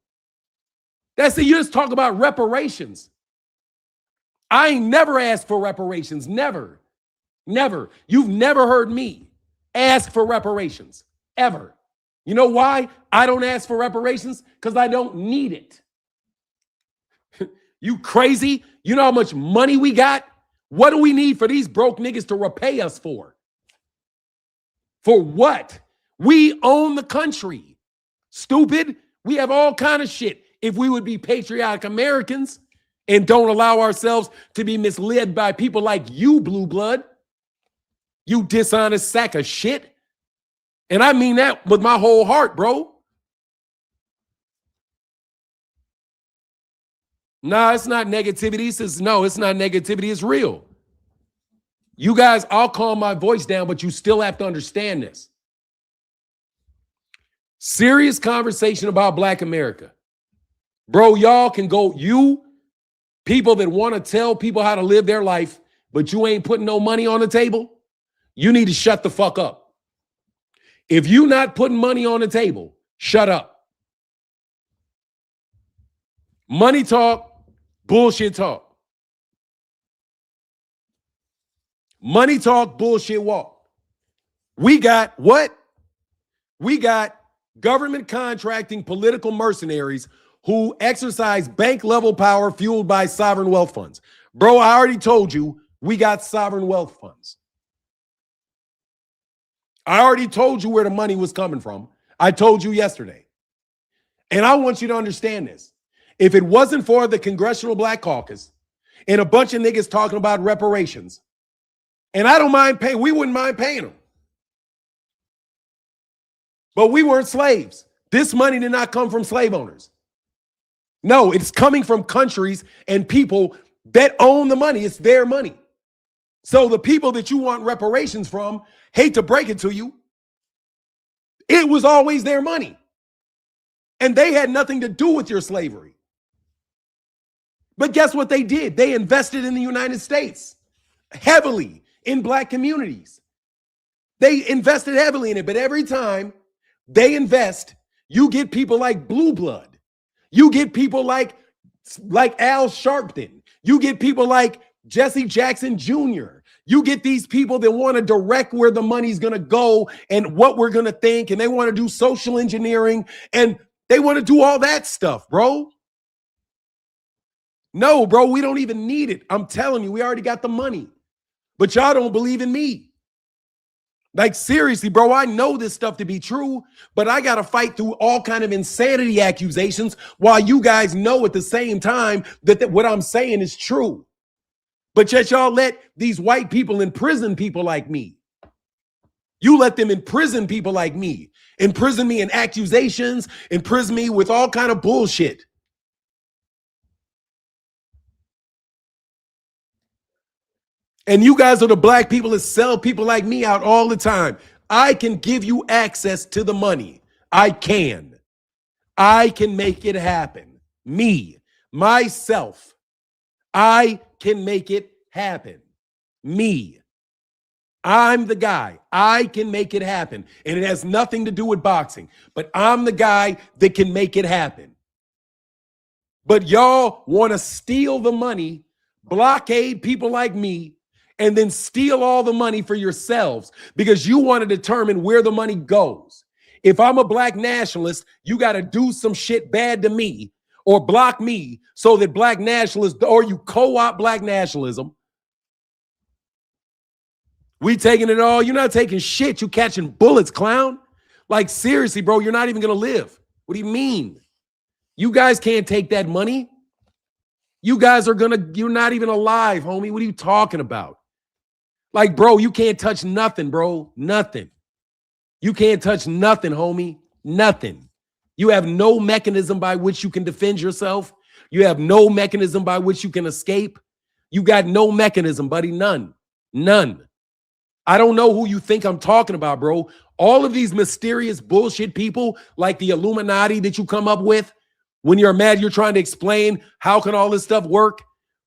That's it. You just talk about reparations. I ain't never asked for reparations. Never. Never. You've never heard me ask for reparations. Ever. You know why I don't ask for reparations? Because I don't need it. You crazy? You know how much money we got? What do we need for these broke niggas to repay us for? For what? We own the country. Stupid. We have all kind of shit. If we would be patriotic Americans and don't allow ourselves to be misled by people like you, blue blood, you dishonest sack of shit. And I mean that with my whole heart, bro. Nah, it's not negativity. It's not negativity. It's real. You guys, I'll calm my voice down, but you still have to understand this. Serious conversation about Black America. Bro, y'all can go, you people that want to tell people how to live their life, but you ain't putting no money on the table, you need to shut the fuck up. If you not putting money on the table, shut up. Money talk, bullshit talk. Money talk, bullshit walk. We got what? We got government contracting political mercenaries who exercise bank level power fueled by sovereign wealth funds. Bro, I already told you we got sovereign wealth funds. I already told you where the money was coming from. I told you yesterday. And I want you to understand this. If it wasn't for the Congressional Black Caucus and a bunch of niggas talking about reparations, and I don't mind paying, we wouldn't mind paying them. But we weren't slaves. This money did not come from slave owners. No, it's coming from countries and people that own the money. It's their money. So the people that you want reparations from, hate to break it to you, it was always their money. And they had nothing to do with your slavery. But guess what they did? They invested in the United States heavily in Black communities. They invested heavily in it. But every time they invest, you get people like Blue Blood. You get people like Al Sharpton. You get people like Jesse Jackson Jr. You get these people that want to direct where the money's going to go and what we're going to think. And they want to do social engineering and they want to do all that stuff, bro. No, bro, we don't even need it. I'm telling you, we already got the money. But y'all don't believe in me. Like, seriously, bro, I know this stuff to be true, but I got to fight through all kind of insanity accusations while you guys know at the same time that what I'm saying is true. But yet y'all let these white people imprison people like me. You let them imprison people like me. Imprison me in accusations, imprison me with all kind of bullshit. And you guys are the black people that sell people like me out all the time. I can give you access to the money. I can make it happen. Me, myself, I can make it happen. Me, I'm the guy. I can make it happen. And it has nothing to do with boxing, but I'm the guy that can make it happen. But y'all want to steal the money, blockade people like me, and then steal all the money for yourselves because you want to determine where the money goes. If I'm a black nationalist, you got to do some shit bad to me or block me so that black nationalists, or you co-opt black nationalism. We taking it all. You're not taking shit. You catching bullets, clown. Like, seriously, bro, you're not even going to live. What do you mean? You guys can't take that money. You guys are you're not even alive, homie. What are you talking about? Like, bro, you can't touch nothing, bro. Nothing. You can't touch nothing, homie. Nothing. You have no mechanism by which you can defend yourself. You have no mechanism by which you can escape. You got no mechanism, buddy. None. None. I don't know who you think I'm talking about, bro. All of these mysterious bullshit people like the Illuminati that you come up with when you're mad, you're trying to explain how can all this stuff work.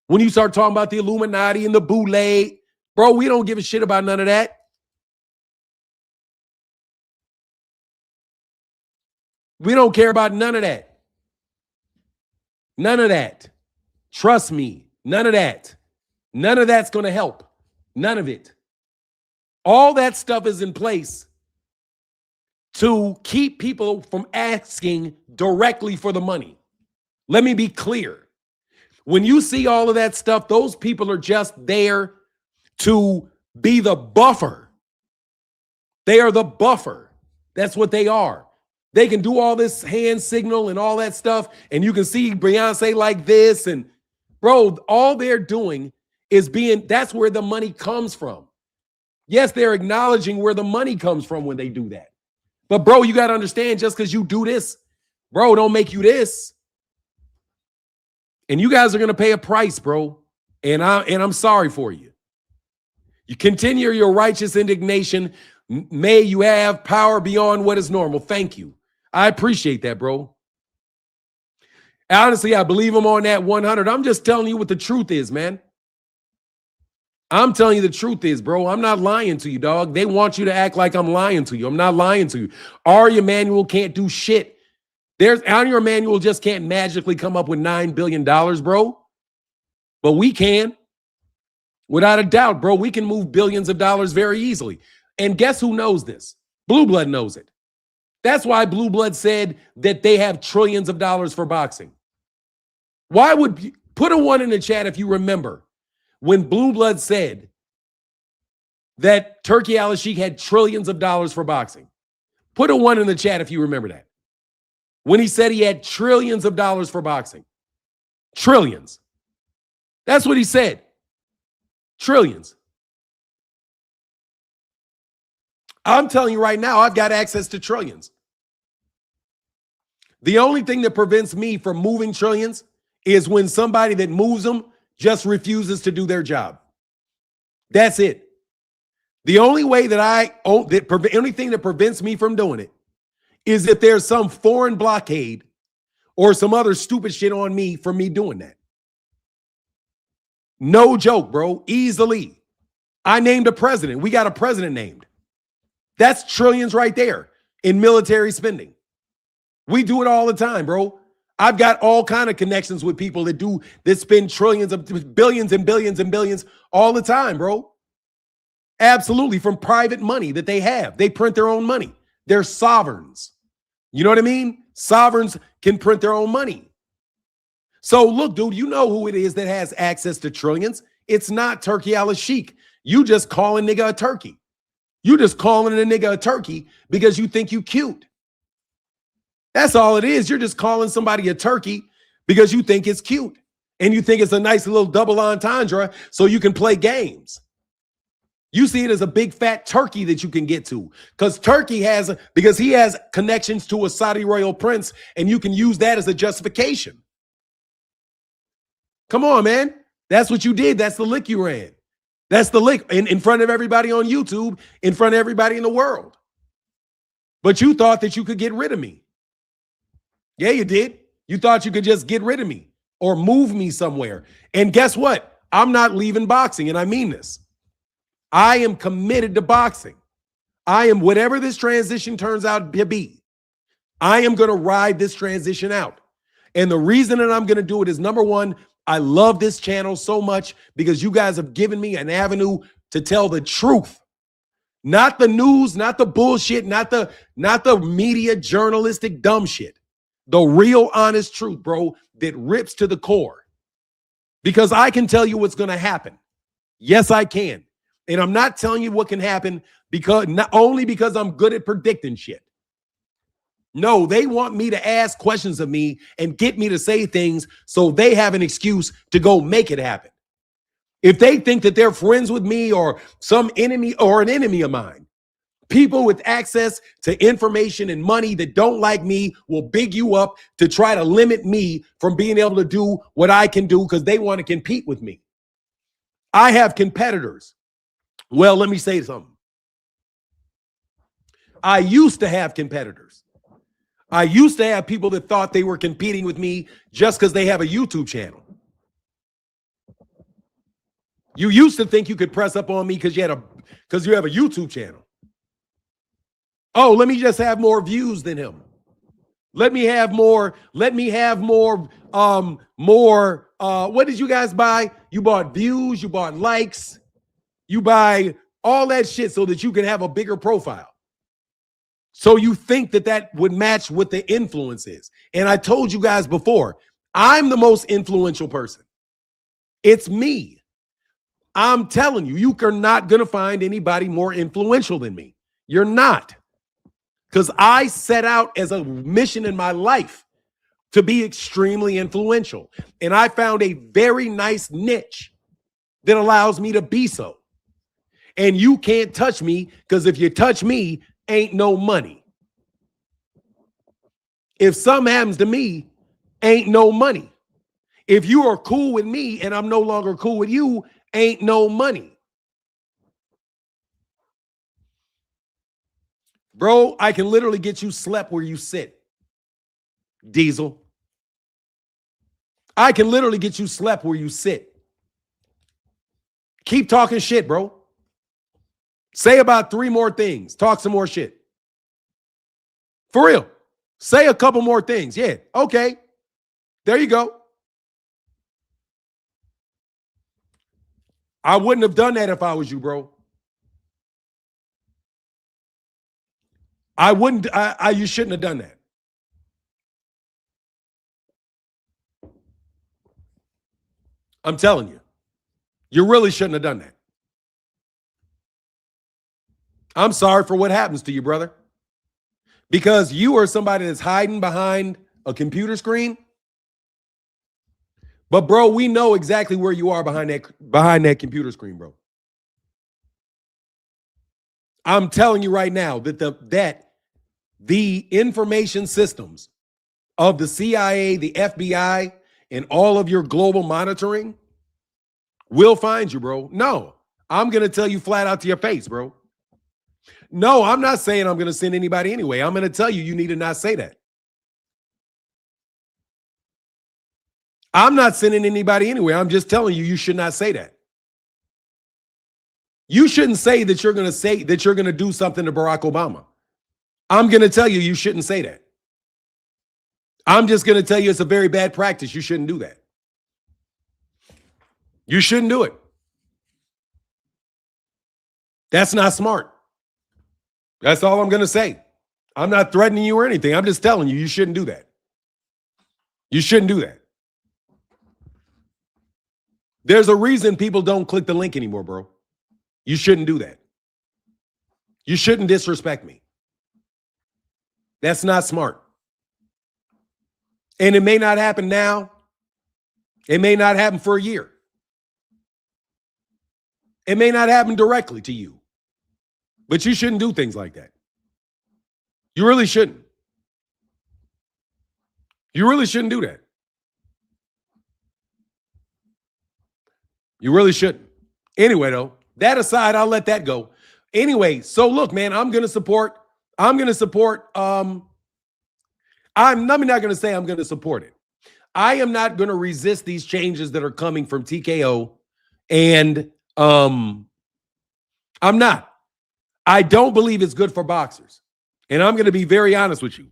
When you start talking about the Illuminati and the Boule, bro, we don't give a shit about none of that. We don't care about none of that. None of that. Trust me, none of that. None of that's going to help. None of it. All that stuff is in place to keep people from asking directly for the money. Let me be clear. When you see all of that stuff, those people are just there to be the buffer. They are the buffer. That's what they are. They can do all this hand signal and all that stuff, and you can see Beyonce like this, and bro, all they're doing is that's where the money comes from. Yes, they're acknowledging where the money comes from when they do that. But bro, you got to understand, just because you do this, bro, don't make you this. And you guys are going to pay a price, bro. And I'm sorry for you. You continue your righteous indignation. May you have power beyond what is normal. Thank you. I appreciate that, bro. Honestly, I believe him on that 100. I'm just telling you what the truth is, man. I'm telling you the truth is, bro. I'm not lying to you, dog. They want you to act like I'm lying to you. I'm not lying to you. Ari Emanuel can't do shit. Ari Emanuel just can't magically come up with $9 billion, bro. But we can. Without a doubt, bro. We can move billions of dollars very easily. And guess who knows this? Blue Blood knows it. That's why Blue Blood said that they have trillions of dollars for boxing. Why would put a 1 in the chat if you remember when Blue Blood said that Turki Al-Sheikh had trillions of dollars for boxing? Put a 1 in the chat if you remember that. When he said he had trillions of dollars for boxing. Trillions. That's what he said. Trillions. I'm telling you right now, I've got access to trillions. The only thing that prevents me from moving trillions is when somebody that moves them just refuses to do their job. That's it. The only way that only thing that prevents me from doing it is if there's some foreign blockade or some other stupid shit on me for me doing that. No joke, bro. Easily. I named a president. We got a president named. That's trillions right there in military spending. We do it all the time, bro. I've got all kind of connections with people that spend trillions of billions and billions and billions all the time, bro. Absolutely, from private money that they have. They print their own money. They're sovereigns. You know what I mean? Sovereigns can print their own money. So look, dude, you know who it is that has access to trillions. It's not Turki Al-Sheikh. You just calling nigga a turkey. You just calling a nigga a turkey because you think you cute. That's all it is. You're just calling somebody a turkey because you think it's cute. And you think it's a nice little double entendre so you can play games. You see it as a big fat turkey that you can get to. Because because he has connections to a Saudi royal prince, and you can use that as a justification. Come on, man. That's what you did. That's the lick you ran. That's the lick in front of everybody on YouTube, in front of everybody in the world. But you thought that you could get rid of me. Yeah, you did. You thought you could just get rid of me or move me somewhere. And guess what? I'm not leaving boxing, and I mean this. I am committed to boxing. I am, whatever this transition turns out to be, I am going to ride this transition out. And the reason that I'm going to do it is, number one, I love this channel so much because you guys have given me an avenue to tell the truth. Not the news, not the bullshit, not the media journalistic dumb shit. The real honest truth, bro, that rips to the core. Because I can tell you what's going to happen. Yes, I can. And I'm not telling you what can happen not only because I'm good at predicting shit. No, they want me to ask questions of me and get me to say things so they have an excuse to go make it happen. If they think that they're friends with me or some enemy or an enemy of mine, people with access to information and money that don't like me will big you up to try to limit me from being able to do what I can do because they want to compete with me. I have competitors. Well, let me say something. I used to have competitors. I used to have people that thought they were competing with me just because they have a YouTube channel. You used to think you could press up on me because you have a YouTube channel. Oh, let me just have more views than him. Let me have more, what did you guys buy? You bought views, you bought likes, you buy all that shit so that you can have a bigger profile. So you think that would match what the influence is. And I told you guys before, I'm the most influential person. It's me. I'm telling you, you are not going to find anybody more influential than me. You're not. Because I set out as a mission in my life to be extremely influential. And I found a very nice niche that allows me to be so. And you can't touch me because if you touch me, ain't no money. If something happens to me, ain't no money. If you are cool with me and I'm no longer cool with you, ain't no money. Bro, I can literally get you slept where you sit. Diesel. I can literally get you slept where you sit. Keep talking shit, bro. Say about 3 more things. Talk some more shit. For real. Say a couple more things. Yeah. Okay. There you go. I wouldn't have done that if I was you, bro. I wouldn't. You shouldn't have done that. I'm telling you. You really shouldn't have done that. I'm sorry for what happens to you, brother. Because you are somebody that's hiding behind a computer screen. But, bro, we know exactly where you are behind that computer screen, bro. I'm telling you right now that the information systems of the CIA, the FBI, and all of your global monitoring will find you, bro. No, I'm going to tell you flat out to your face, bro. No, I'm not saying I'm going to send anybody anyway. I'm going to tell you, you need to not say that. I'm not sending anybody anyway. I'm just telling you, you should not say that. You shouldn't say that you're going to do something to Barack Obama. I'm going to tell you, you shouldn't say that. I'm just going to tell you it's a very bad practice. You shouldn't do that. You shouldn't do it. That's not smart. That's all I'm going to say. I'm not threatening you or anything. I'm just telling you, you shouldn't do that. You shouldn't do that. There's a reason people don't click the link anymore, bro. You shouldn't do that. You shouldn't disrespect me. That's not smart. And it may not happen now. It may not happen for a year. It may not happen directly to you. But you shouldn't do things like that. You really shouldn't. You really shouldn't do that. You really shouldn't. Anyway, though, that aside, I'll let that go. Anyway, so look, man, I'm not going to support it. I am not going to resist these changes that are coming from TKO. And I'm not. I don't believe it's good for boxers. And I'm going to be very honest with you.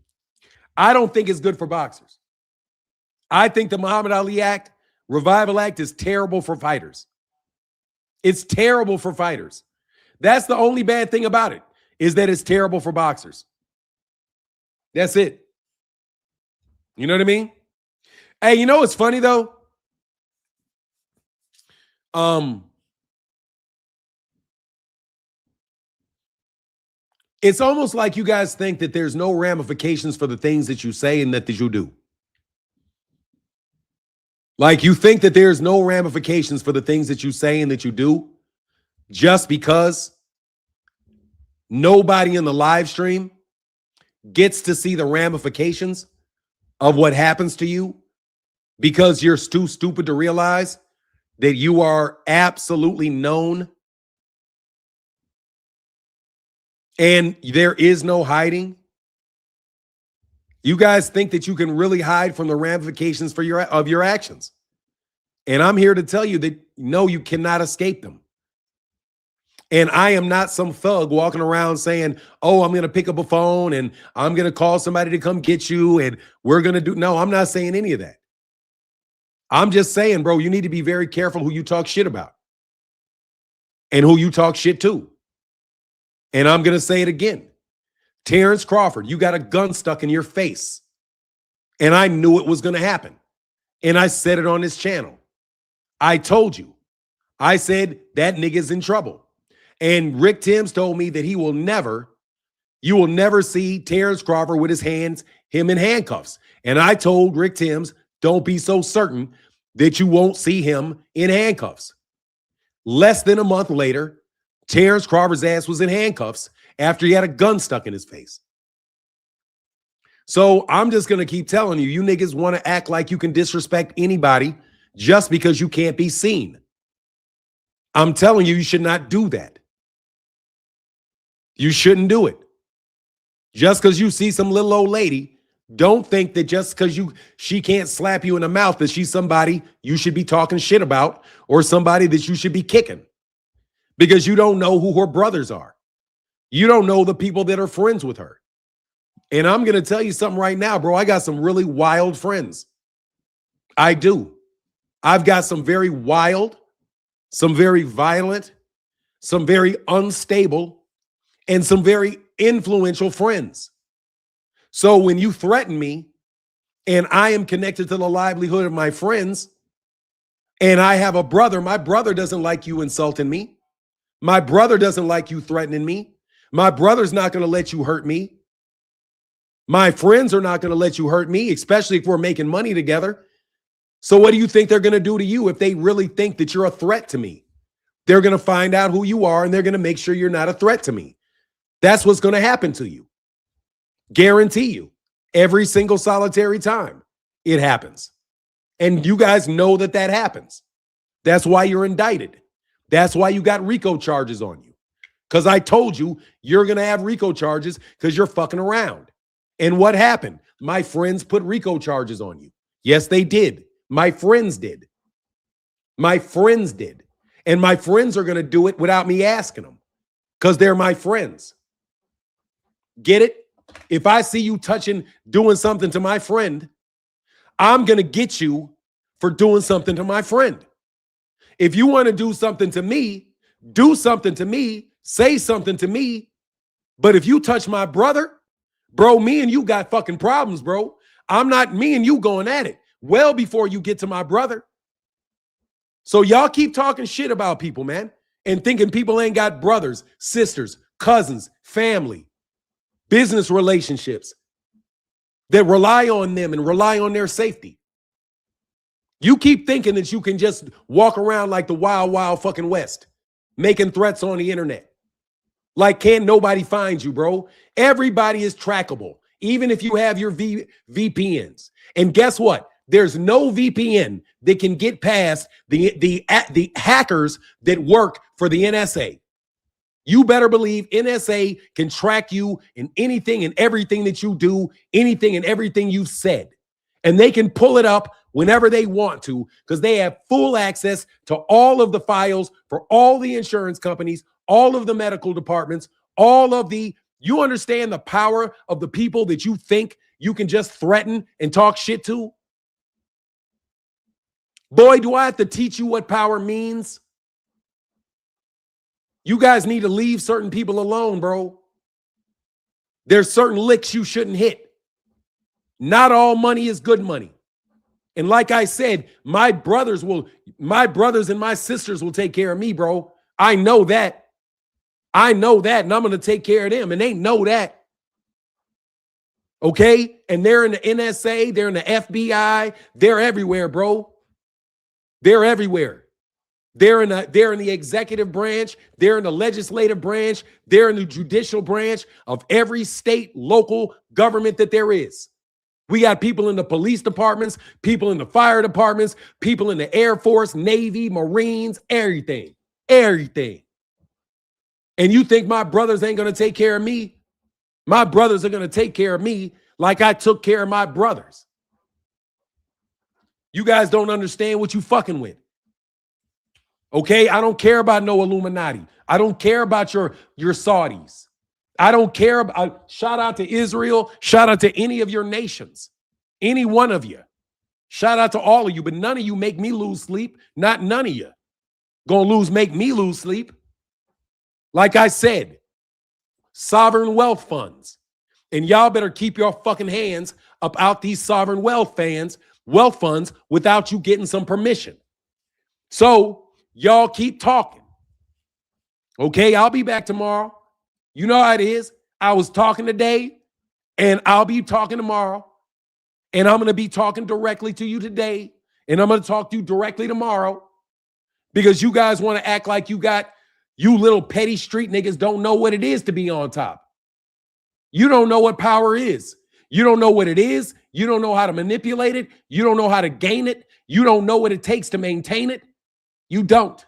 I don't think it's good for boxers. I think the Muhammad Ali Act, Revival Act, is terrible for fighters. It's terrible for fighters. That's the only bad thing about it, is that it's terrible for boxers. That's it. You know what I mean? Hey, you know what's funny, though? It's almost like you guys think that there's no ramifications for the things that you say and that you do. Like you think that there's no ramifications for the things that you say and that you do just because nobody in the live stream gets to see the ramifications of what happens to you because you're too stupid to realize that you are absolutely known and there is no hiding. You guys think that you can really hide from the ramifications of your actions. And I'm here to tell you that no, you cannot escape them. And I am not some thug walking around saying, oh, I'm going to pick up a phone and I'm going to call somebody to come get you and we're going to do. No, I'm not saying any of that. I'm just saying, bro, you need to be very careful who you talk shit about and who you talk shit to. And I'm going to say it again. Terrence Crawford, you got a gun stuck in your face. And I knew it was going to happen. And I said it on this channel. I told you. I said that nigga's in trouble. And Rick Timms told me that you will never see Terrence Crawford with him in handcuffs. And I told Rick Timms, don't be so certain that you won't see him in handcuffs. Less than a month later, Terrence Crawford's ass was in handcuffs after he had a gun stuck in his face. So I'm just going to keep telling you, you niggas want to act like you can disrespect anybody just because you can't be seen. I'm telling you, you should not do that. You shouldn't do it. Just because you see some little old lady Don't think that just because she can't slap you in the mouth that she's somebody you should be talking shit about or somebody that you should be kicking, because you don't know who her brothers are. You don't know the people that are friends with her. And I'm going to tell you something right now, bro. I got some really wild friends. I do. I've got some very wild, some very violent, some very unstable, and some very influential friends. So when you threaten me and I am connected to the livelihood of my friends and I have a brother, my brother doesn't like you insulting me. My brother doesn't like you threatening me. My brother's not going to let you hurt me. My friends are not going to let you hurt me, especially if we're making money together. So what do you think they're going to do to you if they really think that you're a threat to me? They're going to find out who you are and they're going to make sure you're not a threat to me. That's what's going to happen to you. Guarantee you. Every single solitary time it happens. And you guys know that that happens. That's why you're indicted. That's why you got RICO charges on you. Because I told you you're going to have RICO charges because you're fucking around. And what happened? My friends put RICO charges on you. Yes, they did. My friends did. My friends did. And my friends are going to do it without me asking them because they're my friends. Get it? If I see you doing something to my friend, I'm going to get you for doing something to my friend. If you want to do something to me, say something to me. But if you touch my brother, bro, me and you got fucking problems, bro. I'm not me and you going at it well before you get to my brother. So y'all keep talking shit about people, man, and thinking people ain't got brothers, sisters, cousins, family, business relationships that rely on them and rely on their safety. You keep thinking that you can just walk around like the wild, wild fucking West, making threats on the internet. Like, can't nobody find you, bro? Everybody is trackable, even if you have your VPNs. And guess what? There's no VPN that can get past the hackers that work for the NSA. You better believe NSA can track you in anything and everything that you do, anything and everything you've said. And they can pull it up whenever they want to because they have full access to all of the files for all the insurance companies, all of the medical departments, you understand the power of the people that you think you can just threaten and talk shit to? Boy, do I have to teach you what power means? You guys need to leave certain people alone, bro. There's certain licks you shouldn't hit. Not all money is good money. And like I said, my brothers and my sisters will take care of me, bro. I know that. And I'm going to take care of them, and they know that. Okay? And they're in the NSA, they're in the FBI, they're everywhere, bro. They're everywhere. They're in the executive branch, they're in the legislative branch, they're in the judicial branch of every state, local government that there is. We got people in the police departments, people in the fire departments, people in the Air Force, Navy, Marines, everything. Everything. And you think my brothers ain't going to take care of me? My brothers are going to take care of me like I took care of my brothers. You guys don't understand what you fucking with. Okay? I don't care about no Illuminati. I don't care about your Saudis. I don't care about, shout out to Israel, shout out to any of your nations, any one of you. Shout out to all of you, but none of you make me lose sleep. Not none of you. Make me lose sleep. Like I said, sovereign wealth funds. And y'all better keep your fucking hands up out these sovereign wealth funds without you getting some permission. So y'all keep talking. Okay, I'll be back tomorrow. You know how it is. I was talking today, and I'll be talking tomorrow. And I'm going to be talking directly to you today, and I'm going to talk to you directly tomorrow because you guys want to act like you little petty street niggas don't know what it is to be on top. You don't know what power is. You don't know what it is. You don't know how to manipulate it. You don't know how to gain it. You don't know what it takes to maintain it. You don't.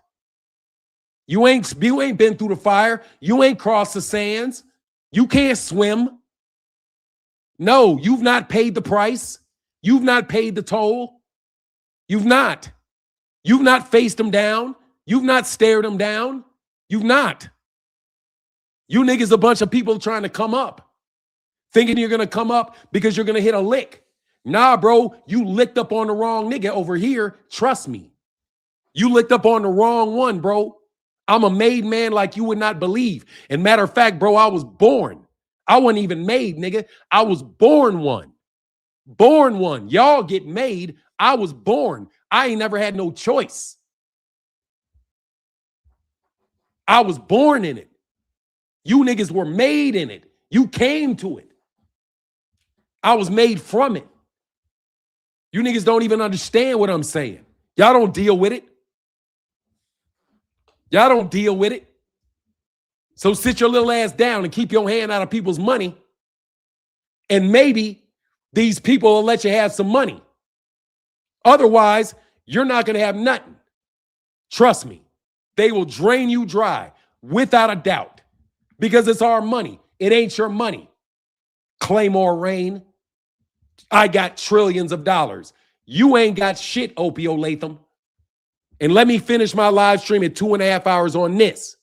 You ain't been through the fire. You ain't crossed the sands. You can't swim. No, you've not paid the price. You've not paid the toll. You've not. You've not faced them down. You've not stared them down. You've not. You niggas a bunch of people trying to come up, thinking you're going to come up because you're going to hit a lick. Nah, bro, you licked up on the wrong nigga over here. Trust me. You licked up on the wrong one, bro. I'm a made man like you would not believe. And matter of fact, bro, I was born. I wasn't even made, nigga. I was born one. Born one. Y'all get made. I was born. I ain't never had no choice. I was born in it. You niggas were made in it. You came to it. I was made from it. You niggas don't even understand what I'm saying. Y'all don't deal with it. Y'all don't deal with it. So sit your little ass down and keep your hand out of people's money. And maybe these people will let you have some money. Otherwise, you're not going to have nothing. Trust me. They will drain you dry without a doubt because it's our money. It ain't your money. Claymore Rain. I got trillions of dollars. You ain't got shit, Opio Latham. And let me finish my live stream at 2.5 hours on this.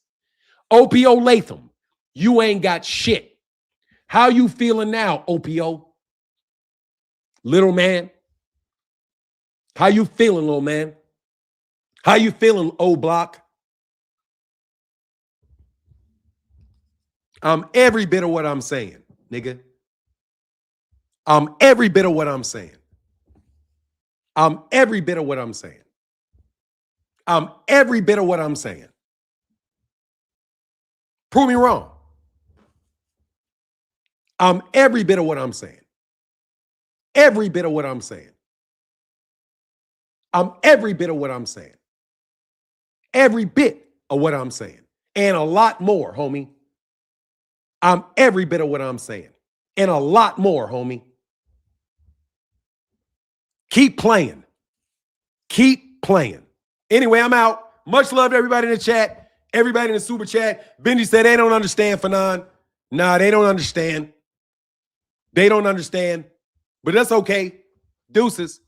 Opio Latham, you ain't got shit. How you feeling now, Opio? Little man? How you feeling, little man? How you feeling, O Block? I'm every bit of what I'm saying, nigga. I'm every bit of what I'm saying. I'm every bit of what I'm saying. I'm every bit of what I'm saying. Prove me wrong. I'm every bit of what I'm saying. Every bit of what I'm saying. I'm every bit of what I'm saying. Every bit of what I'm saying. And a lot more, homie. I'm every bit of what I'm saying. And a lot more, homie. Keep playing. Keep playing. Anyway, I'm out. Much love to everybody in the chat. Everybody in the super chat. Benji said they don't understand, Fanon. Nah, they don't understand. They don't understand. But that's okay. Deuces.